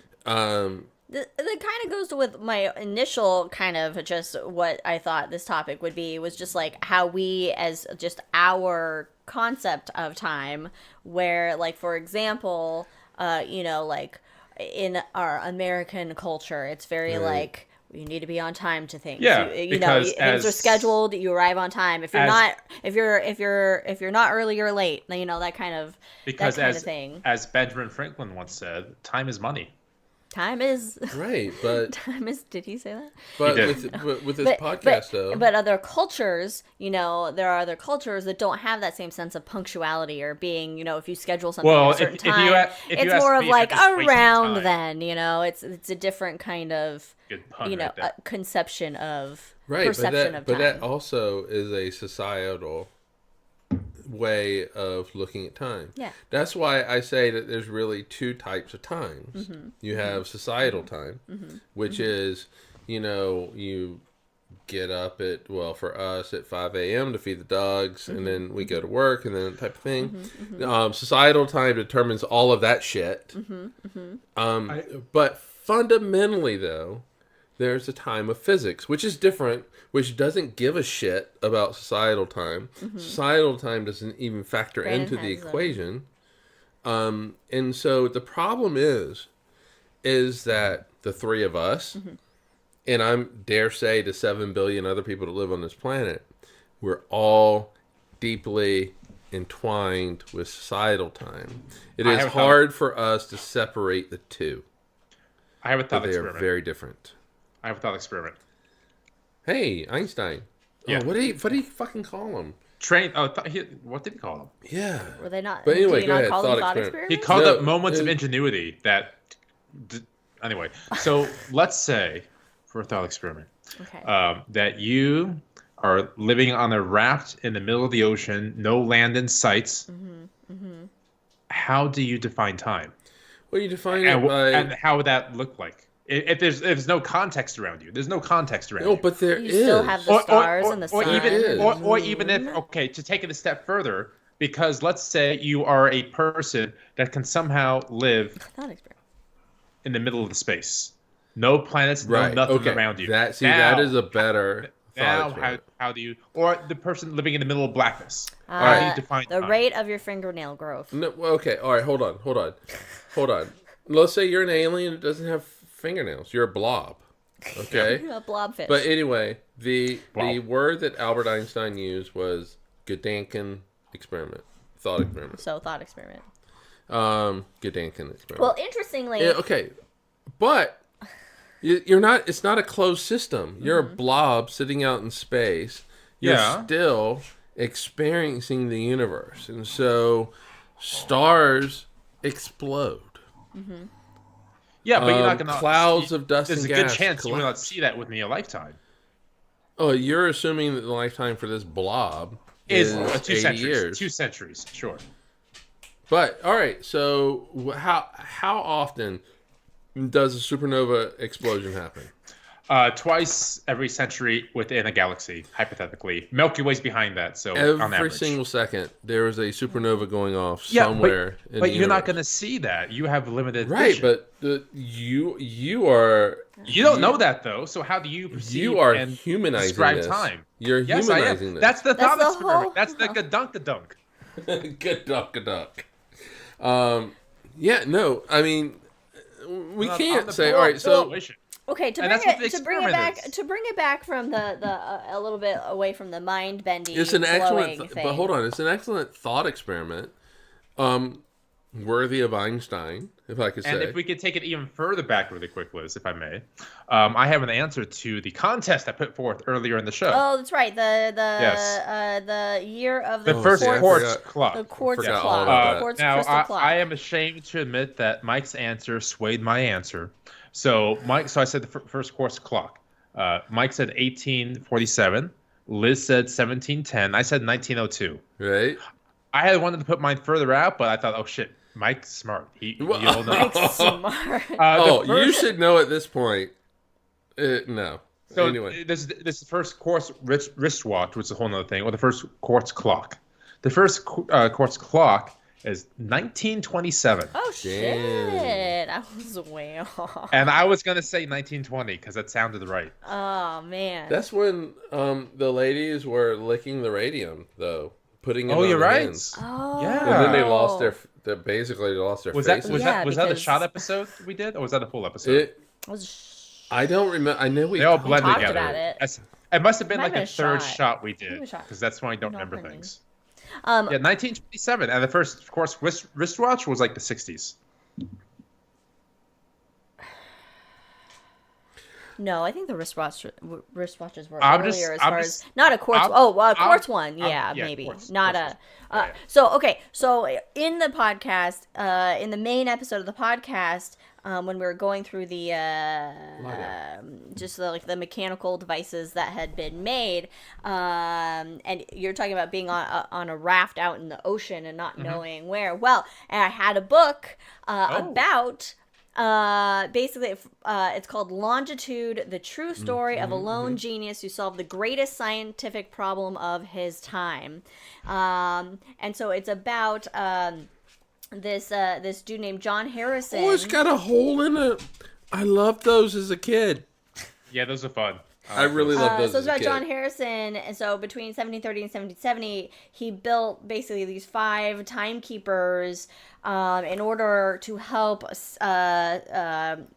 That kind of goes with my initial kind of just what I thought this topic would be, was just like how we, as just our concept of time, where, like, for example, like in our American culture, it's very like, you need to be on time to things. Yeah, things are scheduled. You arrive on time. If you're not early, you're late. That kind of thing. As Benjamin Franklin once said, time is money. Time is right, but time is. Did he say that? But with this podcast, though. But other cultures, there are other cultures that don't have that same sense of punctuality or being, if you schedule something at a certain time, it's more of like around then. It's a different kind of conception of perception of time. But that also is a societal way of looking at time. Yeah. That's why I say that there's really two types of times. You have societal time, which is, you get up for us at 5 a.m. to feed the dogs, and then we go to work, and then that type of thing. Societal time determines all of that shit. But fundamentally, though, there's a time of physics, which is different, which doesn't give a shit about societal time. Societal time doesn't even factor into the equation. And so the problem is that the three of us, and I dare say the 7 billion other people that live on this planet, we're all deeply entwined with societal time. It is hard for us to separate the two. I have a thought experiment. They are very different. I have a thought experiment. Hey, Einstein. Yeah. Oh, what did he fucking call him? What did he call him? Yeah. Were they not? But anyway, go ahead. Thought experiment? He called them moments of ingenuity. Anyway, so let's say, for a thought experiment, that you are living on a raft in the middle of the ocean, no land in sight. How do you define time? Well, you define it by... And how would that look like? If there's no context around you, there's no context around No, you. but there You is. still have the stars and the sun. Or even if, okay, to take it a step further, because let's say you are a person that can somehow live in the middle of the space. No planets, no nothing around you. That is a better now how do you, or the person living in the middle of blackness. How do you define the rate of your fingernail growth? No, okay, all right, hold on. Let's say you're an alien that doesn't have fingernails. You're a blob. Okay? A blobfish. But anyway, the word that Albert Einstein used was Gedanken experiment. Thought experiment. So thought experiment. Gedanken experiment. Well, interestingly. Yeah, okay. But you're not, it's not a closed system. You're a blob sitting out in space. You're still experiencing the universe. And so stars explode. Yeah, but you're not going to... Clouds of dust and gas. There's a good chance you will not see that within your lifetime. Oh, you're assuming that the lifetime for this blob is 2 centuries. Years. 2 centuries, sure. But, all right, so how often does a supernova explosion happen? Twice every century within a galaxy, hypothetically. Milky Way's behind that, so on every average. single second there is a supernova going off somewhere. But you're not going to see that. You have limited vision. Right, but you are. You don't know that though. So how do you perceive? You are and humanizing describe this. time. You're humanizing this. That's the thought the experiment. That's the gadunk-gadunk. Gadunk-gadunk. Yeah, no, I mean, we can't say, all right, so. Okay, to bring it back from the a little bit away from the mind bending. It's an excellent, but hold on, it's an excellent thought experiment, worthy of Einstein, if I could say. And if we could take it even further back really quick, Liz, if I may, I have an answer to the contest I put forth earlier in the show. Oh, that's right, the year of the first quartz clock. The quartz clock. Now, I am ashamed to admit that Mike's answer swayed my answer. So I said the first quartz clock. Mike said 1847. Liz said 1710. I said 1902. Right. I had wanted to put mine further out, but I thought, oh shit, Mike's smart. You'll know. Mike's smart. You should know at this point. No. So anyway, this is the first quartz wristwatch, which is a whole other thing, or the first quartz clock. The first quartz clock is 1927. Oh shit! I was way off. And I was gonna say 1920 because that sounded right. Oh man. That's when the ladies were licking the radium, though, putting it on you're their right. hands. Oh. Yeah. And then they lost their basically lost their faces. Was that a shot episode we did, or was that a full episode? I don't remember. I know they all blend talked together. about it. It must have been like a a third shot. shot we did, because that's when I don't remember blending. things. 1927, and the first, of course, wristwatch was like the 60s. No, I think the wristwatches were earlier as far as not a quartz. Quartz one, maybe quartz, not quartz. So in the podcast, in the main episode of the podcast, when we were going through the just the mechanical devices that had been made, and you're talking about being on a raft out in the ocean and not knowing where. Well, and I had a book about. Basically, it's called Longitude, the true story of a lone genius who solved the greatest scientific problem of his time. And so it's about this dude named John Harrison. Oh, it's got a hole in it. I loved those as a kid. Yeah, those are fun. I really love those. So it's as a about kid. John Harrison, and so between 1730 and 1770, he built basically these 5 timekeepers in order to help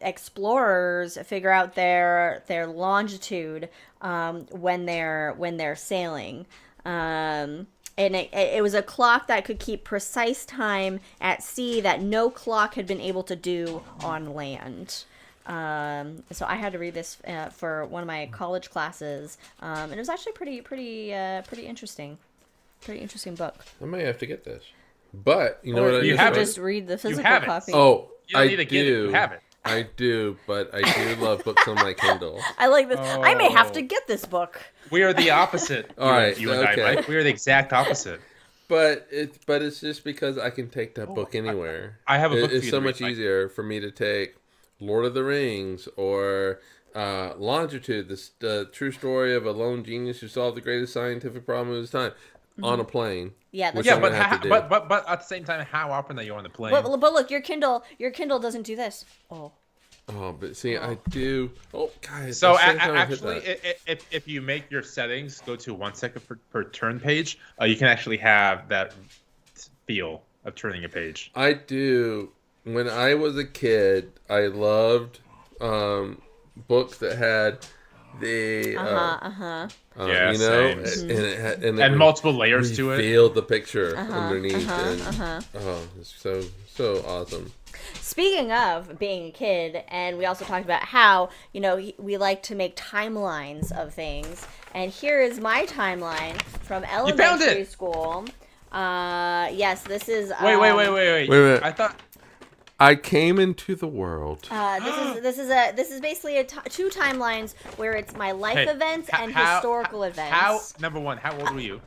explorers figure out their longitude when they're sailing. And it was a clock that could keep precise time at sea that no clock had been able to do on land. So I had to read this for one of my college classes, and it was actually pretty interesting. Pretty interesting book. I may have to get this, but you know what? You have just read the physical copy. Oh, I do. You have it. I do, but I do love books on my Kindle. I like this. I may have to get this book. We are the opposite. All right, you and I, Mike. We are the exact opposite. But it's just because I can take that book anywhere. I have a book. It's so much easier for me to take Lord of the Rings or Longitude, the true story of a lone genius who solved the greatest scientific problem of his time on a plane. Yeah, that's Yeah, but at the same time, how often are you on the plane? But look, your Kindle doesn't do this. Oh. Oh, but see, I do. Oh, guys. So actually, if you make your settings go to 1 second per turn page, you can actually have that feel of turning a page. I do. When I was a kid, I loved books that had the Yeah, you know, same. and it had And multiple layers to it. Feel the picture underneath, oh, it's so awesome. Speaking of being a kid, and we also talked about how, you know, we like to make timelines of things. And here is my timeline from elementary school. Yes, this is... Wait a minute. I thought... I came into the world. This is basically two timelines where it's my life events and historical events. Number one, how old were you?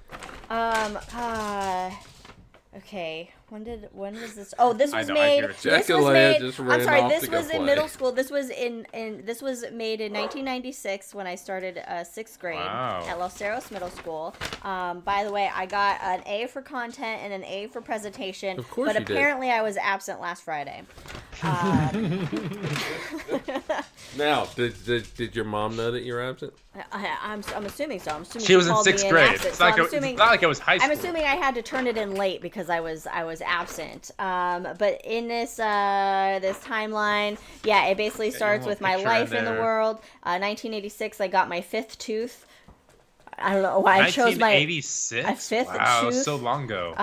Okay. When was this? Oh, this was made. I'm sorry. This was in middle school. This was made in 1996 when I started 6th grade at Los Cerros Middle School. By the way, I got an A for content and an A for presentation. Of course, but apparently I was absent last Friday. Now, did your mom know that you're absent? I'm assuming so. I'm assuming she was in 6th grade. It's not like it was high school. I'm assuming I had to turn it in late because I was absent. But in this timeline, yeah, it basically starts with my life in the world. 1986, I got my 5th tooth. I don't know why I chose my 1986. 5th wow, tooth. So long ago.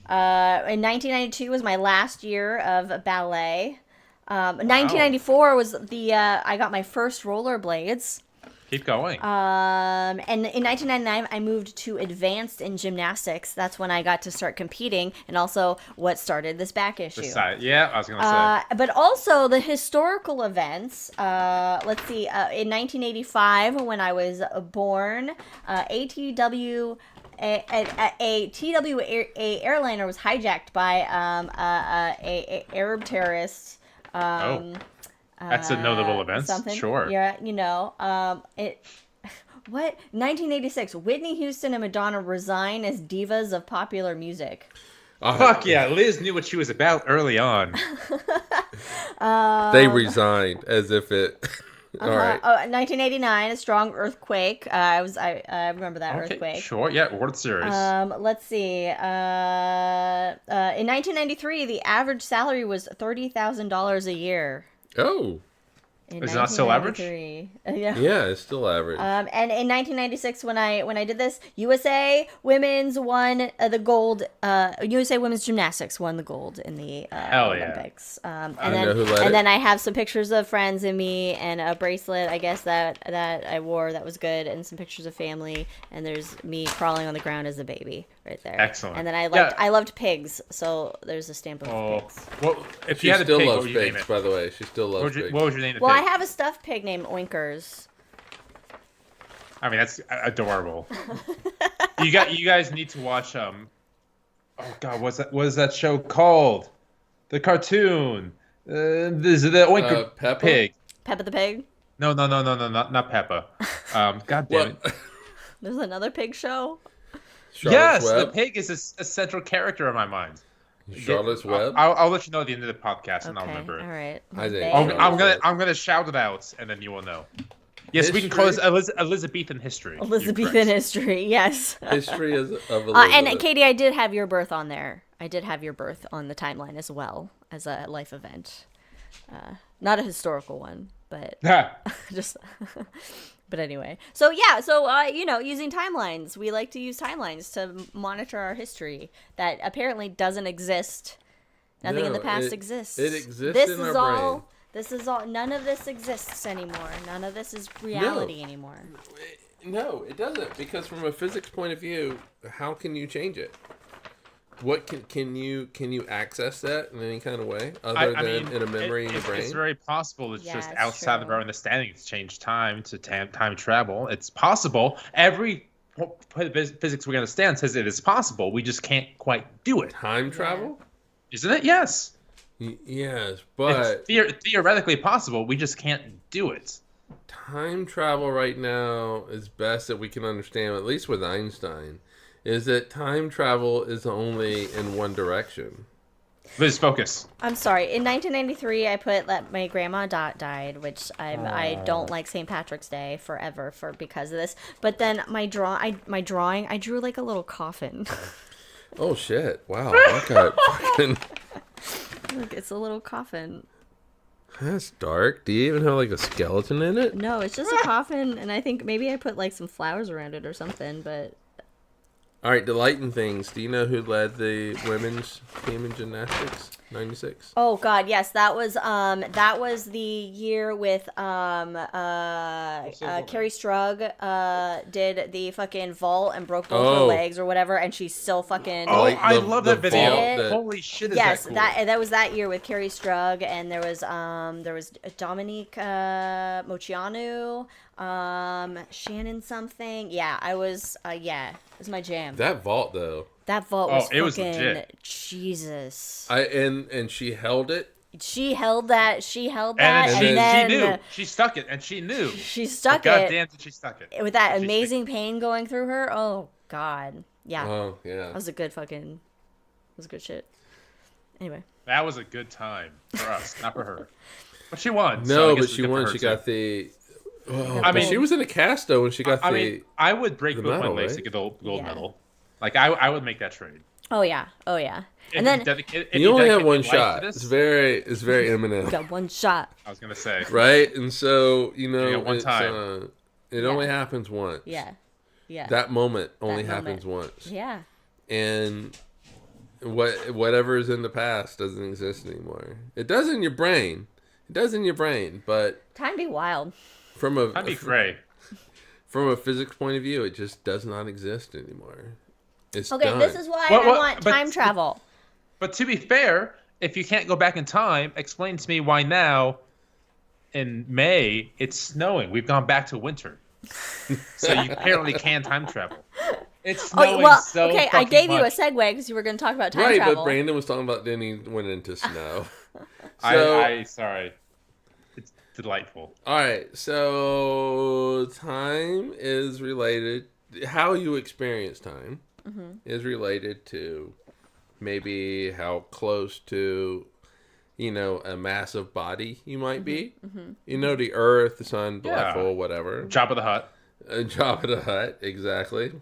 In 1992 was my last year of ballet. 1994 was I got my first rollerblades. Keep going. And in 1999, I moved to advanced in gymnastics. That's when I got to start competing, and also what started this back issue. Yeah, I was going to say. But also the historical events. Let's see. In 1985, when I was born, a TWA airliner was hijacked by a Arab terrorist. That's a notable event. Sure. Yeah, you know. What? 1986. Whitney Houston and Madonna resign as divas of popular music. Fuck yeah, Liz knew what she was about early on. They resigned as if it. All right. 1989, a strong earthquake. I remember that earthquake. Sure. Yeah, World Series. Let's see. In 1993, the average salary was $30,000 a year. Oh. Is it not still average? Yeah, it's still average. And in 1996, when I did this, USA Women's won the gold. USA Women's Gymnastics won the gold in the Olympics. Yeah. And then I have some pictures of friends and me, and a bracelet, I guess that I wore that was good, and some pictures of family. And there's me crawling on the ground as a baby right there. Excellent. And then I loved pigs, so there's a stamp of pigs. Well, if she you had still a pig, loves pigs, by the way. She still loves pigs. What would you name the pig? Well, I have a stuffed pig named Oinkers. I mean, that's adorable. You guys need to watch oh god, what is that show called? The cartoon. This is the Oinker pig. Peppa the Pig? No, not Peppa. God damn it. There's another pig show? Yes, the pig is a central character in my mind. Charlotte's Web. I'll let you know at the end of the podcast, and I'll remember it. All right. I'm gonna shout it out, and then you will know. Yes, we can call this Elizabethan history. Elizabethan history, yes. History of Elizabeth. And Katie, I did have your birth on there. I did have your birth on the timeline as well as a life event. Not a historical one, but just. But anyway, so using timelines. We like to use timelines to monitor our history that apparently doesn't exist. Nothing in the past exists. It exists in our brain. This is all. None of this exists anymore. None of this is reality anymore. No, it doesn't. Because from a physics point of view, how can you change it? What can you access that in any kind of way other than in a memory in your brain? It's very possible. It's just outside of our understanding to change time to time travel. It's possible. Every physics we understand says it is possible. We just can't quite do it. Time travel? Isn't it? Yes. Yes, but it's theoretically possible. We just can't do it. time travel right now is best that we can understand, at least with Einstein, is that time travel is only in one direction. Liz, focus. I'm sorry. In 1993, I put that my grandma died, which I don't like St. Patrick's Day forever because of this. But then my drawing, I drew like a little coffin. Oh shit! Wow, that got fucking. Look, it's a little coffin. That's dark. Do you even have like a skeleton in it? No, it's just a coffin, and I think maybe I put like some flowers around it or something. But All right, delighting things. Do you know who led the women's team in gymnastics? 96. oh god, yes, that was the year with Carrie Strug did the fucking vault and broke both her legs or whatever, and she's still fucking. Oh, Like I the- love the that video. vault Holy shit! Is Yes, that cool? that was that year with Carrie Strug, and there was Dominique Moceanu, Shannon something. Yeah, I was it was my jam. That vault though. That vault was it was fucking legit. Jesus. And she held it. She held that, And and then she knew. She stuck it, and she knew. she stuck God it damn, did she stuck it. with that She amazing pain going through her. Oh god, yeah, Oh yeah. that was a good shit. Anyway, That was a good time for us, not for her. But she won. so I No, guess but it's she good for won. her, She too. got the. Oh, I but mean- she was in a cast though when she got I the. mean, I would break the both medal, my legs right? to get the gold Yeah. medal. Like I would make that trade. oh yeah. If And then if you only have dedicate one your life shot. to this- It's very imminent, got one shot. I was gonna say. right? And so You got one time. It only happens once. Yeah. That moment only That happens once. Yeah. And whatever is in the past doesn't exist anymore. It does in your brain. But Time be wild. from a That'd be great. from a physics point of view, it just does not exist anymore. It's Okay, done. this is why What- I want but- time travel. But to be fair, if you can't go back in time, explain to me why now, in May, it's snowing. We've gone back to winter. So you apparently can time travel. It's snowing so okay, I fucking gave you a much. segue because you were going to talk about time right, travel. but Brandon was talking about then he went into snow. Sorry. It's delightful. All right, so time is related. How you experience time is related to maybe how close to, a massive body you might be. The Earth, the Sun, black Yeah. hole, whatever. Job of the Hut. Jabba the Hutt, exactly.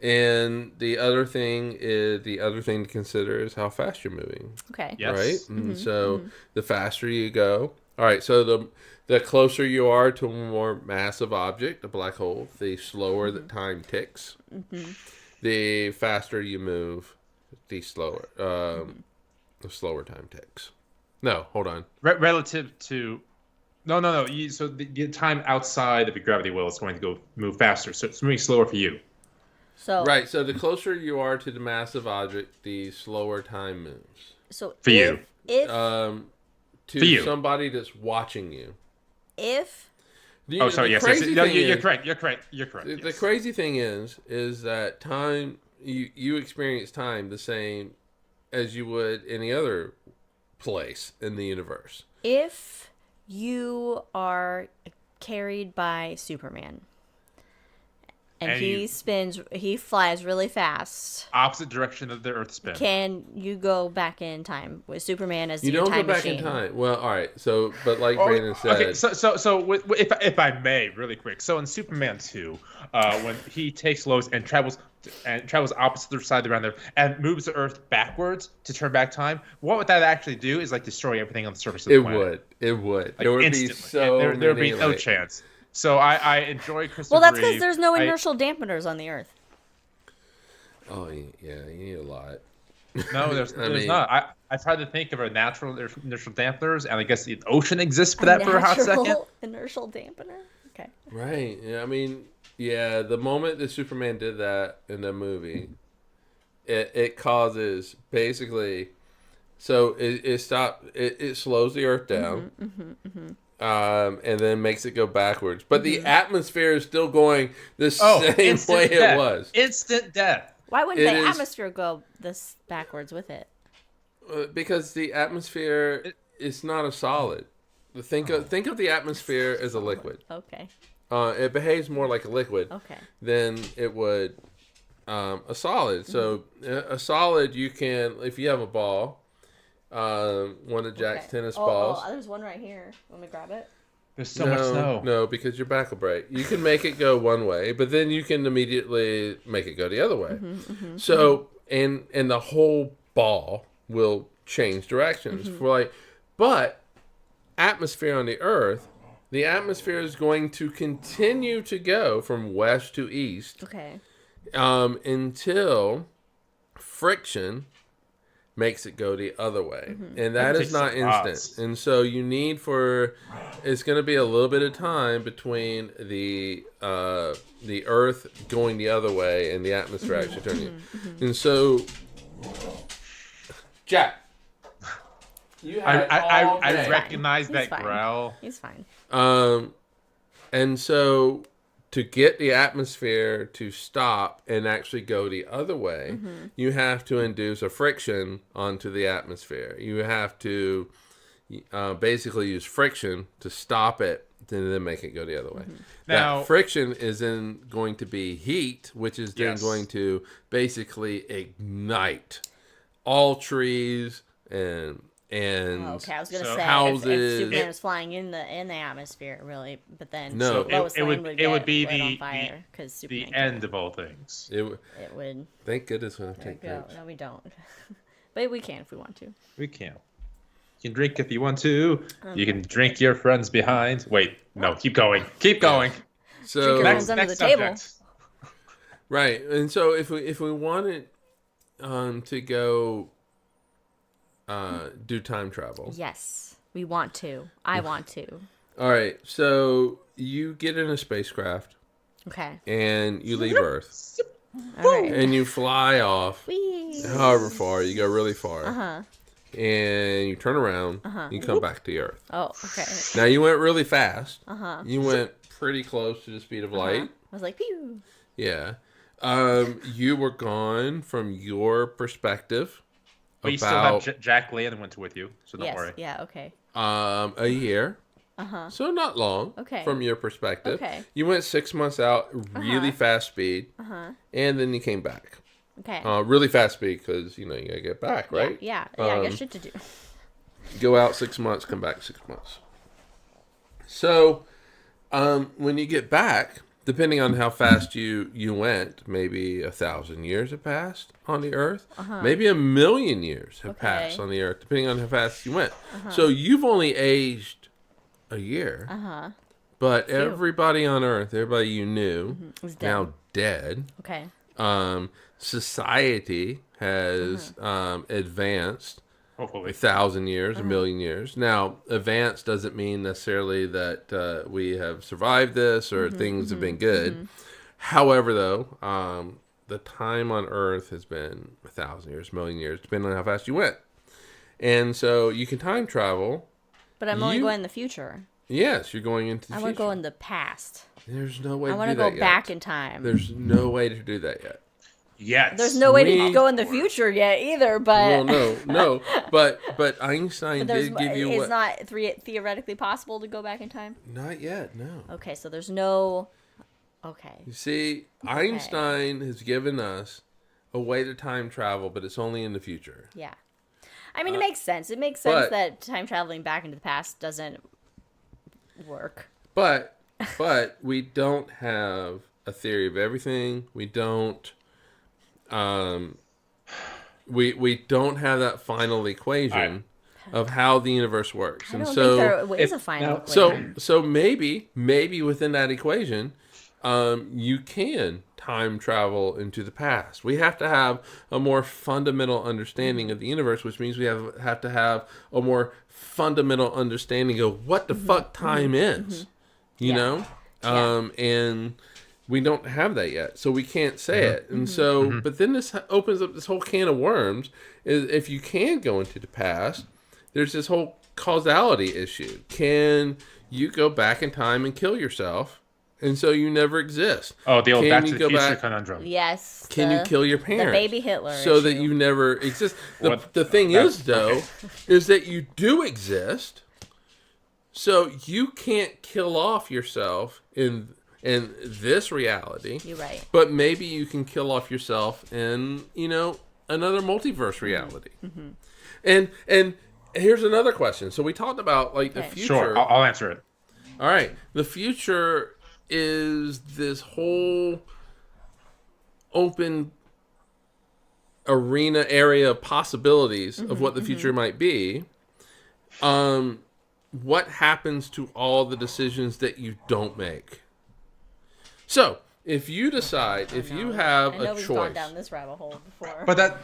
And the other thing to consider is how fast you're moving. Okay. Yes. Right? And so the faster you go. All right, so the closer you are to a more massive object, a black hole, the slower the time ticks. The faster you move, the slower time ticks. No, hold on. Relative to... No. So the time outside of your gravity well is going to move faster. So it's moving slower for you. So Right, so the closer you are to the massive object, the slower time moves. So For you. if To For you. somebody that's watching you. if The- Oh, sorry. the Yes. crazy No, thing you're is- correct. You're correct. The Yes. crazy thing is that time you experience time the same as you would any other place in the universe. if you are carried by Superman and And he flies really fast, Opposite direction of the Earth spin. can you go back in time with Superman as You your don't go time back machine? in time. Well, all right. So, but like Brandon said, Okay, if I may, really quick. So in Superman 2, when he takes Lois and travels opposite the side around there and moves the Earth backwards to turn back time, what would that actually do? Is like destroy everything on the surface of the planet. it would. Like, There would instantly. be so there would be many, no like- chance. So I enjoy Christopher Well, that's because Reeve. there's no I- inertial dampeners on the Earth. Oh yeah, you need a lot. No, there's I mean- not. I tried to think of a natural inertial dampeners, and I guess the ocean exists for that for a hot Natural second. inertial dampener. Okay. Right. Yeah. I mean, yeah. The moment that Superman did that in the movie, it causes basically. So it slows the Earth down, and then makes it go backwards. But the atmosphere is still going the same instant way death. it was. Instant death. Why wouldn't It the is- atmosphere go this backwards with it? because the atmosphere is not a solid. Think of the atmosphere as a liquid. Okay. It behaves more like a liquid than it would a solid. So a solid, you can, if you have a ball, one of Jack's tennis balls. Oh, there's one right here. Want me to grab it? There's so much snow. No, because your back will break. You can make it go one way, but then you can immediately make it go the other way. So, and the whole ball will change directions. But atmosphere on the Earth, the atmosphere is going to continue to go from west to east. Okay. Until friction makes it go the other way. And that is not instant. And so you need it's going to be a little bit of time between the Earth going the other way and the atmosphere actually turning. And so, Jack, you had I recognize that growl. He's fine. And so to get the atmosphere to stop and actually go the other way, you have to induce a friction onto the atmosphere. You have to basically use friction to stop it and then make it go the other way. Now, that friction is then going to be heat, which is then going to basically ignite all trees and okay, I was gonna say houses. if Superman was flying in the atmosphere, really, but then no, Lois Lane would be the on fire because Superman end of all things. It would. Thank goodness we don't take drinks. No, we don't. But we can if we want to. We can. You can drink if you want to. You can drink your friends behind. Wait, no, keep going. Keep going. So drink your friends under the table. Right, and so if we wanted to go. Do time travel. Yes, we want to. I want to. All right, so you get in a spacecraft. Okay. And you leave Earth. All right. And you fly off. Whee! However far, you go really far. Uh-huh. And you turn around. You come back to Earth. Oh, okay. Now you went really fast. Uh-huh. You went pretty close to the speed of light. I was like, pew. Yeah. You were gone from your perspective. But you still have Jack Land went with you, so don't worry. Yeah, okay. A year. So not long. Okay. From your perspective. Okay. You went 6 months out, really fast speed. And then you came back. Okay. Really fast speed because, you gotta get back, right? Yeah, I got shit to do. Go out 6 months, come back 6 months. So, when you get back, depending on how fast you went, maybe 1,000 years have passed on the Earth. Maybe 1,000,000 years have passed on the Earth, depending on how fast you went. So you've only aged a year. But everybody on Earth, everybody you knew, is dead. now dead. Okay. Society has advanced. Hopefully. 1,000 years, 1,000,000 years. Now, advanced doesn't mean necessarily that we have survived this or things have been good. However, though, the time on Earth has been 1,000 years, 1,000,000 years, depending on how fast you went. And so you can time travel. But I'm only going in the future. Yes, you're going into the future. I want to go in the past. There's no way to do that yet. I want to go back in time. There's no way to do that yet. Yes. There's no way to go in the future yet either, but... Well, no. But Einstein did give you It's not theoretically possible to go back in time? Not yet, no. Okay, so there's no... Okay. You see, Einstein has given us a way to time travel, but it's only in the future. Yeah. I mean, it makes sense. It makes sense that time traveling back into the past doesn't work. But we don't have a theory of everything. We don't... we don't have that final equation of how the universe works, and so there is a final equation. So maybe within that equation, you can time travel into the past. We have to have a more fundamental understanding of the universe, which means we have to have a more fundamental understanding of what the fuck time is. You know, and we don't have that yet, so we can't say it. And so, but then this opens up this whole can of worms. Is if you can go into the past, there's this whole causality issue. Can you go back in time and kill yourself and so you never exist. Oh, the old Can Back you to the go Future back- conundrum. Yes. Can you kill your parents? The baby Hitler so that issue. you never exist. What? The thing That's- is, though, okay. is that you do exist. So you can't kill off yourself in this reality. You're right. But maybe you can kill off yourself in, another multiverse reality. Mm-hmm. And here's another question. So we talked about like the Okay. future. Sure, I'll answer it. All right. The future is this whole open arena area of possibilities of what the future might be. What happens to all the decisions that you don't make? So, if you decide, if you have I know a we've gone choice, down this rabbit hole before. But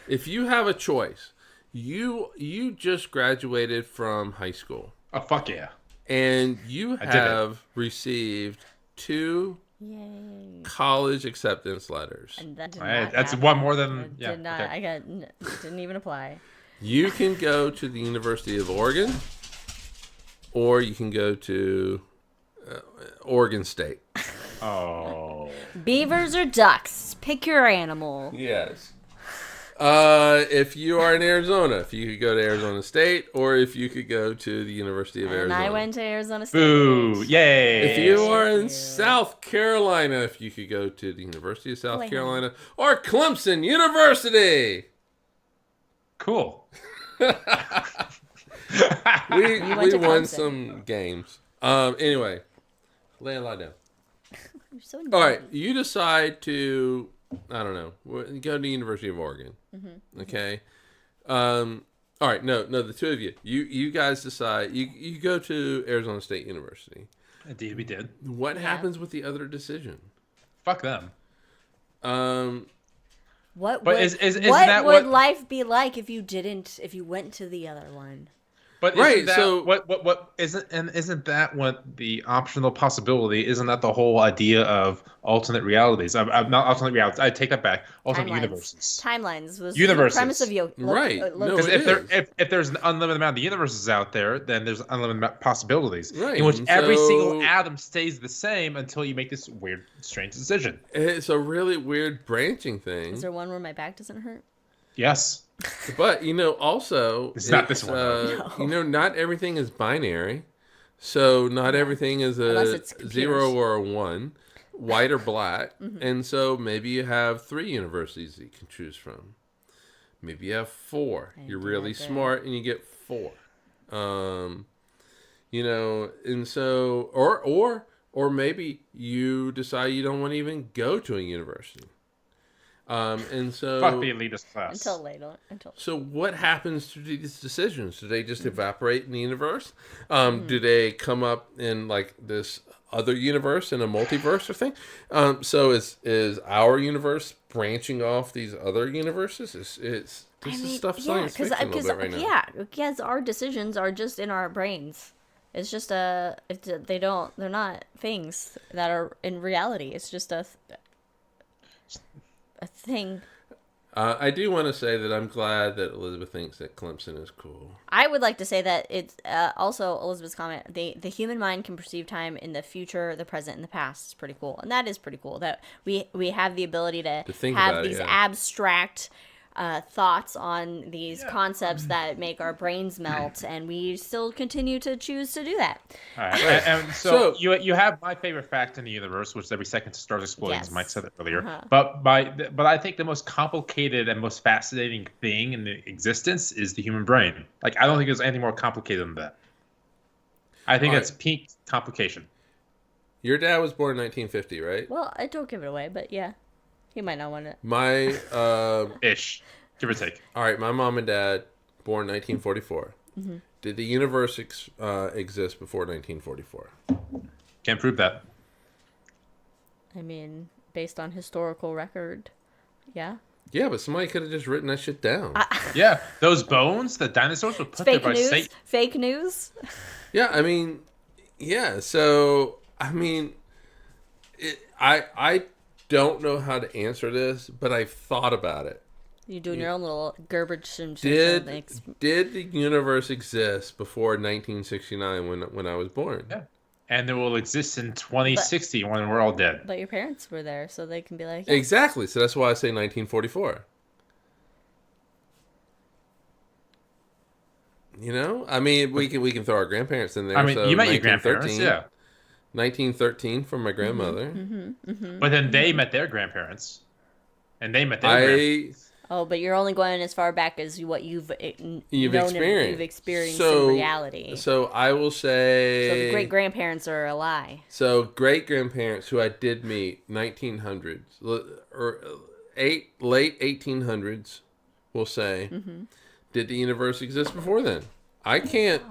if you have a choice, you just graduated from high school, oh fuck yeah. and you did it. have received 2 Yay. college acceptance letters. And that did Hey, not that's happen. one more than- It yeah, did not. okay. Didn't even apply. You can go to the University of Oregon, or you can go to Oregon State. Oh. Beavers or ducks? Pick your animal. Yes. If you are in Arizona, if you could go to Arizona State, or if you could go to the University of And Arizona. I went to Arizona State. Boo! Yay! If you are Thank in you. South Carolina, if you could go to the University of South Wait. Carolina or Clemson University. Cool. We went to won Clemson. some games. Anyway, lay a lot down. You're so All right, you decide to, I don't know, go to the University of Oregon. Mm-hmm. Okay. All right, no, the two of you, you guys decide. You go to Arizona State University. Indeed, we did. What Yeah. happens with the other decision? Fuck them. What But would, is what that would what- life be like if you went to the other one? But Right, isn't that so- what isn't that what the optional possibility? Isn't that the whole idea of alternate realities? Not alternate realities. I take that back. Alternate universes. Timelines was Universes. the premise of Right. No, Because it if there's an unlimited amount of universes out there, then there's unlimited possibilities. Right, In which and every so- single atom stays the same until you make this weird, strange decision. It's a really weird branching thing. Is there one where my back doesn't hurt? Yes. But also It's not this one, No. Not everything is binary. So not everything is Unless a it's computers. 0 or a 1, white or black. Mm-hmm. And so maybe you have 3 universities that you can choose from. Maybe you have 4. You're really get that. smart and you get 4. And so or maybe you decide you don't want to even go to a university. And so Fuck the elitist class. Until later. So what happens to these decisions? Do they just evaporate in the universe? Do they come up in like this other universe in a multiverse or thing? So is our universe branching off these other universes? This is stuff science fiction a little bit right now. Yeah, because our decisions are just in our brains. It's just they're not things that are in reality. It's just a thing. I do want to say that I'm glad that Elizabeth thinks that Clemson is cool. I would like to say that it's also Elizabeth's comment. The human mind can perceive time in the future, the present, and the past. It's pretty cool, and that is pretty cool. That we have the ability to think have about it, these yeah. abstract thoughts on these concepts that make our brains melt, and we still continue to choose to do that. All right. And so you have my favorite fact in the universe, which is every second stars exploding, as Yes. Mike said it earlier. Uh-huh. But I think the most complicated and most fascinating thing in the existence is the human brain. Like, I don't think there's anything more complicated than that. I think All it's peak complication. Your dad was born in 1950, right? Well, I don't give it away, but yeah, he might not want it. My Ish. Give or take. all right, my mom and dad born 1944. Mm-hmm. Did the universe exist before 1944? Can't prove that. I mean, based on historical record, yeah. Yeah, but somebody could have just written that shit down. Yeah. Those bones, the dinosaurs were put there Fake by news. Satan. Fake news. Yeah, I mean, yeah. So I mean, I don't know how to answer this, but I've thought about it. You're doing your own little garbage and Did the universe exist before 1969 when I was born? Yeah. and it will exist in 2060 when we're all dead. But your parents were there, so they can be like, Exactly. So that's why I say 1944. You know, I mean, we can throw our grandparents in there. I mean, so you met your grandparents, yeah. 1913 from my grandmother. But then they met their grandparents, and they met their grandparents. oh, but you're only going as far back as what you've experienced. You've experienced in reality. So I will say. So the great grandparents are a lie. So great grandparents who I did meet 1900s or late 1800s, we'll say. Did the universe exist before then? I can't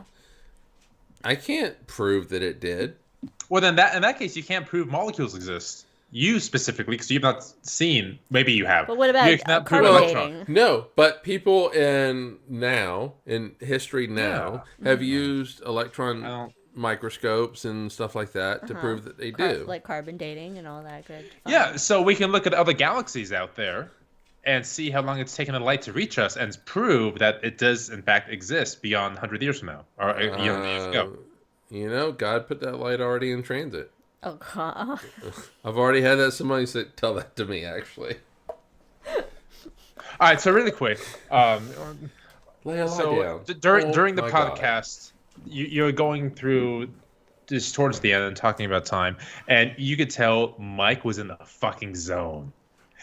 prove that it did. Well, then in that case, you can't prove molecules exist. You specifically, because you've not seen. Maybe you have. But what about carbon dating? No, but people in history have used electron microscopes and stuff like that to prove that they do. Like carbon dating and all that good fun. Yeah, so we can look at other galaxies out there and see how long it's taken the light to reach us and prove that it does, in fact, exist beyond 100 years from now, or years ago. You know, God put that light already in transit. Oh, God. I've already had that. Somebody tell that to me, actually. All right, so really quick. Lay a lie down. During the podcast, you're going through just towards the end and talking about time, and you could tell Mike was in the fucking zone.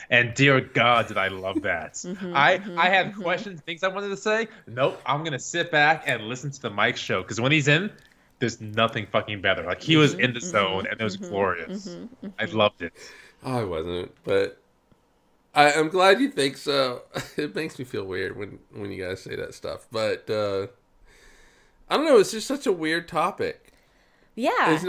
And dear God, did I love that. I had questions, things I wanted to say. Nope, I'm going to sit back and listen to the Mike show. Because when he's in, there's nothing fucking better. Like, he was in the zone, and it was glorious. I loved it. Oh, I wasn't, but I'm glad you think so. It makes me feel weird when you guys say that stuff. But, I don't know, it's just such a weird topic. Yeah. It's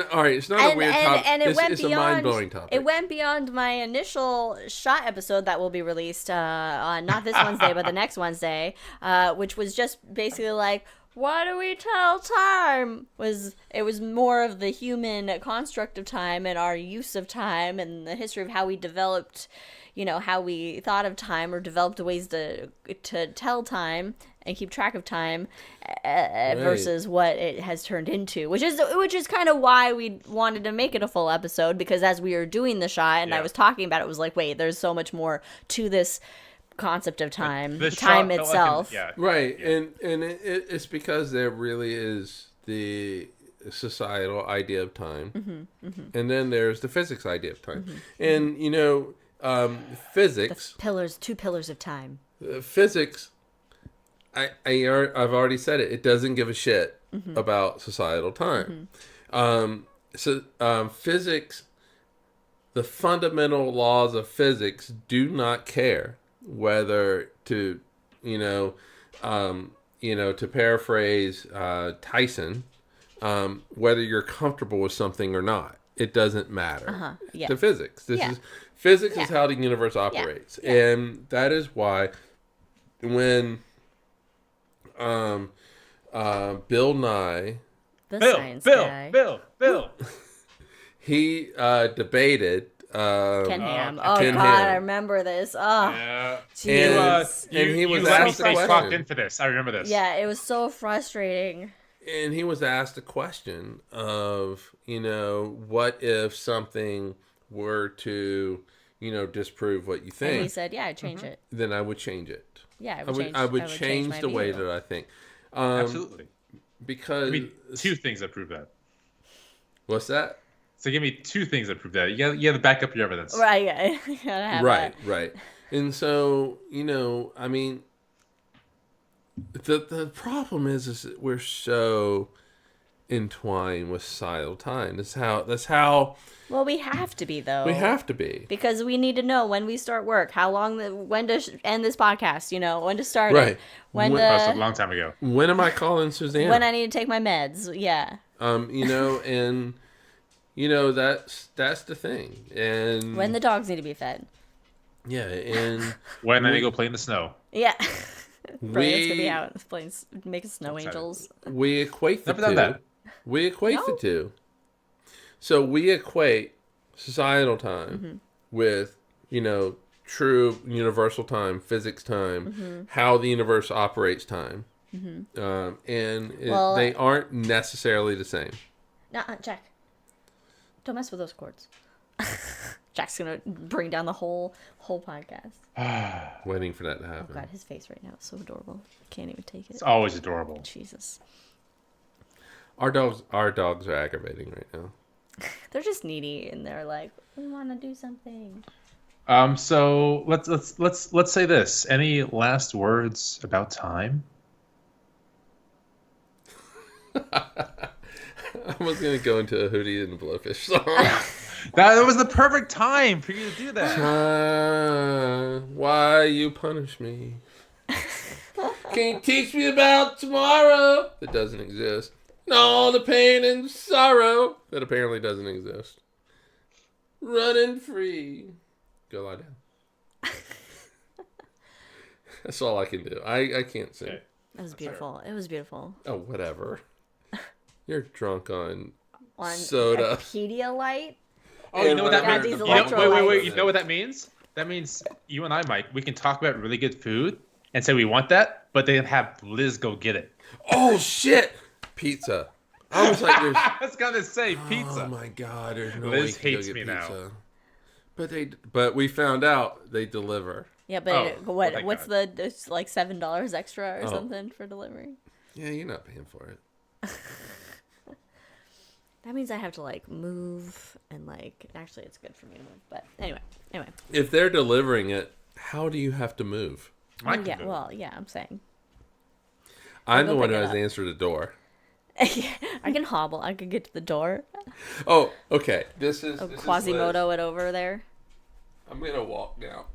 not a weird topic. And it's a mind-blowing topic. It went beyond my initial shot episode that will be released on not this Wednesday, but the next Wednesday, which was just basically like, why do we tell time? It was more of the human construct of time and our use of time and the history of how we developed, how we thought of time or developed ways to tell time and keep track of time versus what it has turned into, which is kind of why we wanted to make it a full episode, because as we were doing the shot and I was talking about it, was like, wait, there's so much more to this concept of time, time itself. Right. Yeah. And it's because there really is the societal idea of time. And then there's the physics idea of time. And, physics. The two pillars of time. Physics, I've already said it. It doesn't give a shit about societal time. Physics, the fundamental laws of physics do not care whether to paraphrase Tyson, whether you're comfortable with something or not. It doesn't matter to physics. Physics is how the universe operates, and that is why when Bill Nye, Bill, he debated. Ken Ham. Oh, Ken God, Ham. I remember this. Oh, yeah. He was asked a question. Clocked in for this. I remember this. Yeah, it was so frustrating. And he was asked a question of, what if something were to, disprove what you think? And he said, yeah, I'd change it. Then I would change it. Yeah, I would change the way that I think. Absolutely. Because... Give me two things that prove that. What's that? So give me two things that prove that. You got to back up your evidence. Right, yeah. You gotta have that. Right. And so, the problem is that we're so entwined with societal time. That's how. Well, we have to be, though. We have to be. Because we need to know when we start work, when to end this podcast, when to start right. it. When a long time ago. When am I calling Suzanne? When I need to take my meds, yeah. And... that's the thing. And when the dogs need to be fed. Yeah, and when I need to go play in the snow. Yeah. Brian's gonna be out playing, making snow angels. We equate the two. We equate the two. So we equate societal time with, true universal time, physics time, how the universe operates time. They aren't necessarily the same. Jack. Don't mess with those cords. Jack's gonna bring down the whole podcast. Waiting for that to Oh happen. god, his face right now is so adorable. Can't even take it. It's always adorable. Jesus. Our dogs are aggravating right now. They're just needy and they're like, we want to do something. So let's say this. Any last words about time? I was gonna go into a Hootie and the Blowfish song. That was the perfect time for you to do that. Why you punish me? Can you teach me about tomorrow that doesn't exist? And all the pain and sorrow that apparently doesn't exist. Running free. Go lie down. That's all I can do. I can't sing. Okay. It was beautiful. It was beautiful. Oh, whatever. You're drunk on On soda. a Pedialyte. Oh, you know what that Yeah, means? these Wait. electrolytes. You know what that means? That means you and I, Mike, we can talk about really good food and say we want that, but then have Liz go get it. Oh, shit. Pizza. I was like, there's... I was gonna say pizza. Oh my god, there's no Liz way you hates can go me get now. pizza. But we found out they deliver. Yeah, but Oh, well, thank what's God. it's like $7 extra or Oh. something for delivery? Yeah, you're not paying for it. That means I have to like move and like actually it's good for me to move. But anyway. If they're delivering it, how do you have to move? Mike Oh, can yeah, do it. well, yeah, I'm saying. I'm go the one who pick it has up. to answer the door. I can hobble. I can get to the door. Oh, okay. This is Quasimodo it over there. I'm gonna walk now.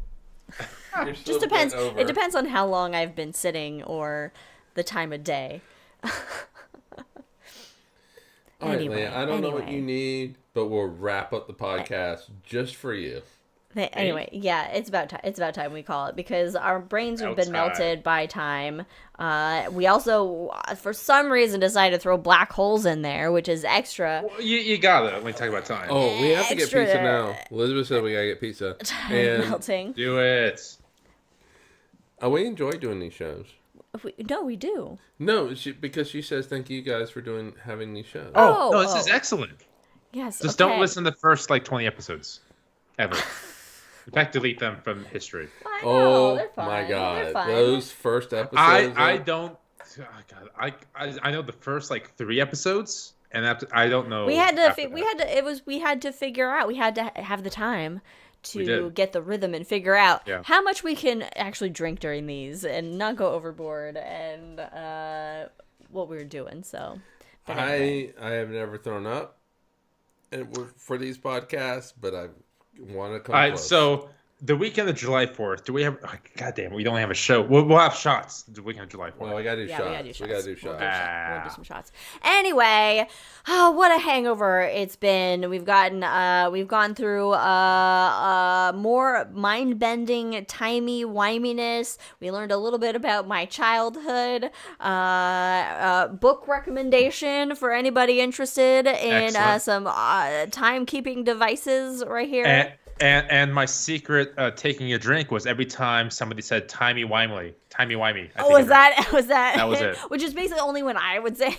You're Just still depends. bent over. It depends on how long I've been sitting or the time of day. All right, Anyway, Leah, I don't know what anyway. you need, but we'll wrap up the podcast just for you. Anyway, yeah, it's about time. It's about time we call it because our brains have been About time. melted by time. We also, for some reason, decided to throw black holes in there, which is extra. Well, you gotta when we talk about time. Oh, we have to get Extra- pizza now. Elizabeth said we gotta get pizza. Time And melting. Do it. we enjoy doing these shows. No, we do. No, because she says thank you guys for having these shows. Oh, no, this is oh. excellent. Yes. Just okay. don't listen to the first 20 episodes ever. In fact, delete them from history. I know, Oh they're fine. my They're god, fine. those first episodes. I don't. Oh God, I know the first 3 episodes, and I don't know. We had to. after We that. had to. We had to figure out. We had to have the time We to did. get the rhythm and figure out Yeah. how much we can actually drink during these and not go overboard and what we were doing. So, but anyway. I have never thrown up for these podcasts, but I want to come All right, close. so the weekend of July 4th, do we have? Oh, God damn, we don't have a show. We'll have shots the weekend of July 4th. Well, we gotta do Yeah, shots. we gotta do shots. We gotta do We'll shots. We'll do some shots. Anyway, oh, what a hangover it's been. We've gone through more mind-bending, timey-wiminess. We learned a little bit about my childhood. Book recommendation for anybody interested in Excellent. some timekeeping devices right here. And my secret taking a drink was every time somebody said timey-wimey. Timey-wimey. Oh, was that That was it. Which is basically only when I would say.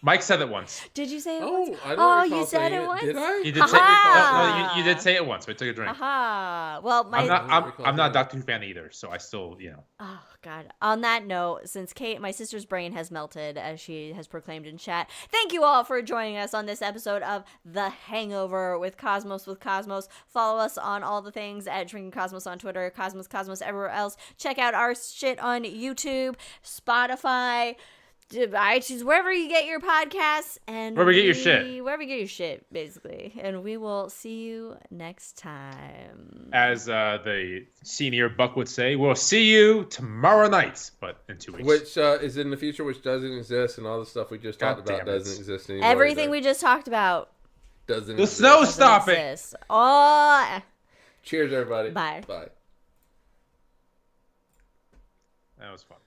Mike said it once. Did you say it Oh, once? I don't Oh, recall you said saying it once? Did I? You did say Aha! you did say it once. We took a drink. Aha. Well, I'm not. don't recall I'm not a that. Doctor Who fan either, so I still, Oh God. On that note, since Kate, my sister's brain has melted, as she has proclaimed in chat, thank you all for joining us on this episode of The Hangover with Cosmos. Follow us on all the things at Drinking Cosmos on Twitter, Cosmos everywhere else. Check out our shit on YouTube, Spotify, iTunes, wherever you get your podcasts, and Wherever you get your shit. Wherever you get your shit, basically. And we will see you next time. as the senior Buck would say, we'll see you tomorrow night, but in 2 weeks. Which is in the future, which doesn't exist, and all the stuff we just God talked about damn it. doesn't exist anymore. Everything either. we just talked about doesn't. The exist. snow doesn't stopping. exist. Oh, Cheers, everybody. Bye. Bye. That was fun.